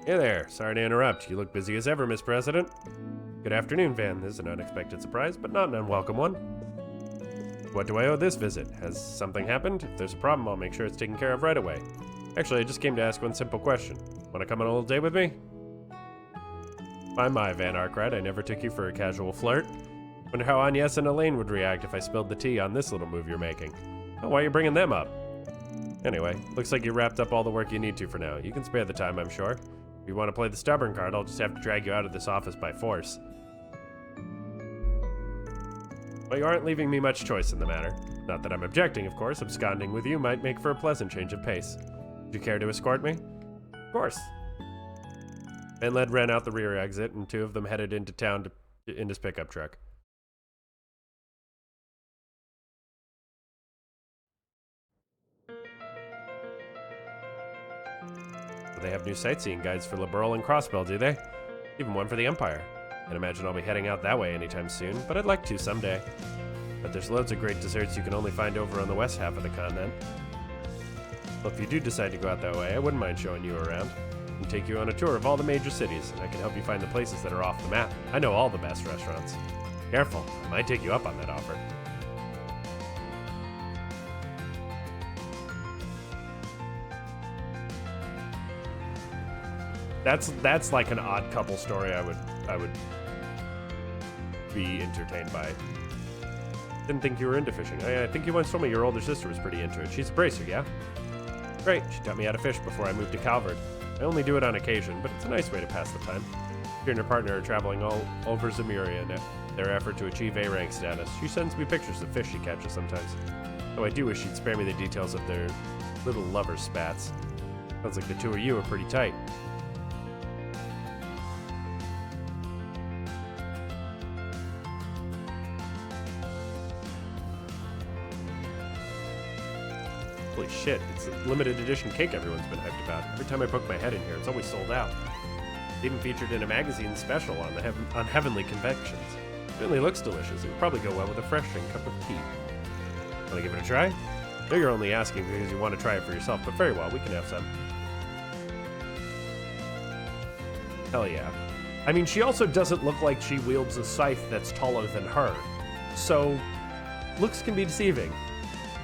Speaker 1: Hey there. Sorry to interrupt. You look busy as ever, Miss President. Good afternoon, Van. This is an unexpected surprise, but not an unwelcome one. What do I owe this visit? Has something happened? If there's a problem, I'll make sure it's taken care of right away. Actually, I just came to ask one simple question. Want to come on a little date with me? My, Van Arkwright, I never took you for a casual flirt. Wonder how Agnes and Elaine would react if I spilled the tea on this little move you're making. Oh, why are you bringing them up? Anyway, looks like you wrapped up all the work you need to for now. You can spare the time, I'm sure. If you want to play the stubborn card, I'll just have to drag you out of this office by force. Well, you aren't leaving me much choice in the matter. Not that I'm objecting, of course. Absconding with you might make for a pleasant change of pace. Would you care to escort me? Of course. Ben led Ren out the rear exit, and two of them headed into town in his pickup truck. They have new sightseeing guides for Liberal and Crossbell, do they? Even one for the Empire. Can't imagine I'll be heading out that way anytime soon, but I'd like to someday. But there's loads of great desserts you can only find over on the west half of the continent. Well, if you do decide to go out that way, I wouldn't mind showing you around. I can take you on a tour of all the major cities, and I can help you find the places that are off the map. I know all the best restaurants. Careful, I might take you up on that offer. That's like an odd couple story I would be entertained by. Didn't think you were into fishing. I think you once told me your older sister was pretty into it. She's a bracer, yeah? Great, she taught me how to fish before I moved to Calvert. I only do it on occasion, but it's a nice way to pass the time. She and her partner are traveling all over Zemuria in their effort to achieve A-rank status. She sends me pictures of fish she catches sometimes. Though I do wish she'd spare me the details of their little lover spats. Sounds like the two of you are pretty tight. Holy shit, it's a limited edition cake everyone's been hyped about. Every time I poke my head in here, it's always sold out. It's even featured in a magazine special on Heavenly Confections. It certainly looks delicious. It would probably go well with a refreshing cup of tea. Want to give it a try? I know you're only asking because you want to try it for yourself, but very well, we can have some. Hell yeah. I mean, she also doesn't look like she wields a scythe that's taller than her. So, looks can be deceiving,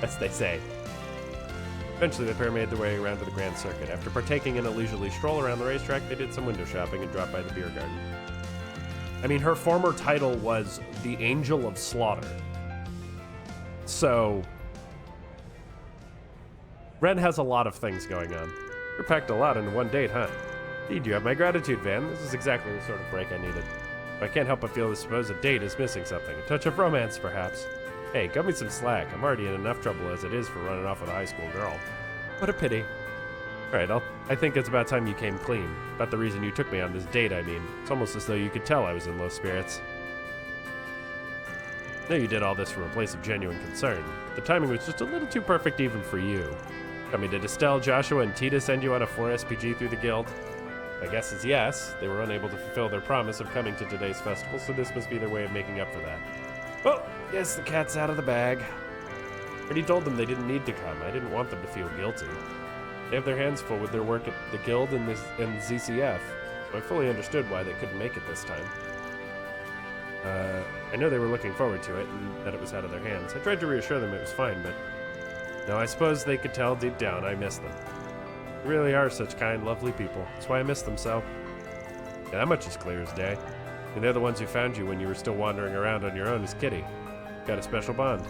Speaker 1: as they say. Eventually, the pair made their way around to the Grand Circuit. After partaking in a leisurely stroll around the racetrack, they did some window shopping and dropped by the beer garden. I mean, her former title was the Angel of Slaughter. So, Ren has a lot of things going on. You're packed a lot into one date, huh? Indeed, you have my gratitude, Van. This is exactly the sort of break I needed. But I can't help but feel the supposed date is missing something. A touch of romance, perhaps. Hey, cut me some slack. I'm already in enough trouble as it is for running off with a high school girl. What a pity. Alright, I think it's about time you came clean. About the reason you took me on this date, I mean. It's almost as though you could tell I was in low spirits. I know you did all this from a place of genuine concern. The timing was just a little too perfect even for you. I mean, did Estelle, Joshua, and Tita send you on a 4 SPG through the guild? My guess is yes. They were unable to fulfill their promise of coming to today's festival, so this must be their way of making up for that. Oh, yes, the cat's out of the bag. I already told them they didn't need to come. I didn't want them to feel guilty. They have their hands full with their work at the guild and ZCF, so I fully understood why they couldn't make it this time. I know they were looking forward to it and that it was out of their hands. I tried to reassure them it was fine, but no, I suppose they could tell deep down I miss them. They really are such kind, lovely people. That's why I miss them so. Yeah, that much is clear as day. And they're the ones who found you when you were still wandering around on your own as Kitty. Got a special bond.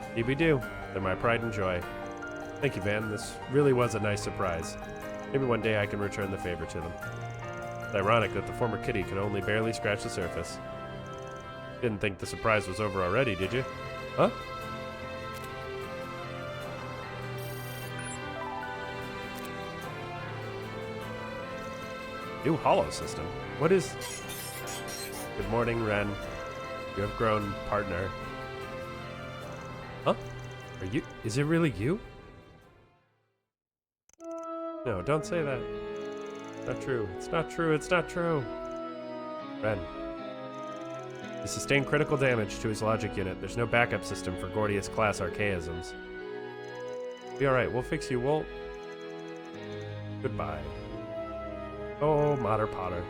Speaker 1: Indeed we do. They're my pride and joy. Thank you, Van. This really was a nice surprise. Maybe one day I can return the favor to them. It's ironic that the former Kitty could only barely scratch the surface. Didn't think the surprise was over already, did you? Huh? New hollow system? What is... Good morning, Ren. You have grown, partner. Huh? Are you... Is it really you? No, don't say that. Not true. It's not true. It's not true. Ren. He sustained critical damage to his logic unit. There's no backup system for Gordius-class archaisms. Be alright. We'll fix you. We'll... Goodbye. Oh, Mater Potter.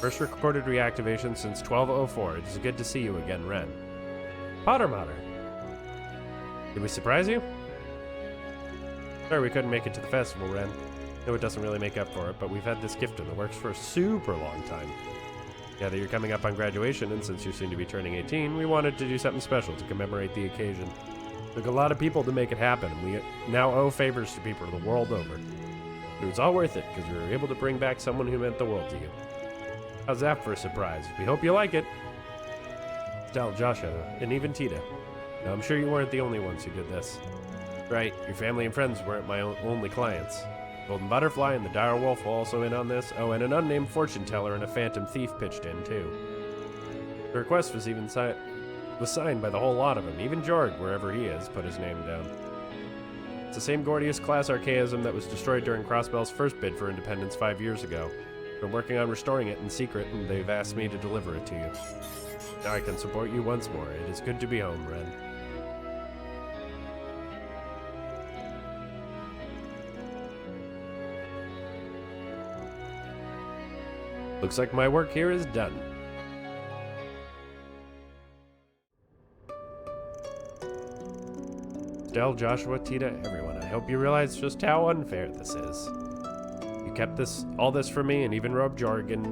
Speaker 1: First recorded reactivation since 1204. It is good to see you again, Ren. Potter Mater. Did we surprise you? Sorry we couldn't make it to the festival, Ren. No, it doesn't really make up for it, but we've had this gift in the works for a super long time. Now that you're coming up on graduation, and since you're soon to be turning 18, we wanted to do something special to commemorate the occasion. It took a lot of people to make it happen, and we now owe favors to people the world over. But it was all worth it, because we were able to bring back someone who meant the world to you. How's that for a surprise? We hope you like it. Estelle, Joshua, and even Tita. Now, I'm sure you weren't the only ones who did this. Right, your family and friends weren't my only clients. Golden Butterfly and the Dire Wolf were also in on this. Oh, and an unnamed fortune teller and a phantom thief pitched in, too. The request was even signed by the whole lot of them. Even Jorg, wherever he is, put his name down. It's the same Gordius-class archaism that was destroyed during Crossbell's first bid for independence 5 years ago. I've been working on restoring it in secret, and they've asked me to deliver it to you. Now I can support you once more. It is good to be home, Ren. Looks like my work here is done. Estelle, Joshua, Tita, everyone, I hope you realize just how unfair this is. You kept all this from me, and even roped Jorg and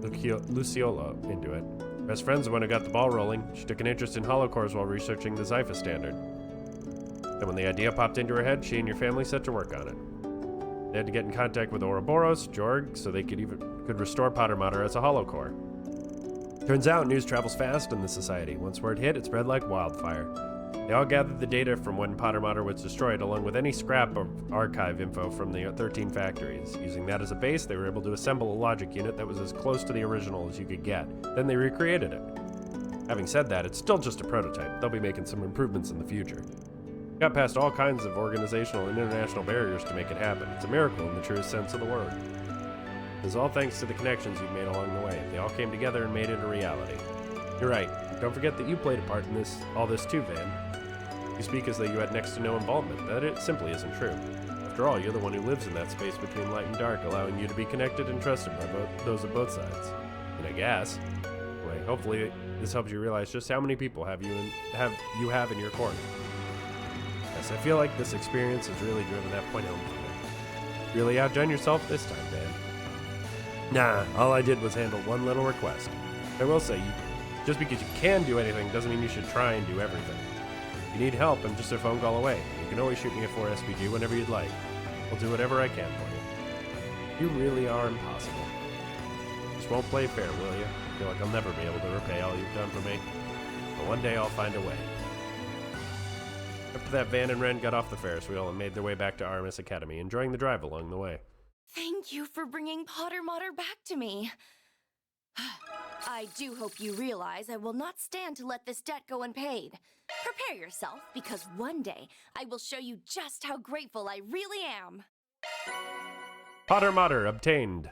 Speaker 1: Luciolo into it. Best friend's the one who got the ball rolling. She took an interest in holocores while researching the Zypha standard. And when the idea popped into her head, she and your family set to work on it. They had to get in contact with Ouroboros, Jorg, so they could restore Potter Mater as a holocore. Turns out news travels fast in the society. Once word hit, it spread like wildfire. They all gathered the data from when Potter Mater was destroyed, along with any scrap of archive info from the 13 factories. Using that as a base, they were able to assemble a logic unit that was as close to the original as you could get. Then they recreated it. Having said that, it's still just a prototype. They'll be making some improvements in the future. Got past all kinds of organizational and international barriers to make it happen. It's a miracle in the truest sense of the word. It's all thanks to the connections you've made along the way. They all came together and made it a reality. You're right. Don't forget that you played a part in all this too, Van. You speak as though you had next to no involvement. That it simply isn't true. After all, you're the one who lives in that space between light and dark, allowing you to be connected and trusted by those of both sides. And I guess, anyway, hopefully this helps you realize just how many people you have in your corner. Yes, I feel like this experience has really driven that point home for me. Really outdone yourself this time, man. Nah, all I did was handle one little request. I will say, just because you can do anything doesn't mean you should try and do everything. If you need help, I'm just a phone call away. You can always shoot me a 4 SPG whenever you'd like. I'll do whatever I can for you. You really are impossible. Just won't play fair, will you? I feel like I'll never be able to repay all you've done for me. But one day I'll find a way. After that, Van and Ren got off the Ferris wheel and made their way back to Artemis Academy, enjoying the drive along the way.
Speaker 7: Thank you for bringing Potter Mater back to me. I do hope you realize I will not stand to let this debt go unpaid. Prepare yourself, because one day I will show you just how grateful I really am.
Speaker 1: Potter Motter obtained.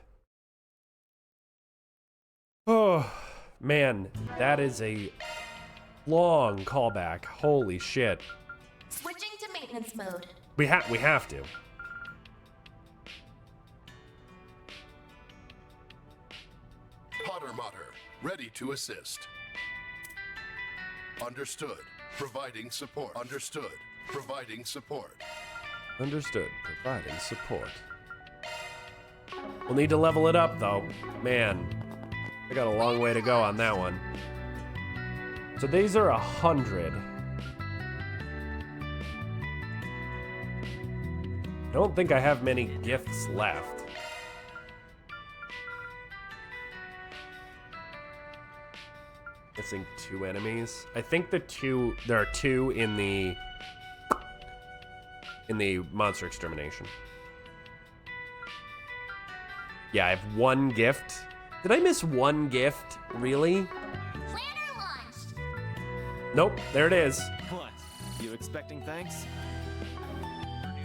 Speaker 1: Oh, man, that is a long callback. Holy shit.
Speaker 3: Switching to maintenance mode.
Speaker 1: We have to.
Speaker 8: Potter Motter, ready to assist. Understood. Providing support. Understood. Providing support.
Speaker 1: Understood. Providing support. We'll need to level it up, though. Man, I got a long way to go on that one. So these are 100. I don't think I have many gifts left. Missing 2 enemies. I think there are 2 in the monster extermination. Yeah, I have 1 gift. Did I miss 1 gift? Really?
Speaker 3: Planner launched.
Speaker 1: Nope, there it is.
Speaker 6: What? You expecting thanks?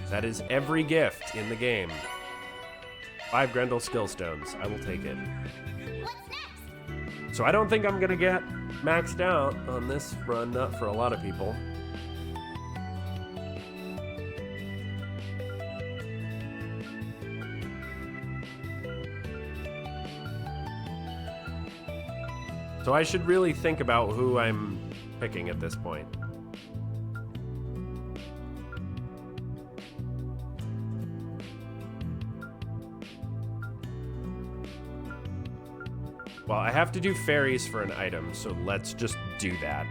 Speaker 1: That is every gift in the game. 5 Grendel skill stones. I will take it.
Speaker 3: What's next?
Speaker 1: So I don't think I'm gonna get maxed out on this run, not for a lot of people. So I should really think about who I'm picking at this point. Well, I have to do fairies for an item, so let's just do that.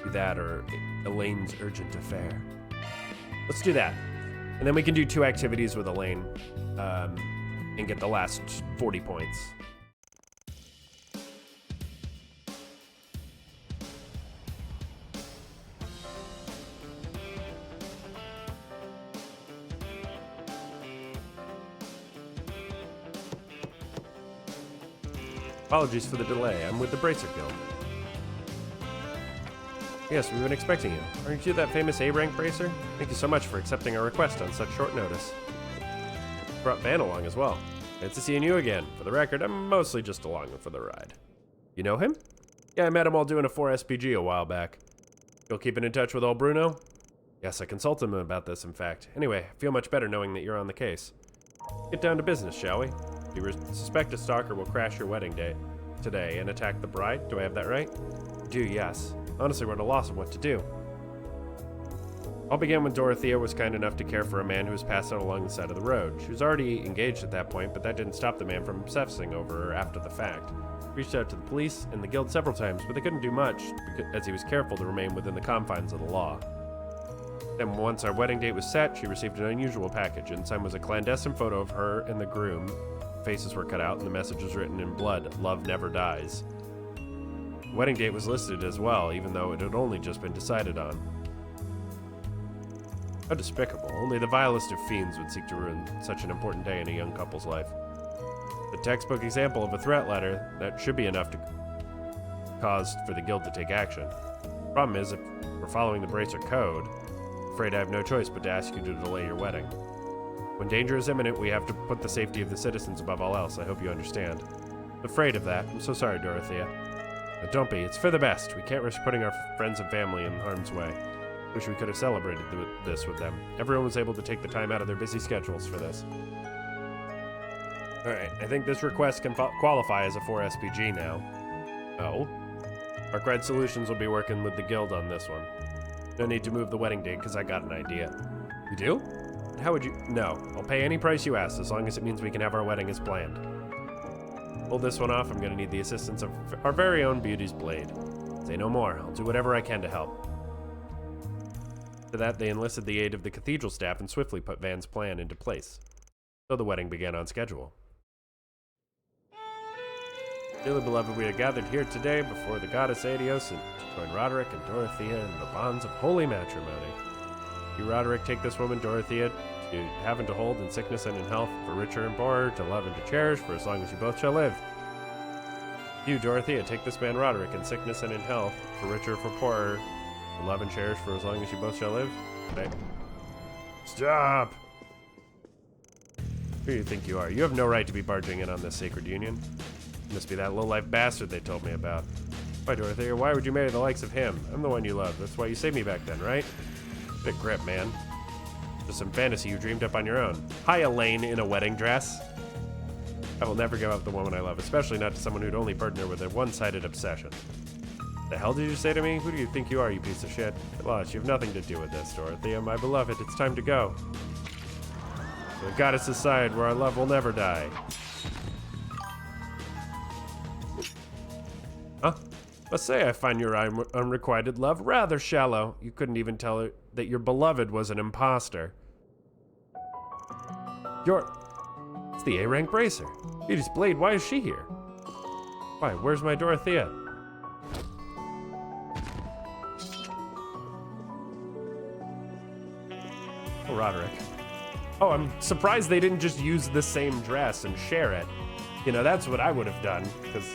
Speaker 1: Do that or Elaine's urgent affair. Let's do that. And then we can do 2 activities with Elaine and get the last 40 points. Apologies for the delay. I'm with the Bracer Guild. Yes, we've been expecting you. Aren't you that famous A-rank Bracer? Thank you so much for accepting our request on such short notice. Brought Van along as well. Nice to seeing you again. For the record, I'm mostly just along for the ride. You know him? Yeah, I met him while doing a 4 SPG a while back. Still keeping in touch with old Bruno? Yes, I consulted him about this, in fact. Anyway, I feel much better knowing that you're on the case. Get down to business, shall we? You suspect a stalker will crash your wedding date today and attack the bride? Do I have that right? I do, yes. Honestly, we're at a loss of what to do. All began when Dorothea was kind enough to care for a man who was passed out along the side of the road. She was already engaged at that point, but that didn't stop the man from obsessing over her after the fact. He reached out to the police and the guild several times, but they couldn't do much as he was careful to remain within the confines of the law. Then once our wedding date was set, she received an unusual package. Inside was a clandestine photo of her and the groom. Faces were cut out and the message was written in blood, "Love never dies." The wedding date was listed as well, even though it had only just been decided on. How despicable. Only the vilest of fiends would seek to ruin such an important day in a young couple's life. The textbook example of a threat letter that should be enough to cause for the guild to take action. Problem is, if we're following the Bracer code, I'm afraid I have no choice but to ask you to delay your wedding. When danger is imminent, we have to put the safety of the citizens above all else. I hope you understand. I'm afraid of that. I'm so sorry, Dorothea. But don't be. It's for the best. We can't risk putting our friends and family in harm's way. Wish we could have celebrated this with them. Everyone was able to take the time out of their busy schedules for this. Alright, I think this request can qualify as a 4 SPG now. Oh? Arkwright Solutions will be working with the guild on this one. No need to move the wedding date, because I got an idea. You do? How would you? No. I'll pay any price you ask, as long as it means we can have our wedding as planned. Pull this one off, I'm going to need the assistance of our very own Beauty's Blade. Say no more. I'll do whatever I can to help. To that, they enlisted the aid of the cathedral staff and swiftly put Van's plan into place. So the wedding began on schedule. Dearly beloved, we are gathered here today before the goddess Adios and to join Roderick and Dorothea in the bonds of holy matrimony. You, Roderick, take this woman, Dorothea, to have and to hold in sickness and in health, for richer and poorer, to love and to cherish, for as long as you both shall live. You, Dorothea, take this man, Roderick, in sickness and in health, for richer, for poorer, to love and cherish, for as long as you both shall live. Right. Stop! Who do you think you are? You have no right to be barging in on this sacred union. You must be that low-life bastard they told me about. Why, Dorothea, why would you marry the likes of him? I'm the one you love. That's why you saved me back then, right? Big grip, man. Just some fantasy you dreamed up on your own. Hi, Elaine in a wedding dress. I will never give up the woman I love, especially not to someone who'd only burden her with a one-sided obsession. The hell did you say to me? Who do you think you are, you piece of shit? Lost, you have nothing to do with this, Dorothea, my beloved. It's time to go. The goddess's side, where our love will never die. Huh? Must say I find your unrequited love rather shallow. You couldn't even tell her that your beloved was an imposter. It's the A-rank bracer. Beauty's blade, why is she here? Why, where's my Dorothea? Oh, Roderick. Oh, I'm surprised they didn't just use the same dress and share it. You know, that's what I would have done, because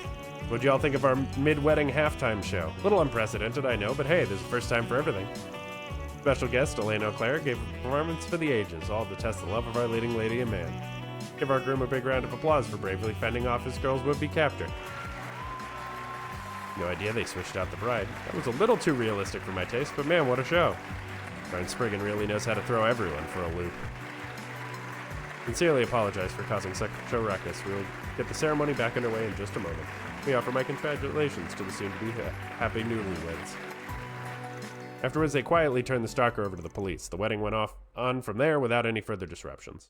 Speaker 1: what'd y'all think of our mid-wedding halftime show? A little unprecedented, I know, but hey, there's a first time for everything. Special guest Elaine O'Clair gave a performance for the ages, all to test the love of our leading lady and man. Give our groom a big round of applause for bravely fending off his girl's would-be captor. No idea they switched out the bride. That was a little too realistic for my taste, but man, what a show. Darn Spriggan really knows how to throw everyone for a loop. Sincerely apologize for causing such a ruckus. We will get the ceremony back underway in just a moment. We offer my congratulations to the soon-to-be happy newlyweds. Afterwards, they quietly turned the stalker over to the police. The wedding went on from there without any further disruptions.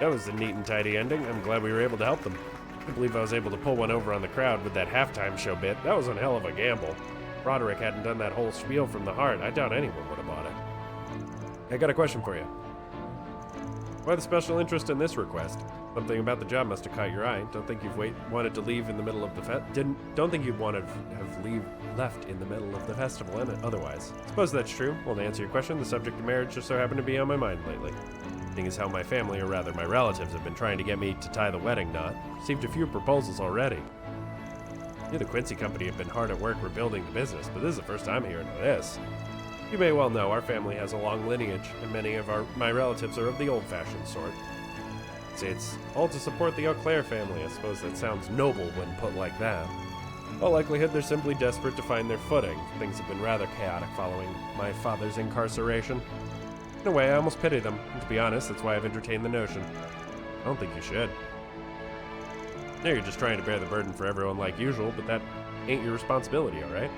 Speaker 1: That was a neat and tidy ending. I'm glad we were able to help them. I believe I was able to pull one over on the crowd with that halftime show bit. That was one hell of a gamble. Roderick hadn't done that whole spiel from the heart. I doubt anyone would have bought it. I got a question for you. Why the special interest in this request? Something about the job must have caught your eye. Don't think you've wanted to leave in the middle of the don't think you'd want to have left in the middle of the festival and otherwise. Suppose that's true. Well, to answer your question, the subject of marriage just so happened to be on my mind lately. Thing is how my family, or rather my relatives, have been trying to get me to tie the wedding knot. Received a few proposals already. I knew the Quincy Company had been hard at work rebuilding the business, but this is the first time hearing of this. You may well know our family has a long lineage, and many of my relatives are of the old-fashioned sort. I'd say it's all to support the O'Clair family. I suppose that sounds noble when put like that. In all likelihood, they're simply desperate to find their footing. Things have been rather chaotic following my father's incarceration. In a way, I almost pity them, and to be honest, that's why I've entertained the notion. I don't think you should. No, you're just trying to bear the burden for everyone like usual, but that ain't your responsibility, alright?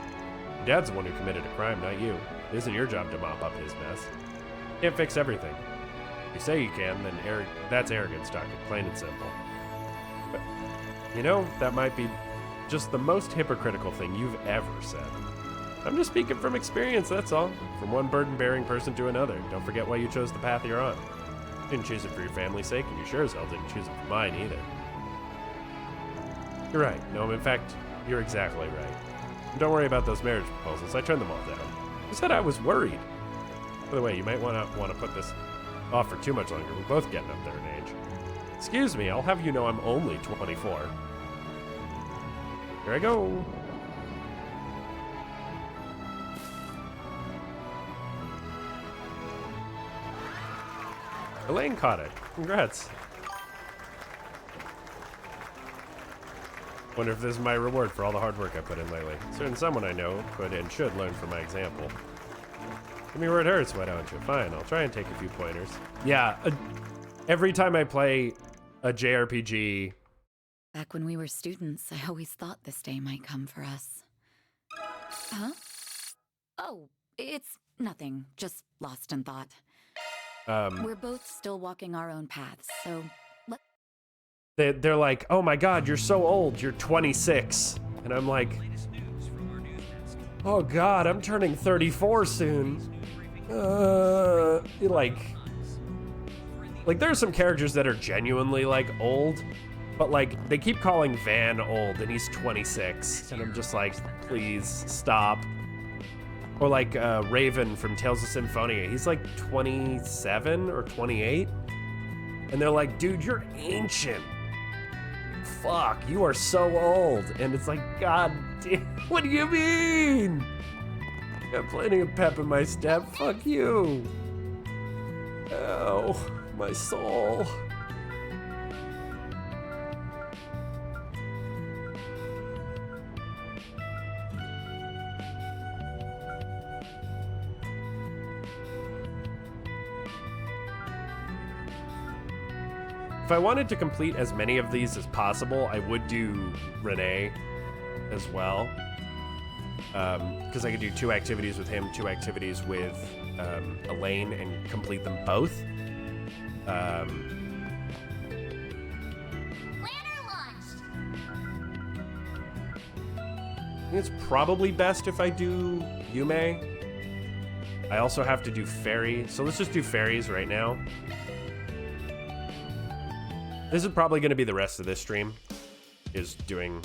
Speaker 1: Your dad's the one who committed a crime, not you. It isn't your job to mop up his mess. You can't fix everything. If you say you can, then that's arrogance talking, plain and simple. But, you know, that might be just the most hypocritical thing you've ever said. I'm just speaking from experience, that's all. From one burden-bearing person to another. Don't forget why you chose the path you're on. You didn't choose it for your family's sake, and you sure as hell didn't choose it for mine either. You're right. No, in fact, you're exactly right. And don't worry about those marriage proposals. I turned them all down. Who said I was worried? By the way, you might want to put this off for too much longer. We're both getting up there in age. Excuse me, I'll have you know I'm only 24. Here I go. Elaine caught it. Congrats. Wonder if this is my reward for all the hard work I put in lately. Certain someone I know could and should learn from my example. Give me where it hurts, why don't you? Fine, I'll try and take a few pointers. Yeah, every time I play a JRPG...
Speaker 10: Back when we were students, I always thought this day might come for us. Huh? Oh, it's nothing. Just lost in thought. We're both still walking our own paths, so
Speaker 1: they're like, oh my god, you're so old, you're 26. And I'm like, oh god, I'm turning 34 soon. Like there are some characters that are genuinely like old, But like, they keep calling Van old and he's 26. And I'm just like, please stop. Or like Raven from Tales of Symphonia. He's like 27 or 28. And they're like, dude, you're ancient. Fuck, you are so old. And it's like, God damn, what do you mean? Got plenty of pep in my step. Fuck you. Ow, my soul. If I wanted to complete as many of these as possible, I would do Renee as well. Because I could do 2 activities with him, 2 activities with Elaine, and complete them both. I think it's probably best if I do Yume. I also have to do Fairy, so let's just do Fairies right now. This is probably going to be the rest of this stream, is doing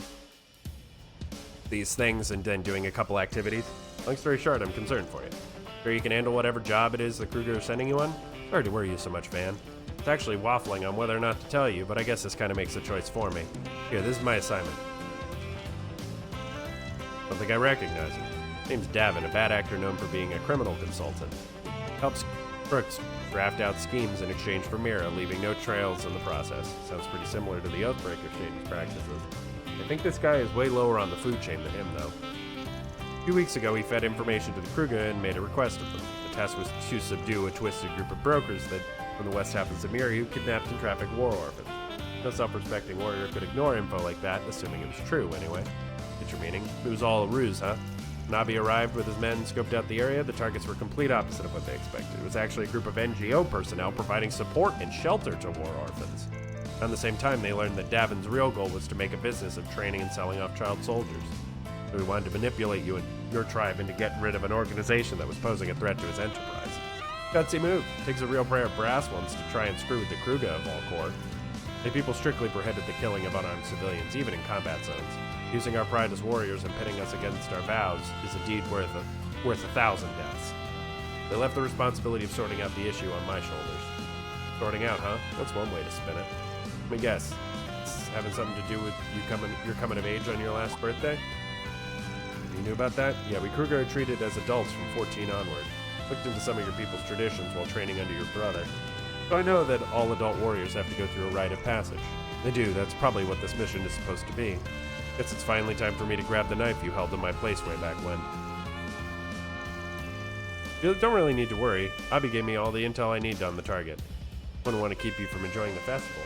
Speaker 1: these things and then doing a couple activities. Long story short, I'm concerned for you. Sure you can handle whatever job it is the Kruger is sending you on? Sorry to worry you so much, Van. It's actually waffling on whether or not to tell you, but I guess this kind of makes the choice for me. Here, this is my assignment. Don't think I recognize him. Name's Davin, a bad actor known for being a criminal consultant. Helps crooks draft out schemes in exchange for Mira, leaving no trails in the process. Sounds pretty similar to the Oathbreaker Shady's practices. I think this guy is way lower on the food chain than him, though. A few weeks ago, he fed information to the Kruger and made a request of them. The task was to subdue a twisted group of brokers that, from the west half of Zamir, who kidnapped and trafficked war orphans. No self-respecting warrior could ignore info like that, assuming it was true, anyway. Get your meaning? It was all a ruse, huh? Nabi arrived with his men, scoped out the area. The targets were complete opposite of what they expected. It was actually a group of NGO personnel providing support and shelter to war orphans. At the same time, they learned that Davin's real goal was to make a business of training and selling off child soldiers. So he wanted to manipulate you and your tribe into getting rid of an organization that was posing a threat to his enterprise. Gutsy move. Takes a real pair of brass ones to try and screw with the Kruger of Valcourt. The people strictly prohibit the killing of unarmed civilians, even in combat zones. Using our pride as warriors and pitting us against our vows is a deed worth 1,000 deaths. They left the responsibility of sorting out the issue on my shoulders. Sorting out, huh? That's one way to spin it. Let me guess. It's having something to do with your coming of age on your last birthday? You knew about that? Yeah, we Kruger are treated as adults from 14 onward. Looked into some of your people's traditions while training under your brother. So I know that all adult warriors have to go through a rite of passage. They do, that's probably what this mission is supposed to be. Guess it's finally time for me to grab the knife you held in my place way back when. You don't really need to worry. Abby gave me all the intel I need on the target. Wouldn't want to keep you from enjoying the festival.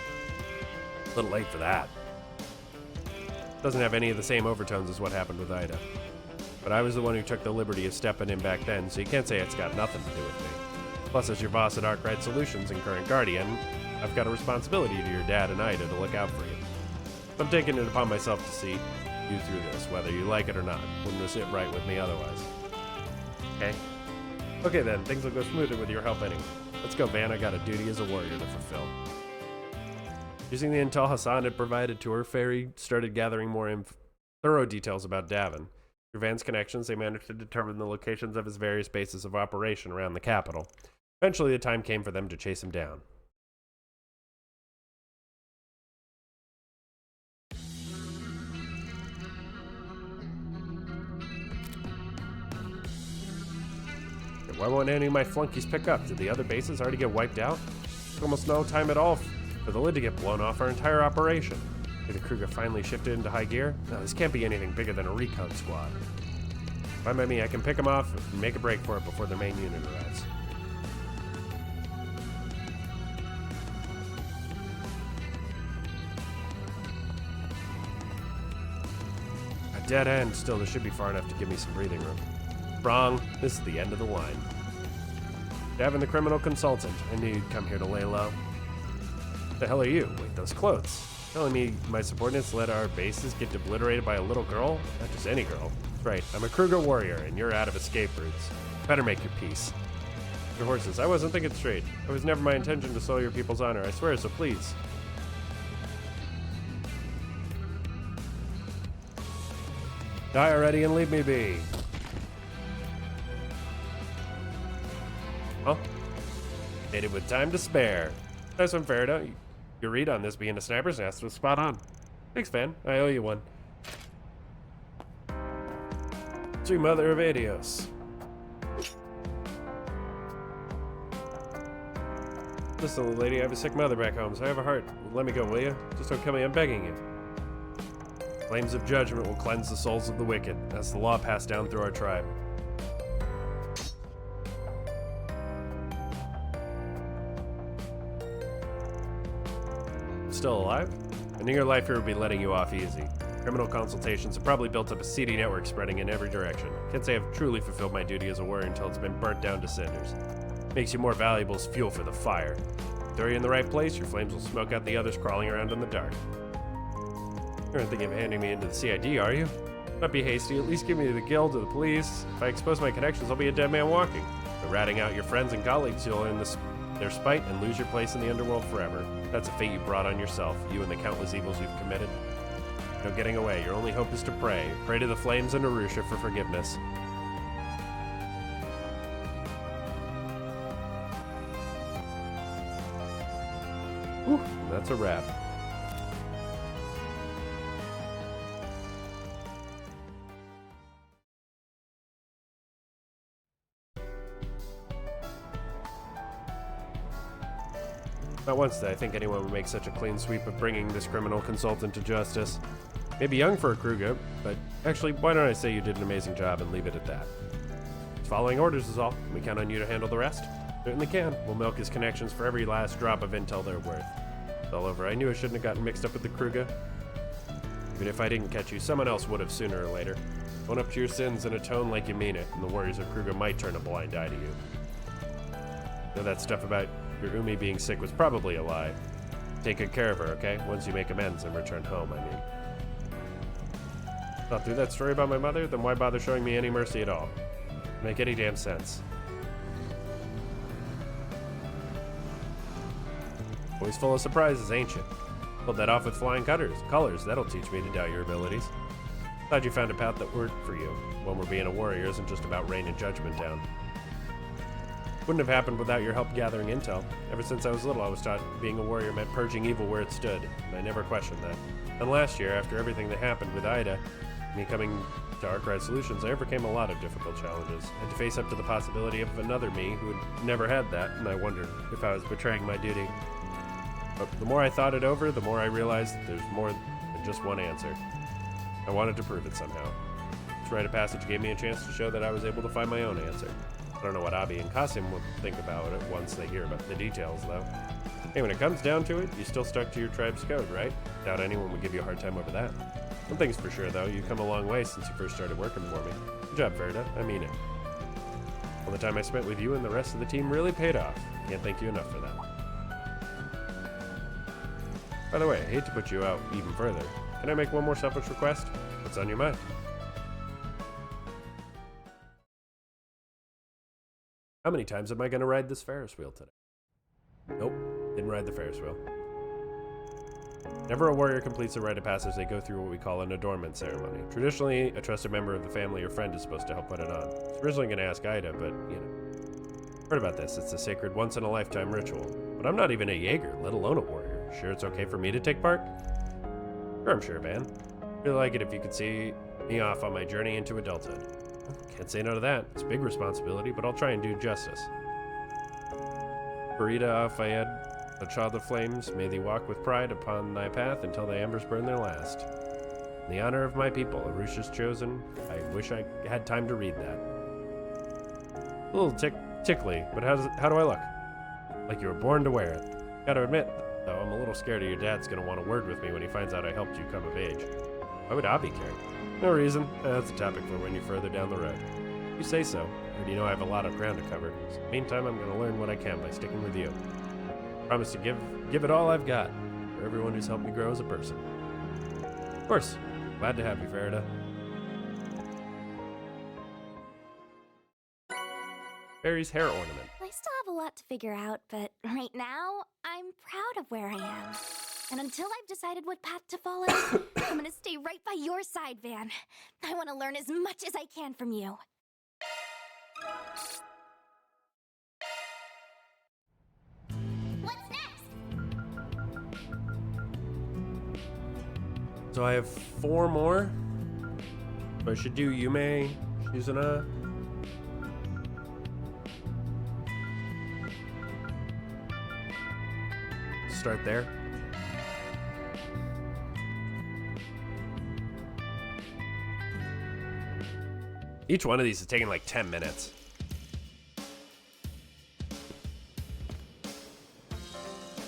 Speaker 1: A little late for that. Doesn't have any of the same overtones as what happened with Ida. But I was the one who took the liberty of stepping in back then, so you can't say it's got nothing to do with me. Plus, as your boss at Arkwright Solutions and current guardian, I've got a responsibility to your dad and Ida to look out for you. I'm taking it upon myself to see you through this, whether you like it or not. Wouldn't sit right with me otherwise. Okay? Okay then, things will go smoother with your help anyway. Let's go, Van. I got a duty as a warrior to fulfill. Using the intel Hassan had provided to her, Fairy started gathering more thorough details about Davin. Through Van's connections, they managed to determine the locations of his various bases of operation around the capital. Eventually, the time came for them to chase him down. Why won't any of my flunkies pick up? Did the other bases already get wiped out? There's almost no time at all for the lid to get blown off our entire operation. Did the Kruger finally shifted into high gear? No, this can't be anything bigger than a recon squad. Fine by me, I can pick them off and make a break for it before their main unit arrives. A dead end, still this should be far enough to give me some breathing room. Wrong. This is the end of the line. Davin the criminal consultant. I knew you'd come here to lay low. What the hell are you? Wait, those clothes. Telling me my subordinates let our bases get obliterated by a little girl? Not just any girl. That's right, I'm a Kruger warrior, and you're out of escape routes. Better make your peace. Your horses, I wasn't thinking straight. It was never my intention to soil your people's honor, I swear, so please. Die already and leave me be. Well, made it with time to spare. Nice one, Farida. Your read on this being a sniper's nest was spot on. Thanks, Fan. I owe you one. Sweet mother of Adios. Listen, little lady, I have a sick mother back home, so I have a heart. Let me go, will you? Just don't kill me, I'm begging you. Flames of judgment will cleanse the souls of the wicked. That's the law passed down through our tribe. Still alive? Ending your life here would be letting you off easy. Criminal consultations have probably built up a seedy network spreading in every direction. Can't say I've truly fulfilled my duty as a warrior until it's been burnt down to cinders. Makes you more valuable as fuel for the fire. Throw you in the right place, your flames will smoke out the others crawling around in the dark. You aren't thinking of handing me into the CID, are you? Don't be hasty, at least give me to the guild or the police. If I expose my connections, I'll be a dead man walking. But ratting out your friends and colleagues, you'll earn their spite and lose your place in the underworld forever. That's a fate you brought on yourself, you and the countless evils you've committed. No getting away, your only hope is to pray. Pray to the flames and Arusha for forgiveness. Whew, that's a wrap. Not once did I think anyone would make such a clean sweep of bringing this criminal consultant to justice. Maybe young for a Kruger, but actually, why don't I say you did an amazing job and leave it at that? Following orders is all. We count on you to handle the rest. Certainly can. We'll milk his connections for every last drop of intel they're worth. It's all over. I knew I shouldn't have gotten mixed up with the Kruger. Even if I didn't catch you, someone else would have sooner or later. Own up to your sins and atone like you mean it, and the warriors of Kruger might turn a blind eye to you. Know that stuff about your Umi being sick was probably a lie. Take good care of her, okay? Once you make amends and return home, I mean. Not through that story about my mother? Then why bother showing me any mercy at all? Make any damn sense. Always full of surprises, ain't you? Pulled that off with flying colors. That'll teach me to doubt your abilities. Glad you found a path that worked for you. One where being a warrior isn't just about raining judgment down. Wouldn't have happened without your help gathering intel. Ever since I was little, I was taught being a warrior meant purging evil where it stood, and I never questioned that. And last year, after everything that happened with Ida, me coming to Arkwright Solutions, I overcame a lot of difficult challenges. I had to face up to the possibility of another me who had never had that, and I wondered if I was betraying my duty. But the more I thought it over, the more I realized that there's more than just one answer. I wanted to prove it somehow. This rite of passage gave me a chance to show that I was able to find my own answer. I don't know what Abi and Kasim will think about it once they hear about the details, though. Hey, when it comes down to it, you still stuck to your tribe's code, right? Doubt anyone would give you a hard time over that. One thing's for sure, though, you've come a long way since you first started working for me. Good job, Verda. I mean it. All the time I spent with you and the rest of the team really paid off. Can't thank you enough for that. By the way, I hate to put you out even further. Can I make one more selfish request? What's on your mind? How many times am I going to ride this Ferris wheel today? Nope, didn't ride the Ferris wheel. Whenever a warrior completes a rite of passage, they go through what we call an adornment ceremony. Traditionally, a trusted member of the family or friend is supposed to help put it on. I was originally going to ask Ida, but, you know. Heard about this. It's a sacred once-in-a-lifetime ritual. But I'm not even a Jaeger, let alone a warrior. Sure it's okay for me to take part? Sure, I'm sure, Van. Really like it if you could see me off on my journey into adulthood. Can't say no to that. It's a big responsibility, but I'll try and do justice. Farida Fayed, a child of flames, may thee walk with pride upon thy path until thy embers burn their last. In the honor of my people, Arusha's chosen. I wish I had time to read that. A little tickly, but how do I look? Like you were born to wear it. Gotta admit, though, I'm a little scared your dad's gonna want a word with me when he finds out I helped you come of age. Why would Abi care? No reason. That's a topic for when you're further down the road. You say so, and you know I have a lot of ground to cover. So in the meantime, I'm going to learn what I can by sticking with you. Promise to give it all I've got for everyone who's helped me grow as a person. Of course. Glad to have you, Farida. Barry's hair ornament.
Speaker 3: I still have a lot to figure out, but right now, I'm proud of where I am. And until I've decided what path to follow, I'm gonna stay right by your side, Van. I want to learn as much as I can from you. What's next?
Speaker 1: So I have 4 more. So I should do Yume, Shizuna. Start there. Each one of these is taking like 10 minutes.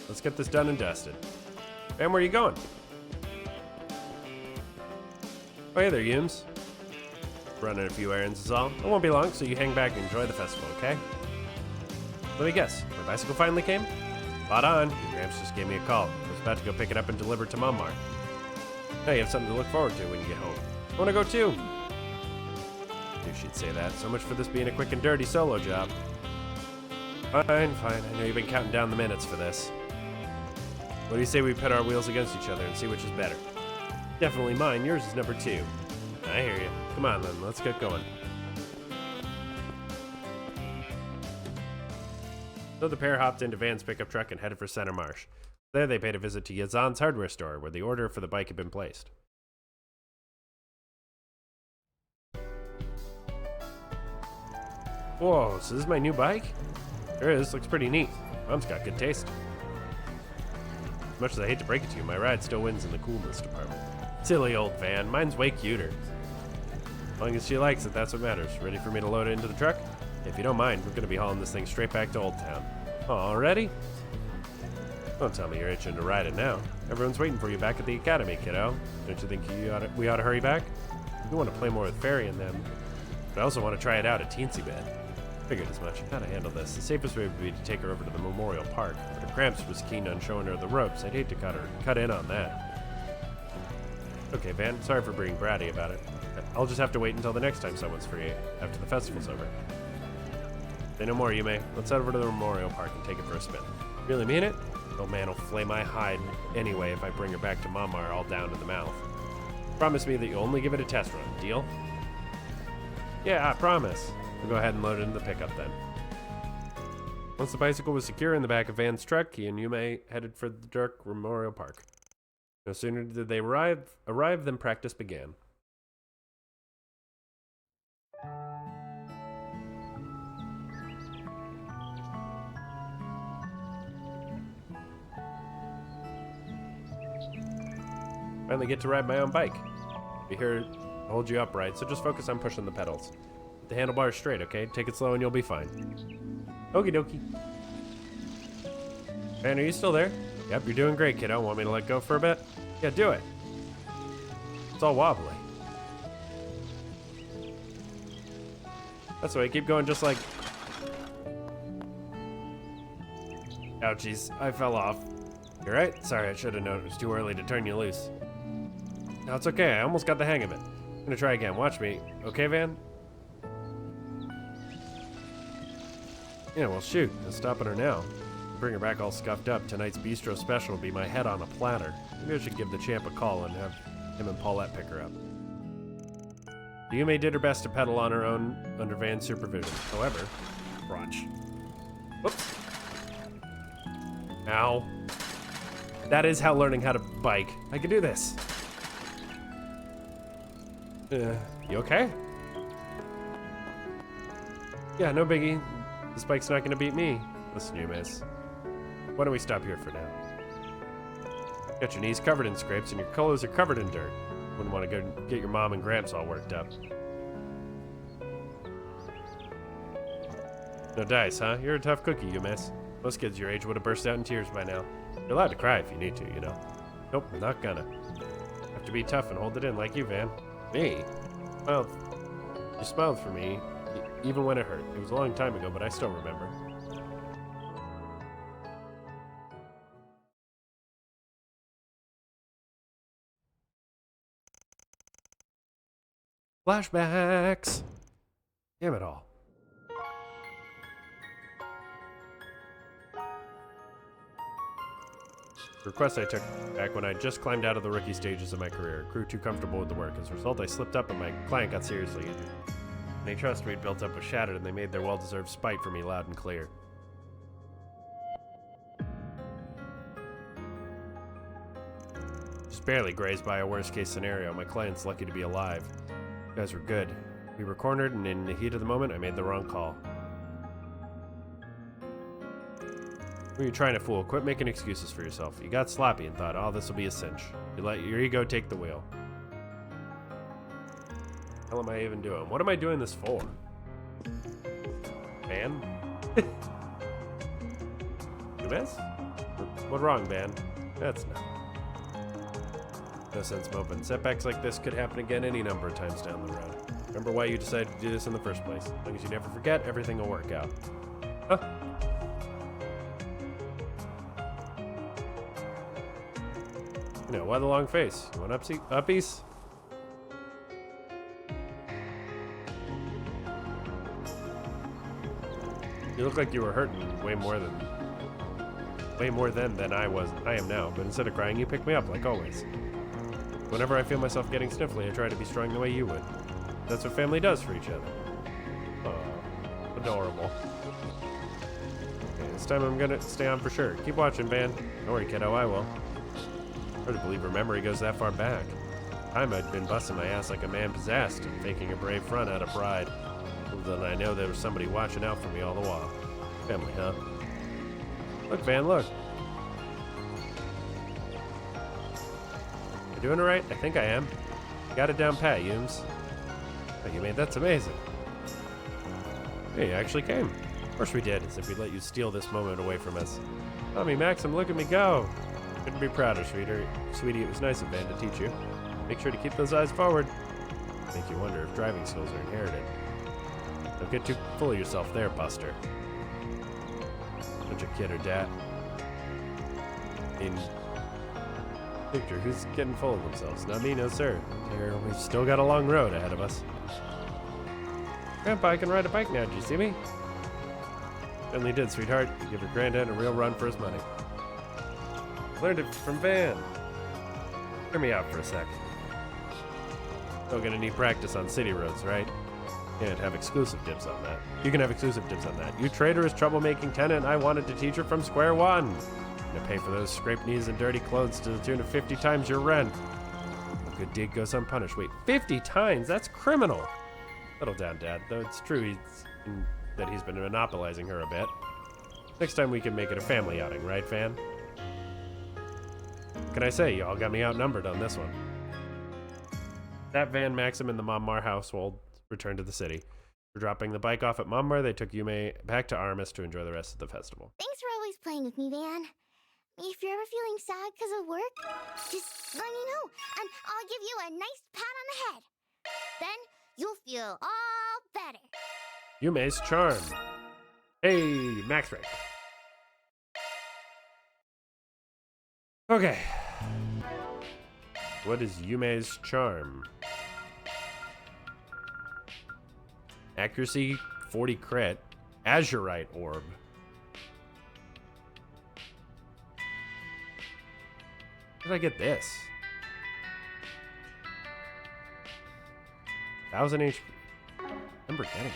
Speaker 1: Let's get this done and dusted. And where are you going? Oh, hey there, Yums. Running a few errands is all. It won't be long, so you hang back and enjoy the festival, okay? Let me guess, my bicycle finally came? Spot on. Your Gramps just gave me a call. I was about to go pick it up and deliver it to Monmar. Now you have something to look forward to when you get home. I want to go too. Knew she'd say that. So much for this being a quick and dirty solo job. Fine, fine. I know you've been counting down the minutes for this. What do you say we pit our wheels against each other and see which is better? Definitely mine. Yours is number 2. I hear you. Come on then, let's get going. So the pair hopped into Van's pickup truck and headed for Center Marsh. There they paid a visit to Yazan's hardware store, where the order for the bike had been placed. Whoa, so this is my new bike? Sure is, looks pretty neat. Mom's got good taste. As much as I hate to break it to you, my ride still wins in the coolness department. Silly old Van, mine's way cuter. As long as she likes it, that's what matters. Ready for me to load it into the truck? If you don't mind, we're gonna be hauling this thing straight back to Old Town. Already? Don't tell me you're itching to ride it now. Everyone's waiting for you back at the academy, kiddo. Don't you think we ought to hurry back? We want to play more with Fairy and them, but I also want to try it out at Teensy Bit. Figured as much. How to handle this. The safest way would be to take her over to the Memorial Park, but if Gramps was keen on showing her the ropes, I'd hate to cut in on that. Okay, Van, sorry for being bratty about it. I'll just have to wait until the next time someone's free, after the festival's over. Say no more, Yume. Let's head over to the Memorial Park and take it for a spin. Really mean it? Old man will flay my hide anyway if I bring her back to Monmar all down in the mouth. Promise me that you'll only give it a test run, deal? Yeah, I promise. We'll go ahead and load it into the pickup then. Once the bicycle was secure in the back of Van's truck, he and Yume headed for the dark Memorial Park. No sooner did they arrive than practice began. Finally get to ride my own bike. Be here to hold you upright, so just focus on pushing the pedals. Keep the handlebars straight, okay? Take it slow and you'll be fine. Okie dokie. Man, are you still there? Yep, you're doing great, kiddo. Want me to let go for a bit? Yeah, do it. It's all wobbly. That's the way, keep going just like... Ouchies, I fell off. You're right? Sorry, I should have known it was too early to turn you loose. No, it's okay, I almost got the hang of it. I'm gonna try again, watch me. Okay, Van? Yeah, well shoot, no stopping her now. Bring her back all scuffed up. Tonight's bistro special will be my head on a platter. Maybe I should give the champ a call and have him and Paulette pick her up. Yume did her best to pedal on her own under Van's supervision. However, crotch. Whoops. Ow. That is how learning how to bike. I can do this. You okay? Yeah, no biggie. This bike's not gonna beat me. Listen, you miss. Why don't we stop here for now? Got your knees covered in scrapes and your clothes are covered in dirt. Wouldn't want to go get your mom and Gramps all worked up. No dice, huh? You're a tough cookie, you miss. Most kids your age would have burst out in tears by now. You're allowed to cry if you need to, you know. Nope, I'm not gonna. Have to be tough and hold it in like you, Van. Me? Well, you smiled for me, even when it hurt. It was a long time ago, but I still remember. Flashbacks! Damn it all. request I took back when I just climbed out of the rookie stages of my career. Grew too comfortable with the work. As a result, I slipped up and my client got seriously injured. Any trust we'd built up was shattered, and they made their well-deserved spite for me loud and clear. Just barely grazed by a worst-case scenario. My client's lucky to be alive. You guys were good. We were cornered, and in the heat of the moment, I made the wrong call. Who are you trying to fool? Quit making excuses for yourself. You got sloppy and thought, oh, this will be a cinch. You let your ego take the wheel. What the hell am I even doing? What am I doing this for? Ban? You miss? What wrong, Ban? That's not. No sense moping. Setbacks like this could happen again any number of times down the road. Remember why you decided to do this in the first place. As long as you never forget, everything will work out. Huh? You know, why the long face? You want uppies? You look like you were hurting way more then than I am now, but instead of crying, you pick me up like always. Whenever I feel myself getting sniffly, I try to be strong the way you would. That's what family does for each other. Oh, adorable. Okay, this time I'm gonna stay on for sure. Keep watching, Van. Don't worry, kiddo, I will. Hard to believe her memory goes that far back. Time I'd been busting my ass like a man possessed and faking a brave front out of pride. Little did I know there was somebody watching out for me all the while. Family, huh? Look, Van, look. You doing it right? I think I am. Got it down pat, Yums. Oh, you made that's amazing. Hey, you actually came. Of course we did, as if we let you steal this moment away from us. Tommy, Maxim, look at me go. Couldn't be prouder, sweetie. It was nice of Van to teach you. Make sure to keep those eyes forward. Make you wonder if driving skills are inherited. Don't get too full of yourself there, Buster. Don't you kid or dad. Victor, who's getting full of themselves? Not me, no sir. We've still got a long road ahead of us. Grandpa, I can ride a bike now, did you see me? Certainly did, sweetheart. You give your granddad a real run for his money. Learned it from Van. Hear me out for a sec. Still gonna need practice on city roads, right? Can't have exclusive dibs on that. You can have exclusive dibs on that. You traitorous troublemaking tenant, I wanted to teach her from square one. To pay for those scraped knees and dirty clothes to the tune of 50 times your rent. A good deed goes unpunished. Wait, 50 times? That's criminal. Settle down, Dad. Though it's true that he's been monopolizing her a bit. Next time we can make it a family outing, right, Van? What can I say? Y'all got me outnumbered on this one. That Van, Maxim, and the Montmar household returned to the city. For dropping the bike off at Montmar, they took Yume back to Armis to enjoy the rest of the festival.
Speaker 3: Thanks for always playing with me, Van. If you're ever feeling sad because of work, just let me know, and I'll give you a nice pat on the head. Then you'll feel all better.
Speaker 1: Yume's charm. Hey, Max Rick. Okay. What is Yume's charm? Accuracy, 40 crit. Azurite orb. How did I get this? 1000 HP. I remember getting it.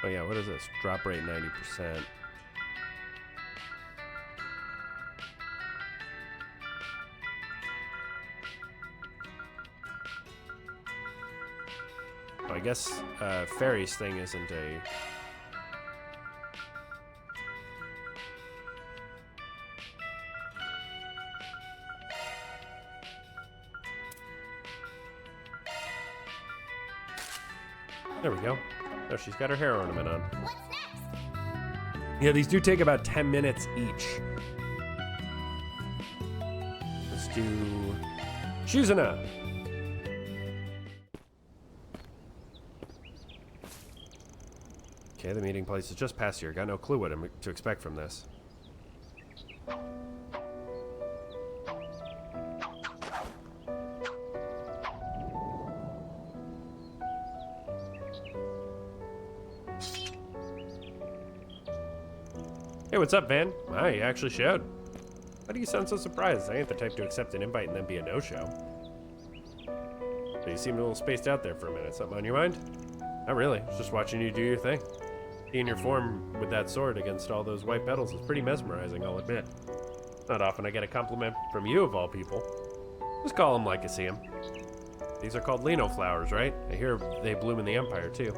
Speaker 1: Oh yeah, what is this? Drop rate 90%. Oh, I guess Fairy's thing isn't a... There we go. Oh, she's got her hair ornament on.
Speaker 3: What's next?
Speaker 1: Yeah, these do take about 10 minutes each. Let's do Shizuna. Okay, the meeting place is just past here. Got no clue what I'm to expect from this. Hey, what's up, Van? Wow, you actually showed. Why do you sound so surprised? I ain't the type to accept an invite and then be a no-show. But you seemed a little spaced out there for a minute. Something on your mind? Not really. Just watching you do your thing. Seeing your form with that sword against all those white petals is pretty mesmerizing, I'll admit. Not often I get a compliment from you, of all people. Just call them like I see them. These are called lino flowers, right? I hear they bloom in the Empire, too.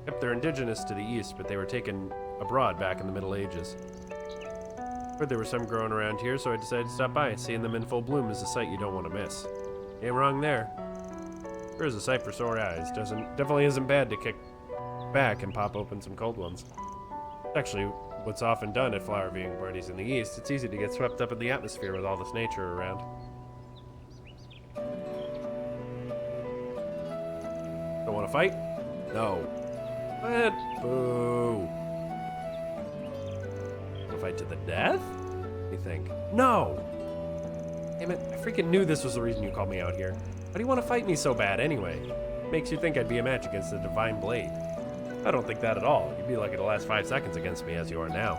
Speaker 1: Yep, they're indigenous to the East, but they were taken abroad back in the Middle Ages. Heard there were some growing around here, so I decided to stop by. Seeing them in full bloom is a sight you don't want to miss. Ain't wrong there. Sure is a sight for sore eyes. Definitely isn't bad to kick back and pop open some cold ones. Actually, what's often done at flower viewing parties in the East. It's easy to get swept up in the atmosphere with all this nature around. Don't want to fight? No. What? Boo. Want to fight to the death? You think? No! Damn it, I freaking knew this was the reason you called me out here. Why do you want to fight me so bad anyway? Makes you think I'd be a match against the Divine Blade. I don't think that at all. You'd be lucky to last 5 seconds against me as you are now.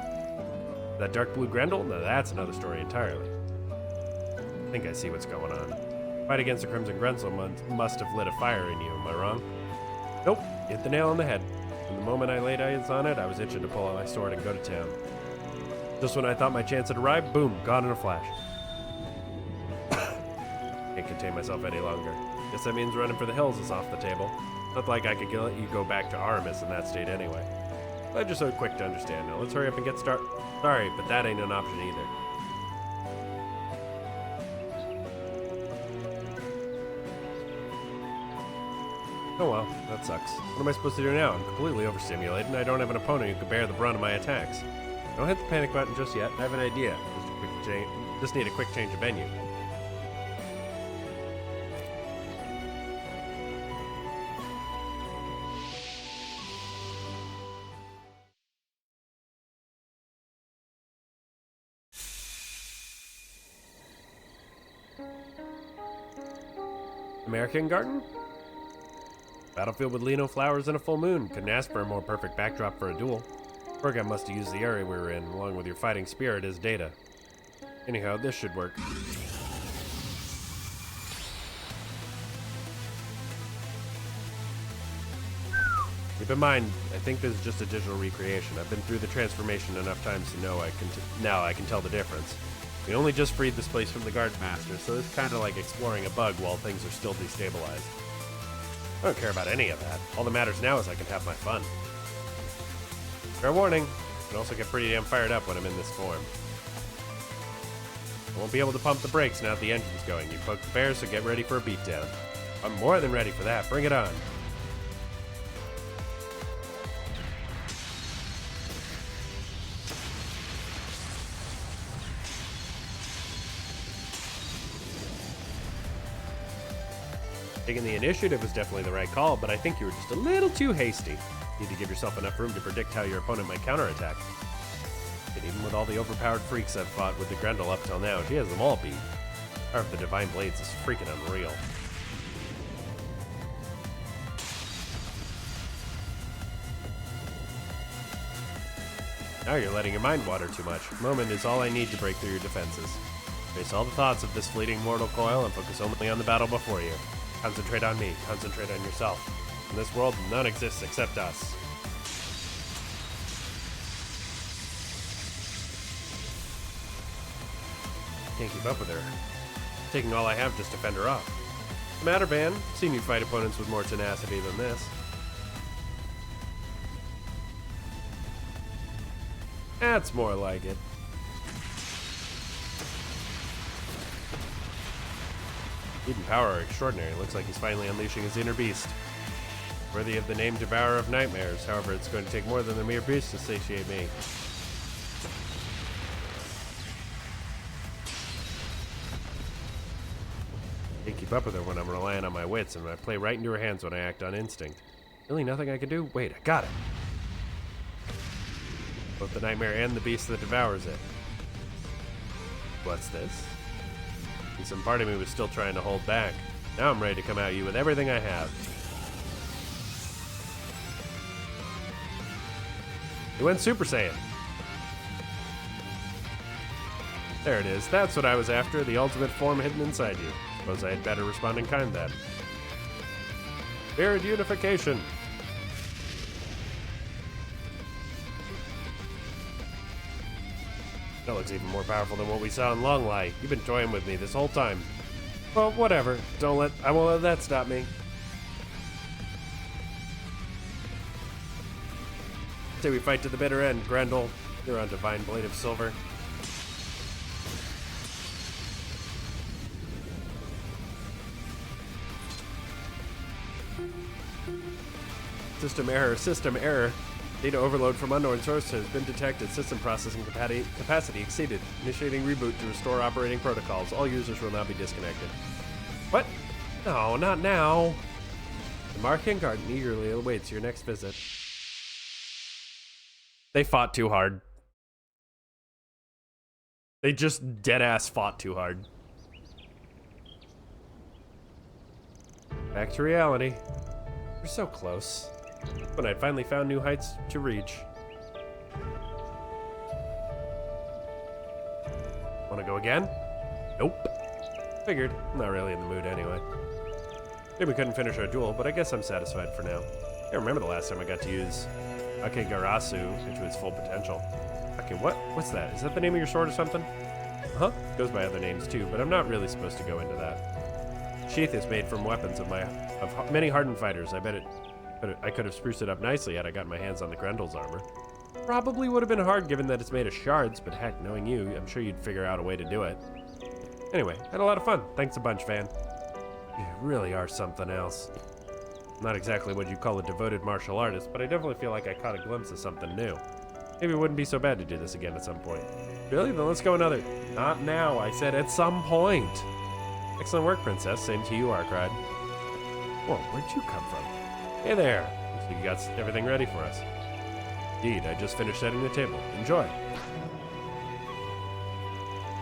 Speaker 1: That dark blue Grendel? No, that's another story entirely. I think I see what's going on. Fight against the Crimson Grendel must have lit a fire in you, am I wrong? Nope, you hit the nail on the head. From the moment I laid eyes on it, I was itching to pull out my sword and go to town. Just when I thought my chance had arrived, boom, gone in a flash. Can't contain myself any longer. Guess that means running for the hills is off the table. Not like I could let you go back to Aramis in that state anyway. Glad you're so quick to understand. Now let's hurry up and get started. Sorry, but that ain't an option either. Oh well, that sucks. What am I supposed to do now? I'm completely overstimulated and I don't have an opponent who can bear the brunt of my attacks. Don't hit the panic button just yet. I have an idea. Just need a quick change of venue. American Garden? Battlefield with lino flowers and a full moon. Couldn't ask for a more perfect backdrop for a duel. Bergam must have used the area we were in, along with your fighting spirit, as data. Anyhow, this should work. Keep in mind, I think this is just a digital recreation. I've been through the transformation enough times to know now I can tell the difference. We only just freed this place from the Guard Master, so it's kind of like exploring a bug while things are still destabilized. I don't care about any of that. All that matters now is I can have my fun. Fair warning, I can also get pretty damn fired up when I'm in this form. I won't be able to pump the brakes now that the engine's going. You poked the bear, so get ready for a beatdown. I'm more than ready for that. Bring it on. Taking the initiative was definitely the right call, but I think you were just a little too hasty. Need to give yourself enough room to predict how your opponent might counterattack. And even with all the overpowered freaks I've fought with the Grendel up till now, she has them all beat. The power of the Divine Blades is freaking unreal. Now you're letting your mind wander too much. A moment is all I need to break through your defenses. Face all the thoughts of this fleeting mortal coil and focus only on the battle before you. Concentrate on me. Concentrate on yourself. In this world, none exists except us. Can't keep up with her. Taking all I have just to fend her off. What's the matter, Van? Seen you fight opponents with more tenacity than this. That's more like it. Speed and power are extraordinary. Looks like he's finally unleashing his inner beast. Worthy of the name Devourer of Nightmares. However, it's going to take more than the mere beast to satiate me. Can't keep up with her when I'm relying on my wits, and I play right into her hands when I act on instinct. Really nothing I can do? Wait, I got it! Both the nightmare and the beast that devours it. What's this? And some part of me was still trying to hold back. Now I'm ready to come at you with everything I have. He went Super Saiyan. There it is. That's what I was after, the ultimate form hidden inside you. Suppose I had better respond in kind then. Spirit unification. That looks even more powerful than what we saw in Longlai. You've been toying with me this whole time. Well, whatever. I won't let that stop me. Say we fight to the bitter end, Grendel. You're on Divine Blade of Silver. System error, system error. Data overload from unknown source has been detected. System processing capacity exceeded. Initiating reboot to restore operating protocols. All users will now be disconnected. What? No, not now. The Marking Garden eagerly awaits your next visit. They fought too hard. They just dead-ass fought too hard. Back to reality. We're so close. When I'd finally found new heights to reach. Wanna go again? Nope. Figured. I'm not really in the mood anyway. Maybe we couldn't finish our duel, but I guess I'm satisfied for now. I can't remember the last time I got to use Akegarasu into its full potential. Okay, what's that? Is that the name of your sword or something? Uh-huh. Goes by other names too, but I'm not really supposed to go into that. Sheath is made from weapons of many hardened fighters. I bet I could have spruced it up nicely had I gotten my hands on the Grendel's armor. Probably would have been hard given that it's made of shards, but heck, knowing you, I'm sure you'd figure out a way to do it. Anyway, had a lot of fun. Thanks a bunch, Van. You really are something else. Not exactly what you'd call a devoted martial artist, but I definitely feel like I caught a glimpse of something new. Maybe it wouldn't be so bad to do this again at some point. Really? Then let's go another. Not now, I said at some point. Excellent work, Princess. Same to you, Arkride. Whoa, where'd you come from? Hey there. Looks like you got everything ready for us. Indeed, I just finished setting the table. Enjoy.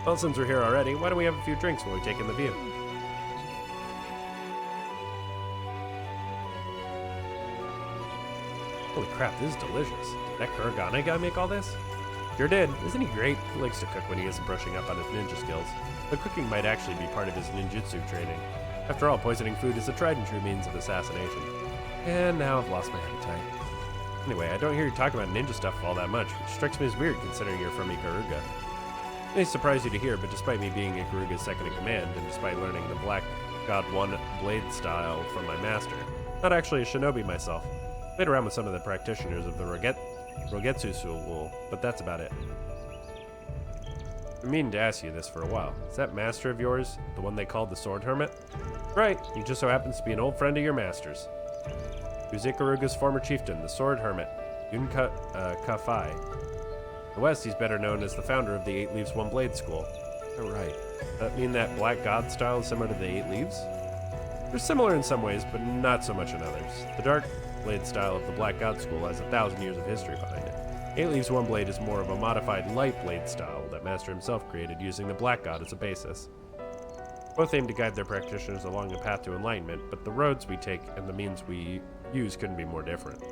Speaker 1: Well, since we're here already, why don't we have a few drinks while we take in the view? Holy crap, this is delicious. Did that Kuragane guy make all this? Sure did. Isn't he great? He likes to cook when he isn't brushing up on his ninja skills. The cooking might actually be part of his ninjutsu training. After all, poisoning food is a tried and true means of assassination. And now I've lost my appetite. Anyway, I don't hear you talk about ninja stuff all that much, which strikes me as weird considering you're from Ikaruga. It may surprise you to hear, but despite me being Ikaruga's second in command, and despite learning the Black God 1 blade style from my master, not actually a shinobi myself. Played around with some of the practitioners of the Rogetsu school, but that's about it. I've been meaning to ask you this for a while. Is that master of yours the one they called the Sword Hermit? Right, he just so happens to be an old friend of your master's. He was Ikaruga's former chieftain, the Sword Hermit, Kafai. In the West, he's better known as the founder of the 8 Leaves, 1 Blade School. Oh, right. Does that mean that Black God style is similar to the 8 Leaves? They're similar in some ways, but not so much in others. The Dark Blade style of the Black God School has 1,000 years of history behind it. 8 Leaves, 1 Blade is more of a modified Light Blade style that Master himself created using the Black God as a basis. Both aim to guide their practitioners along the path to enlightenment, but the roads we take and the means we use couldn't be more different.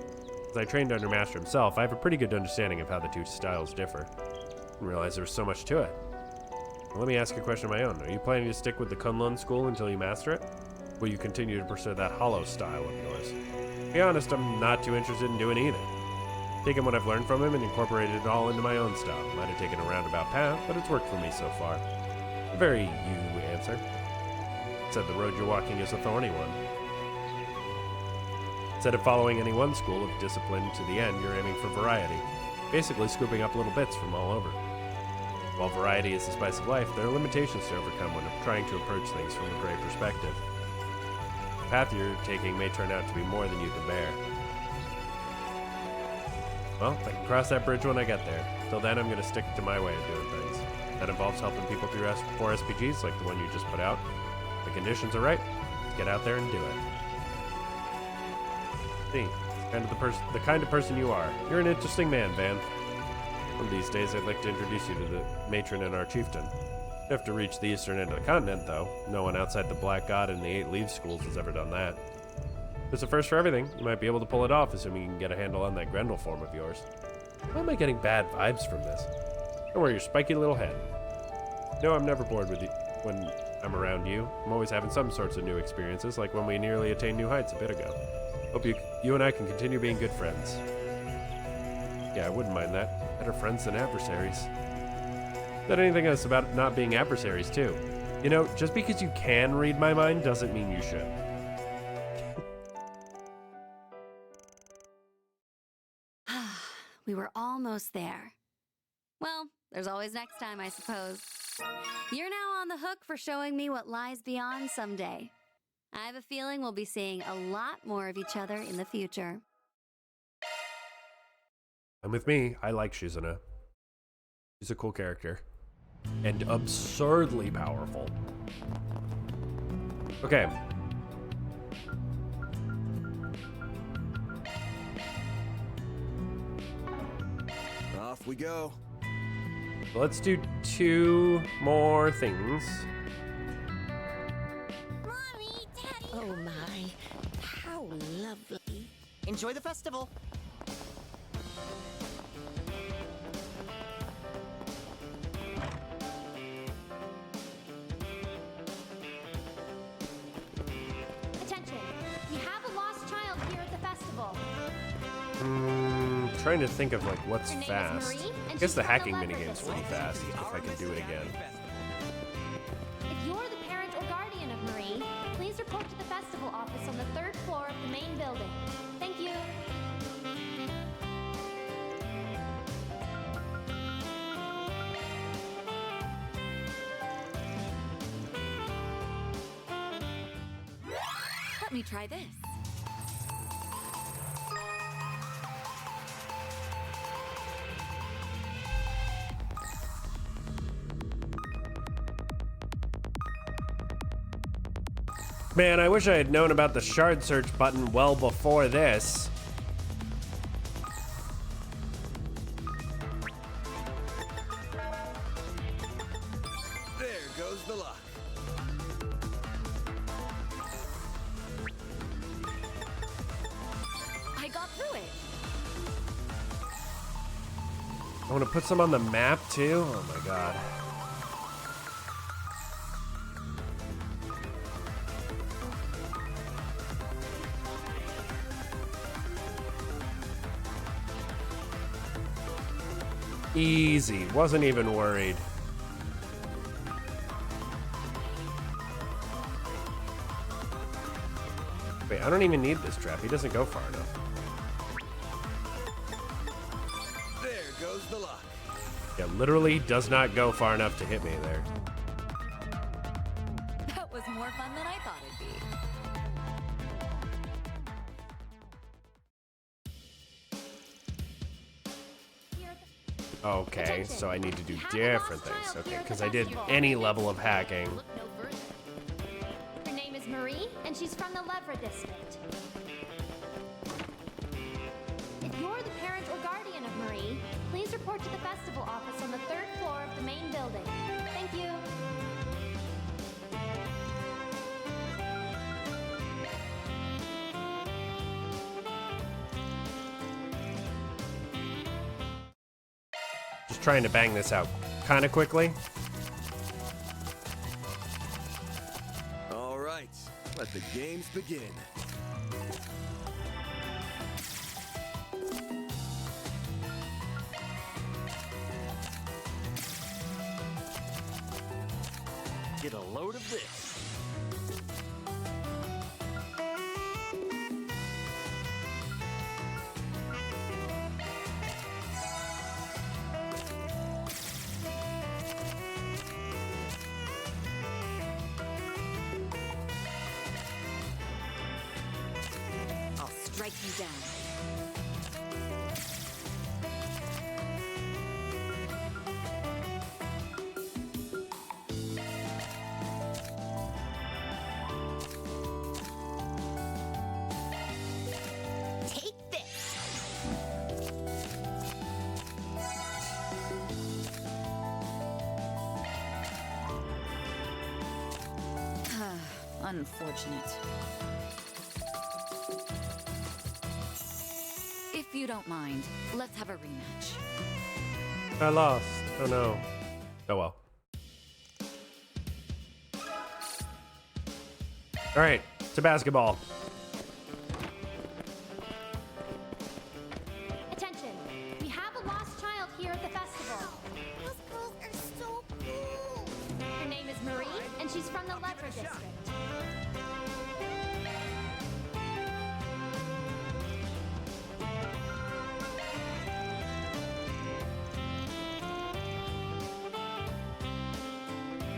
Speaker 1: As I trained under Master himself, I have a pretty good understanding of how the two styles differ. I didn't realize there was so much to it. Well, let me ask a question of my own. Are you planning to stick with the Kunlun school until you master it? Will you continue to pursue that hollow style of yours? To be honest, I'm not too interested in doing either. Taken what I've learned from him and incorporated it all into my own style. Might have taken a roundabout path, but it's worked for me so far. A very you answer. Said the road you're walking is a thorny one. Instead of following any one school of discipline to the end, you're aiming for variety. Basically scooping up little bits from all over. While variety is the spice of life, there are limitations to overcome when trying to approach things from a great perspective. The path you're taking may turn out to be more than you can bear. Well, I can cross that bridge when I get there. Till then, I'm going to stick to my way of doing things. That involves helping people through 4 SPGs like the one you just put out. If the conditions are right, let's get out there and do it. See, the kind of person you are. You're an interesting man, Van. One of these days, I'd like to introduce you to the matron and our chieftain. You have to reach the eastern end of the continent, though. No one outside the Black God and the 8 Leaves schools has ever done that. There's a first for everything. You might be able to pull it off, assuming you can get a handle on that Grendel form of yours. Why am I getting bad vibes from this? Don't worry your spiky little head. No, I'm never bored with you when I'm around you. I'm always having some sorts of new experiences, like when we nearly attained new heights a bit ago. Hope you and I can continue being good friends. Yeah, I wouldn't mind that. Better friends than adversaries. Said anything else about not being adversaries, too. You know, just because you can read my mind doesn't mean you should.
Speaker 15: We were almost there. Well, there's always next time, I suppose. You're now on the hook for showing me what lies beyond someday. I have a feeling we'll be seeing a lot more of each other in the future.
Speaker 1: And with me, I like Shizuna. She's a cool character. And absurdly powerful. Okay.
Speaker 11: Off we go.
Speaker 1: Let's do 2 more things.
Speaker 3: Mommy, Daddy.
Speaker 5: Oh my, how lovely. Enjoy the festival.
Speaker 3: Attention, we have a lost child here at the festival.
Speaker 1: Trying to think of like what's
Speaker 3: Her name is
Speaker 1: fast.
Speaker 3: Marie, and
Speaker 1: I guess
Speaker 3: she's
Speaker 1: the
Speaker 3: from the
Speaker 1: hacking
Speaker 3: Leopard
Speaker 1: minigame's pretty
Speaker 3: District.
Speaker 1: fast if I can do it again.
Speaker 3: If you're the parent or guardian of Marie, please report to the festival office on the 3rd floor of the main building. Thank you.
Speaker 10: Let me try this.
Speaker 1: Man, I wish I had known about the shard search button well before this.
Speaker 11: There goes the luck.
Speaker 10: I got through it.
Speaker 1: I want to put some on the map too. Oh my god. Easy. Wasn't even worried. Wait, I don't even need this trap. He doesn't go far enough.
Speaker 11: There goes the luck.
Speaker 1: Yeah, literally does not go far enough to hit me there.
Speaker 10: That was more fun than I thought it'd be.
Speaker 1: Okay, so I need to do different things. Okay, because I did any level of hacking.
Speaker 3: Look no further. Her name is Marie, and she's from the Levra district. If you're the parent or guardian of Marie, please report to the festival office on the 3rd floor of the main building. Thank you.
Speaker 1: Just trying to bang this out kind of quickly.
Speaker 11: All right, let the games begin.
Speaker 12: Get a load of this.
Speaker 15: I'll strike you down.
Speaker 3: Take this.
Speaker 10: Unfortunate. If you don't mind, let's have a rematch.
Speaker 1: I lost. Oh no. Oh well. All right, to basketball.
Speaker 3: Attention, we have a lost child here at the festival. Those girls are so cool. Her name is Marie, and she's from the Lever District.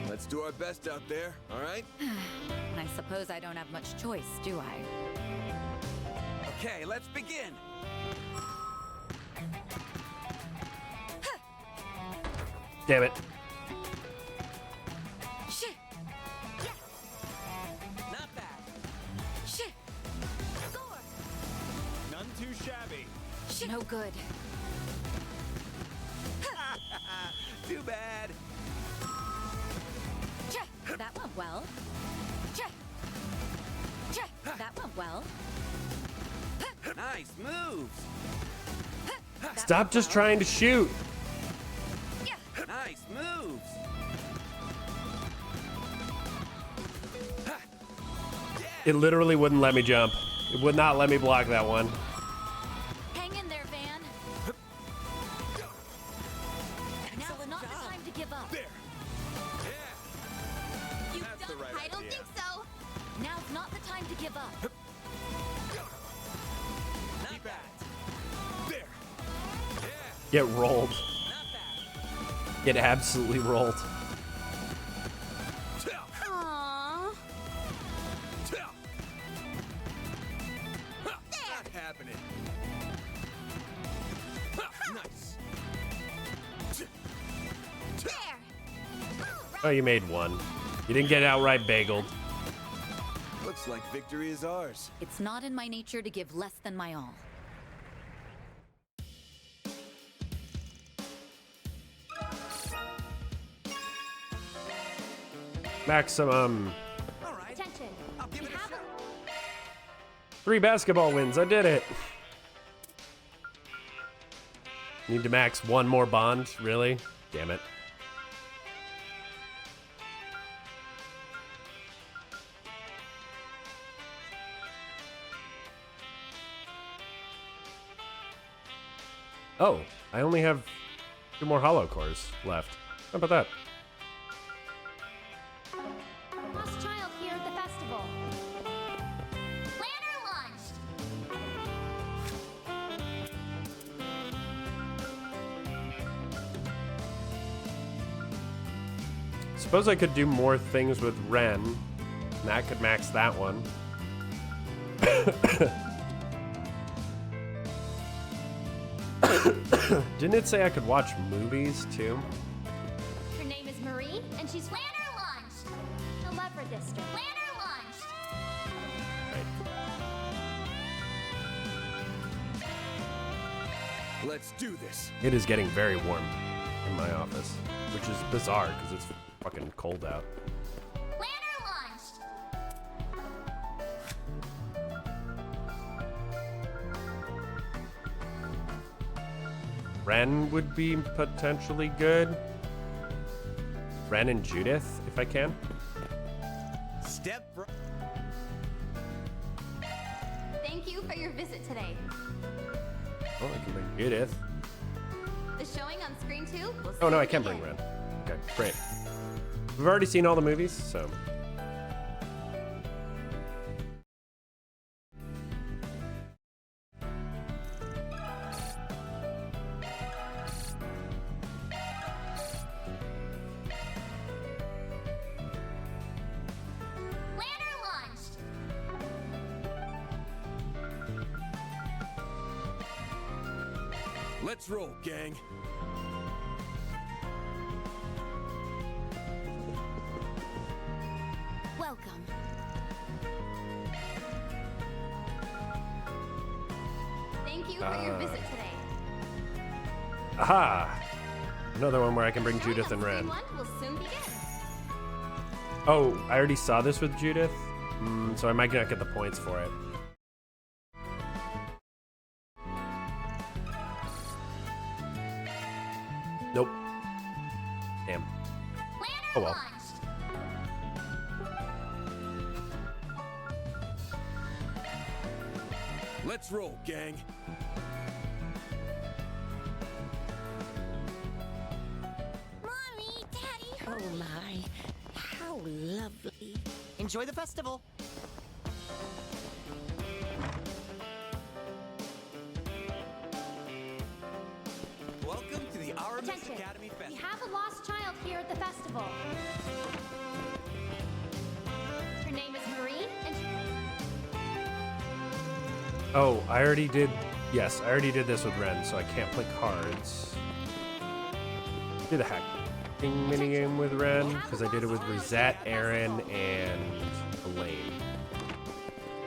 Speaker 11: Let's do our best out there, all right?
Speaker 10: I suppose I don't have much choice, do I?
Speaker 12: Okay, let's begin.
Speaker 1: Damn it.
Speaker 15: Shit.
Speaker 12: Not bad.
Speaker 15: Shit. Score.
Speaker 6: None too shabby.
Speaker 10: Shit. No good.
Speaker 12: Too bad.
Speaker 10: That went well. That went well.
Speaker 12: Nice moves.
Speaker 1: Stop just trying to shoot.
Speaker 12: Nice moves.
Speaker 1: It literally wouldn't let me jump. It would not let me block that one.
Speaker 7: Hang in there, Van. Now's not the time to give up.
Speaker 12: There.
Speaker 7: You've
Speaker 12: That's
Speaker 7: done
Speaker 12: the right
Speaker 3: I don't
Speaker 12: idea.
Speaker 3: think so.
Speaker 7: Now's not the time to give up.
Speaker 12: Not bad. There.
Speaker 1: Get rolled.
Speaker 12: Not bad.
Speaker 1: Get absolutely rolled.
Speaker 15: Aww.
Speaker 12: Not happening. Nice.
Speaker 3: There.
Speaker 1: Oh, you made one. You didn't get outright bageled.
Speaker 11: Looks like victory is ours.
Speaker 10: It's not in my nature to give less than my all.
Speaker 1: Maximum.
Speaker 12: All right.
Speaker 3: Attention,
Speaker 12: I'll give
Speaker 3: we
Speaker 12: it a
Speaker 3: have
Speaker 12: shot.
Speaker 1: 3 basketball wins. I did it. Need to max one more bond. Really? Damn it. Oh, I only have 2 more hollow cores left. How about that?
Speaker 3: lost child here at the festival. Planner launched.
Speaker 1: Suppose I could do more things with Ren. And that could max that one. Didn't it say I could watch movies too?
Speaker 3: Her name is Marie, and she's Planner launched. The Lever District. Planner launched.
Speaker 11: Let's do this.
Speaker 1: It is getting very warm in my office, which is bizarre because it's fucking cold out.
Speaker 3: Planner launched.
Speaker 1: Ren would be potentially good. Ren and Judith, if I can.
Speaker 12: Step right.
Speaker 3: Thank you for your visit today.
Speaker 1: Oh, I can bring Judith.
Speaker 3: The showing on screen 2 will
Speaker 1: Oh no, I
Speaker 3: soon
Speaker 1: can bring
Speaker 3: begin.
Speaker 1: Ren. Okay, great. We've already seen all the movies, so.
Speaker 3: Planner launched.
Speaker 11: Let's roll, gang.
Speaker 3: Welcome. Thank you for your visit today.
Speaker 1: Aha! Another one where I can bring
Speaker 3: The showing
Speaker 1: Judith
Speaker 3: on
Speaker 1: and Ren.
Speaker 3: screen 1 will soon begin.
Speaker 1: Oh, I already saw this with Judith, so I might not get the points for it. Nope. Damn.
Speaker 3: Planner
Speaker 1: Oh well.
Speaker 3: launched.
Speaker 11: Let's roll, gang.
Speaker 3: Mommy, Daddy.
Speaker 5: Oh my, how lovely. Enjoy the festival.
Speaker 6: Welcome to the Aramis
Speaker 16: Attention.
Speaker 6: Academy
Speaker 16: We
Speaker 6: Festival.
Speaker 16: have a lost child here at the festival. Her name is Marie, and
Speaker 1: Oh, I already did. Yes, I already did this with Ren, so I can't play cards. Do the hacking minigame with Ren, because I did it with Rosette, Aaron, and Elaine.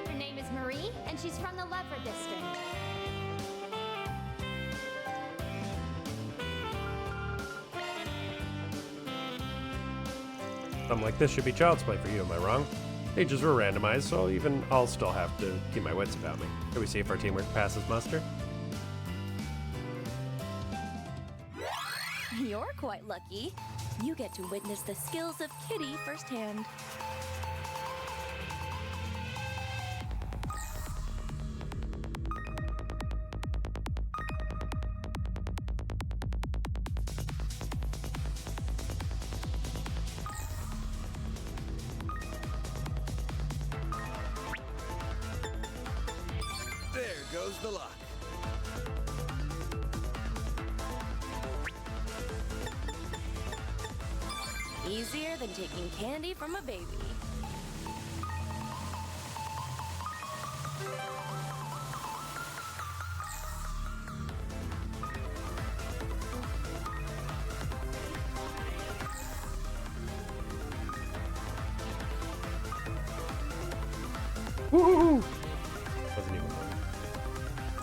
Speaker 16: her name is Marie, and she's from the Levra district.
Speaker 1: I'm like, this should be child's play for you, am I wrong? Ages were randomized, so I'll still have to keep my wits about me. Can we see if our teamwork passes muster?
Speaker 7: You're quite lucky. You get to witness the skills of Kitty firsthand.
Speaker 11: There goes the luck.
Speaker 7: Easier than taking candy from a baby.
Speaker 1: Woohoo! Wasn't even fun.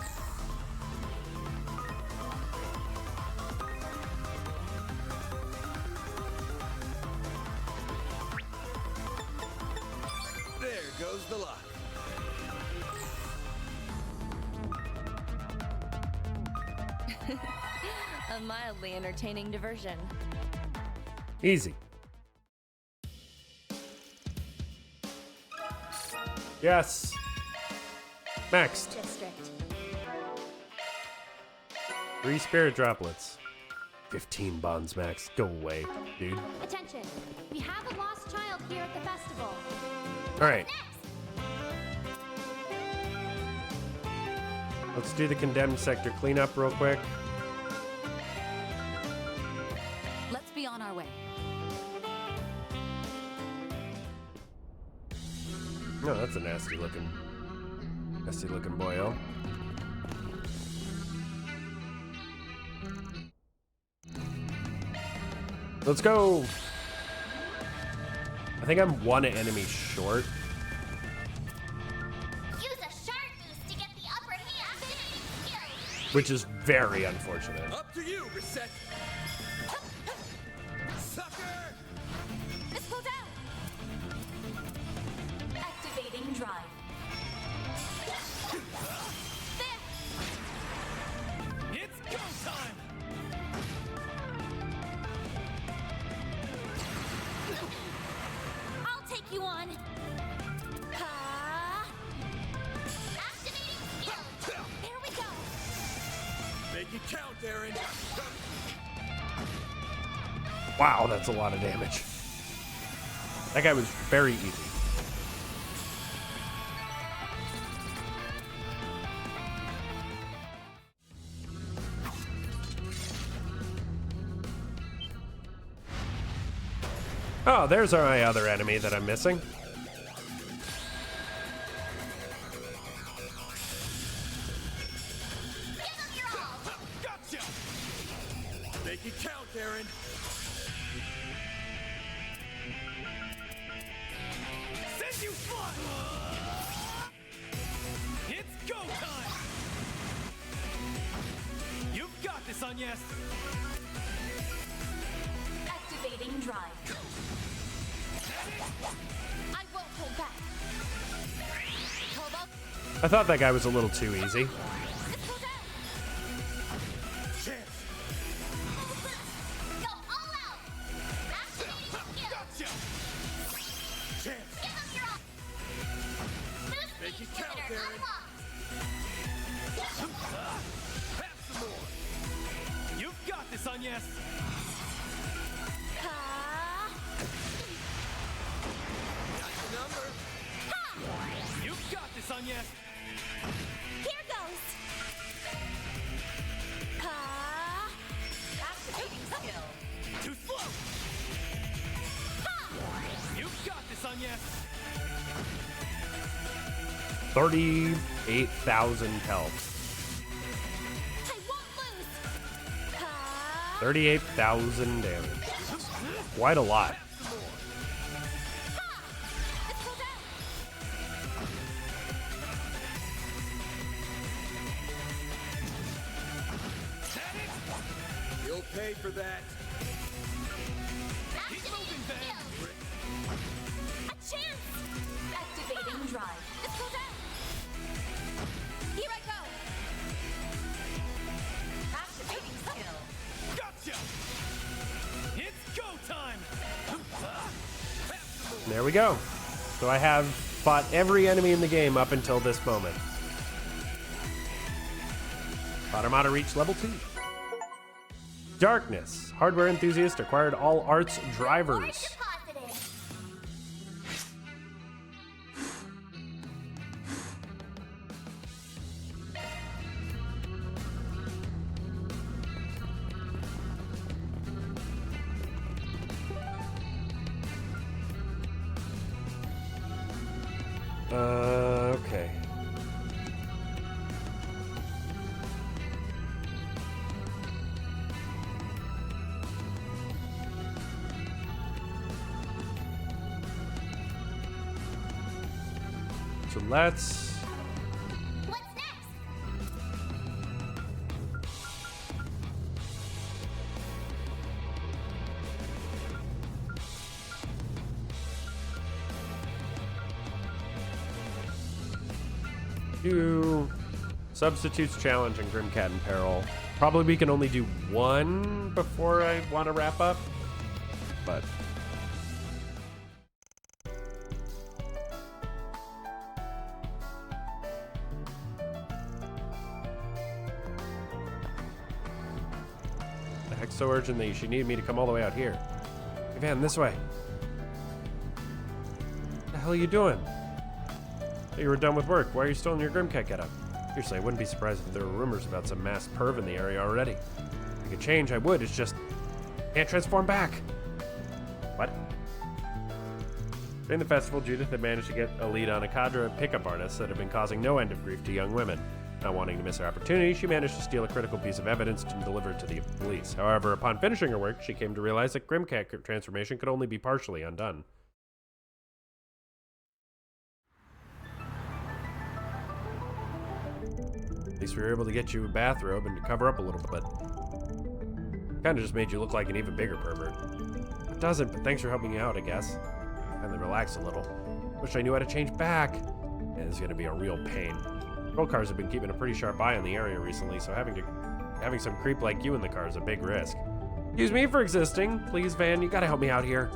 Speaker 11: There goes the luck.
Speaker 7: A mildly entertaining diversion.
Speaker 1: Easy. Yes. Next.
Speaker 16: District.
Speaker 1: 3 spirit droplets. 15 bonds max. Go away, dude.
Speaker 16: Attention. We have a lost child here at the festival.
Speaker 1: Alright. Let's do the condemned sector cleanup real quick.
Speaker 10: Let's be on our way.
Speaker 1: No, that's a nasty looking boyo. Let's go. I think I'm one enemy short.
Speaker 3: Use a sharp boost to get the upper hand. Skill.
Speaker 1: Which is very unfortunate.
Speaker 12: Up to you, Reset. Sucker!
Speaker 16: Let's pull down.
Speaker 14: Activating drive.
Speaker 6: It's go time!
Speaker 16: I'll take you on. Ha!
Speaker 3: Activating skill.
Speaker 16: Here we go.
Speaker 12: Make it count, Aaron.
Speaker 1: Wow, that's a lot of damage. That guy was very easy. Oh, there's my other enemy that I'm missing.
Speaker 12: Gotcha! Make it count, Aaron.
Speaker 6: Send you flying! It's go time! You've got this, Agnes!
Speaker 14: Activating drive.
Speaker 16: I won't hold back. Hold up.
Speaker 1: I thought that guy was a little too easy.
Speaker 16: Let's pull down.
Speaker 12: Chance.
Speaker 3: Go all out. Activating skill.
Speaker 12: Gotcha! Chance.
Speaker 3: Give him your all. Boost
Speaker 12: Make
Speaker 3: speed
Speaker 12: it count,
Speaker 3: limiter
Speaker 12: Aaron.
Speaker 3: unlocked.
Speaker 6: Have some more. You've got this, Agnes.
Speaker 12: Got your number.
Speaker 6: You've got this, Agnes.
Speaker 16: Here goes.
Speaker 14: Activating skill.
Speaker 6: Too slow. You've got this, Agnes.
Speaker 1: 38,000 health.
Speaker 16: I won't lose.
Speaker 1: 38,000 damage. Quite a lot.
Speaker 16: Let's go down.
Speaker 11: You'll pay for that.
Speaker 16: Activating skill. A chance.
Speaker 14: Activating drive.
Speaker 16: Let's go down. Here I go.
Speaker 14: Activating skill.
Speaker 6: Gotcha. It's go time.
Speaker 1: There we go. So I have fought every enemy in the game up until this moment. Automata reached level 2. Darkness. Hardware enthusiast acquired all arts drivers. Okay. So let's...
Speaker 3: What's next?
Speaker 1: do Substitutes Challenge and Grimcat in Peril. Probably we can only do one before I want to wrap up, but... The heck's so urgent that she needed me to come all the way out here. Hey, Van, this way. What the hell are you doing? You were done with work. Why are you still in your Grimcat getup? Seriously, I wouldn't be surprised if there were rumors about some masked perv in the area already. If I could change, I would. It's just... can't transform back. What? During the festival, Judith had managed to get a lead on a cadre of pickup artists that have been causing no end of grief to young women. Not wanting to miss her opportunity, she managed to steal a critical piece of evidence and deliver it to the police. However, upon finishing her work, she came to realize that Grimcat transformation could only be partially undone. At least we were able to get you a bathrobe and to cover up a little bit. Kinda just made you look like an even bigger pervert. It doesn't, but thanks for helping me out, I guess. Finally relax a little. Wish I knew how to change back. And it's gonna be a real pain. Patrol cars have been keeping a pretty sharp eye on the area recently, so having some creep like you in the car is a big risk. Excuse me for existing. Please, Van, you gotta help me out here.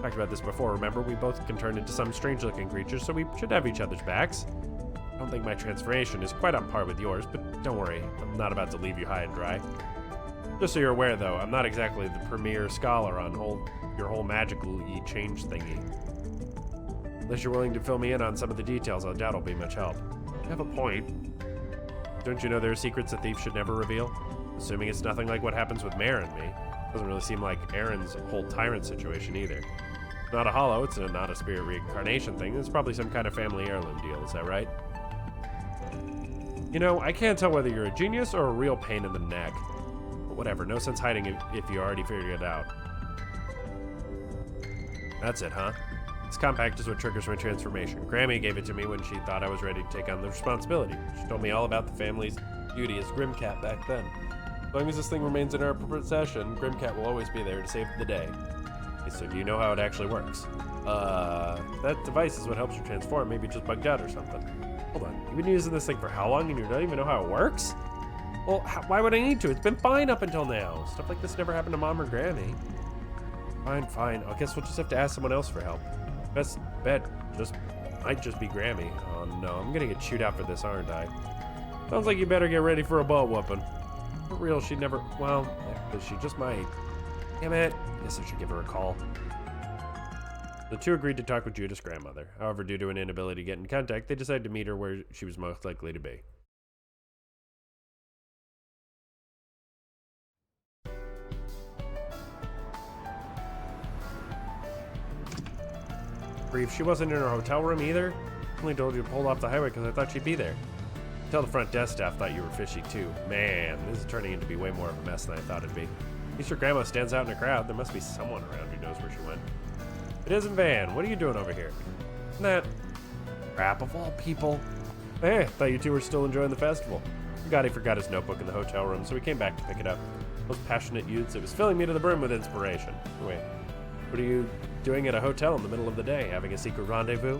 Speaker 1: Talked about this before, remember? We both can turn into some strange-looking creatures, so we should have each other's backs. I don't think my transformation is quite on par with yours, but don't worry, I'm not about to leave you high and dry. Just so you're aware, though, I'm not exactly the premier scholar on your whole magical change thingy. Unless you're willing to fill me in on some of the details, I doubt it'll be much help. You have a point. Don't you know there are secrets a thief should never reveal? Assuming it's nothing like what happens with Mare and me. Doesn't really seem like Aaron's whole tyrant situation either. It's not a hollow, it's not a spirit reincarnation thing. It's probably some kind of family heirloom deal, is that right? You know, I can't tell whether you're a genius or a real pain in the neck. But whatever, no sense hiding it if you already figured it out. That's it, huh? This compact is what triggers my transformation. Grammy gave it to me when she thought I was ready to take on the responsibility. She told me all about the family's duty as Grimcat back then. As long as this thing remains in our possession, Grimcat will always be there to save the day. Okay, so do you know how it actually works? That device is what helps you transform. Maybe it just bugged out or something. Hold on, you've been using this thing for how long and you don't even know how it works? Well, why would I need to? It's been fine up until now. Stuff like this never happened to Mom or Grammy. Fine. I guess we'll just have to ask someone else for help. Best bet might just be Grammy. Oh no, I'm gonna get chewed out for this, aren't I?
Speaker 4: Sounds like you better get ready for a butt whooping. For real, she'd never, well, actually, she just might. Damn it. Guess I should give her a call. The two agreed to talk with Judith's grandmother. However, due to an inability to get in contact, they decided to meet her where she was most likely to be. Grief, she wasn't in her hotel room either? I only told you to pull off the highway because I thought she'd be there. Tell the front desk staff thought you were fishy too. Man, this is turning into be way more of a mess than I thought it'd be. At least your grandma stands out in a crowd. There must be someone around who knows where she went. It isn't Van. What are you doing over here? Isn't that crap of all people? Hey, thought you two were still enjoying the festival. Gotti forgot his notebook in the hotel room, so we came back to pick it up. Those passionate youths, it was filling me to the brim with inspiration. Wait, what are you doing at a hotel in the middle of the day? Having a secret rendezvous?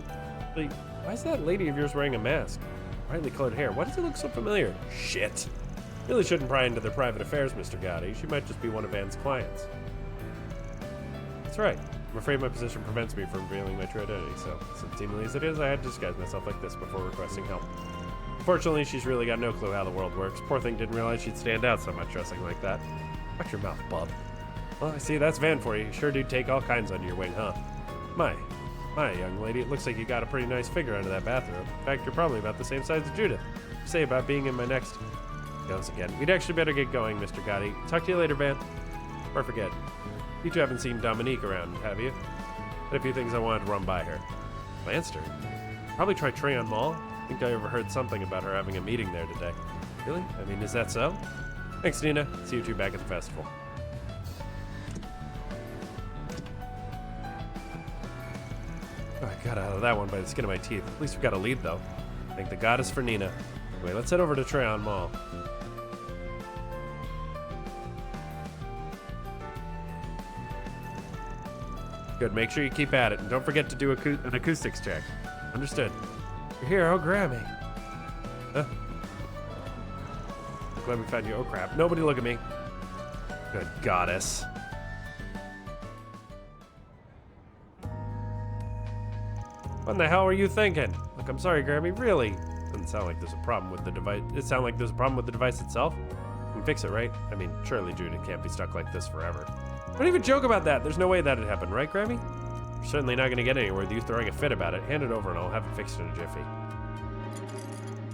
Speaker 4: Why is that lady of yours wearing a mask? Brightly colored hair. Why does it look so familiar? Shit. Really shouldn't pry into their private affairs, Mr. Gotti. She might just be one of Van's clients. That's right. I'm afraid my position prevents me from revealing my true identity, so seemingly as it is, I had to disguise myself like this before requesting help. Fortunately, she's really got no clue how the world works. Poor thing didn't realize she'd stand out so much dressing like that. Watch your mouth, bub. Well, I see, that's Van for you. You sure do take all kinds under your wing, huh? My, young lady, it looks like you got a pretty nice figure under that bathrobe. In fact, you're probably about the same size as Judith. Say about being in my next... Once again, we'd actually better get going, Mr. Gotti. Talk to you later, Van. Or forget. You two haven't seen Dominique around, have you? Had a few things I wanted to run by her. Lanster? Probably try Treon Mall. I think I overheard something about her having a meeting there today. Really? I mean, is that so? Thanks, Nina. See you two back at the festival. Oh, I got out of that one by the skin of my teeth. At least we got a lead, though. Thank the goddess for Nina. Anyway, let's head over to Treon Mall. Good, make sure you keep at it, and don't forget to do an acoustics check. Understood. You're here, oh Grammy. Huh? Glad we found you. Oh crap. Nobody look at me. Good goddess. What in the hell were you thinking? Look, I'm sorry, Grammy, really. Doesn't sound like there's a problem with the device. It sounds like there's a problem with the device itself. We can fix it, right? I mean, surely Judith can't be stuck like this forever. Don't even joke about that. There's no way that'd happen, right, Grammy? We're certainly not going to get anywhere with you throwing a fit about it. Hand it over and I'll have it fixed in a jiffy.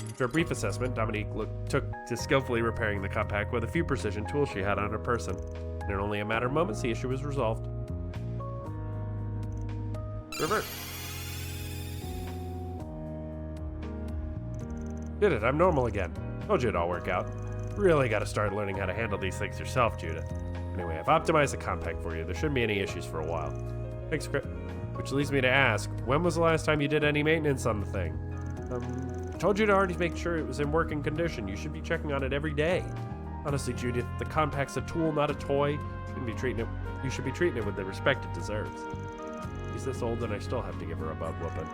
Speaker 4: After a brief assessment, Dominique took to skillfully repairing the compact with a few precision tools she had on her person. And in only a matter of moments, the issue was resolved. Revert. Did it. I'm normal again. Told you it'd all work out. Really got to start learning how to handle these things yourself, Judith. Anyway, I've optimized the compact for you. There shouldn't be any issues for a while. Thanks, Chris. Which leads me to ask, when was the last time you did any maintenance on the thing? I told you to already make sure it was in working condition. You should be checking on it every day. Honestly, Judith, the compact's a tool, not a toy. You should be treating it with the respect it deserves. She's this old and I still have to give her a butt whooping.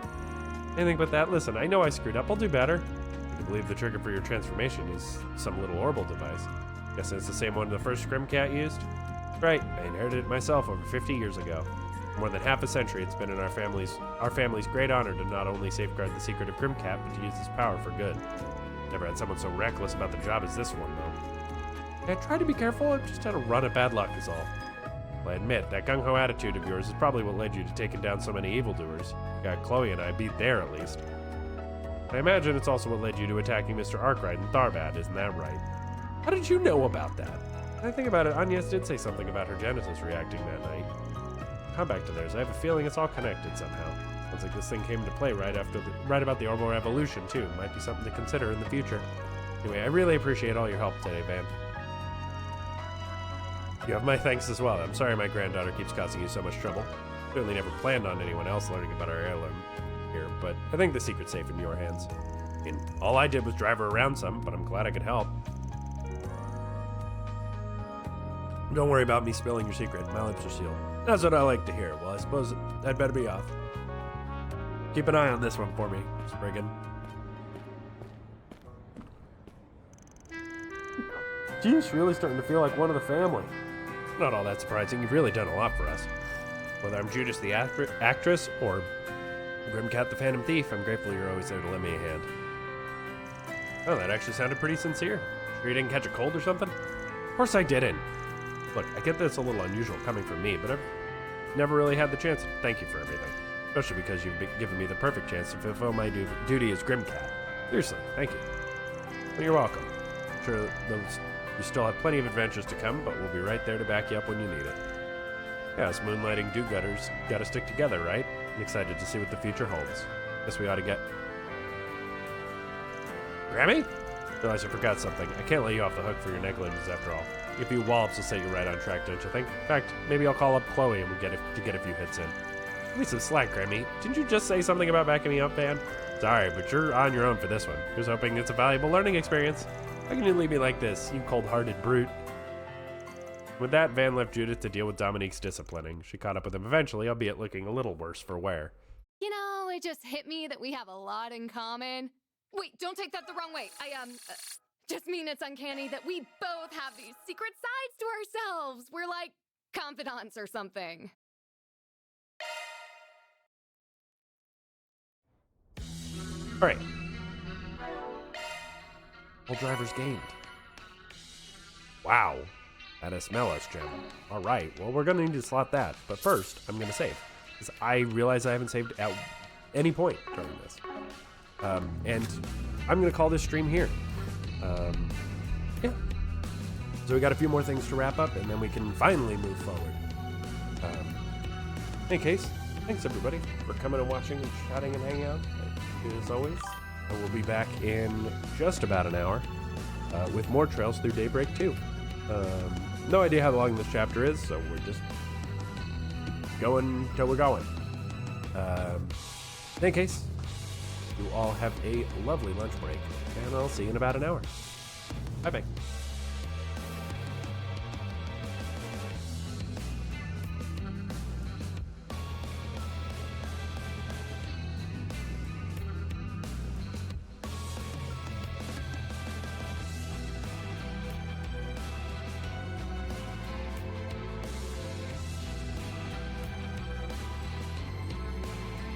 Speaker 4: Anything but that? Listen, I know I screwed up. I'll do better. I believe the trigger for your transformation is some little orbital device. Guessing it's the same one the first Scrimcat used? Right, I inherited it myself over 50 years ago. For more than half a century, it's been in our family's great honor to not only safeguard the secret of Grimcat, but to use its power for good. Never had someone so reckless about the job as this one, though. I tried to be careful, I've just had a run of bad luck is all. Well, I admit, that gung-ho attitude of yours is probably what led you to taking down so many evildoers. You got Chloe and I beat there, at least. I imagine it's also what led you to attacking Mr. Arkwright and Tharbad, isn't that right? How did you know about that? When I think about it, Agnes did say something about her Genesis reacting that night. Come back to theirs. I have a feeling it's all connected somehow. Sounds like this thing came into play right about the Orbital Revolution, too. Might be something to consider in the future. Anyway, I really appreciate all your help today, Van. You have my thanks as well. I'm sorry my granddaughter keeps causing you so much trouble. Certainly never planned on anyone else learning about our heirloom here, but I think the secret's safe in your hands. I mean, all I did was drive her around some, but I'm glad I could help. Don't worry about me spilling your secret. My lips are sealed. That's what I like to hear. Well, I suppose I'd better be off. Keep an eye on this one for me, Spriggan. Geez, really starting to feel like one of the family. Not all that surprising. You've really done a lot for us. Whether I'm Judas the actress or Grimcat the Phantom Thief, I'm grateful you're always there to lend me a hand.
Speaker 1: Oh, that actually sounded pretty sincere. Sure you didn't catch a cold or something? Of course I didn't. Look, I get that it's a little unusual coming from me, but I've never really had the chance to thank you for everything. Especially because you've given me the perfect chance to fulfill my duty as Grimcat. Seriously, thank you. Well, you're welcome. I'm sure you still have plenty of adventures to come, but we'll be right there to back you up when you need it. Yeah, us moonlighting do-gooders gotta stick together, right? I'm excited to see what the future holds. Guess we ought to get... Grammy? Realize I forgot something. I can't let you off the hook for your negligence after all. A few wallops will set you right on track, don't you think? In fact, maybe I'll call up Chloe and we'll get a few hits in. Give me some slack, Grammy. Didn't you just say something about backing me up, Van? Sorry, but you're on your own for this one. Just hoping it's a valuable learning experience. How can you leave me like this, you cold-hearted brute? With that, Van left Judith to deal with Dominique's disciplining. She caught up with him eventually, albeit looking a little worse for wear.
Speaker 17: You know, it just hit me that we have a lot in common. Wait, don't take that the wrong way. I just mean it's uncanny that we both have these secret sides to ourselves. We're like confidants or something.
Speaker 1: All right. All drivers gained. Wow. That is Smellos gem. All right. Well, we're going to need to slot that. But first, I'm going to save. Because I realize I haven't saved at any point during this. And I'm going to call this stream here. Yeah. So we got a few more things to wrap up, and then we can finally move forward. In any case, thanks everybody for coming and watching and chatting and hanging out. As always, and we'll be back in just about an hour with more Trails Through Daybreak 2. No idea how long this chapter is, so we're just going till we're going. In any case, you all have a lovely lunch break, and I'll see you in about an hour. Bye-bye.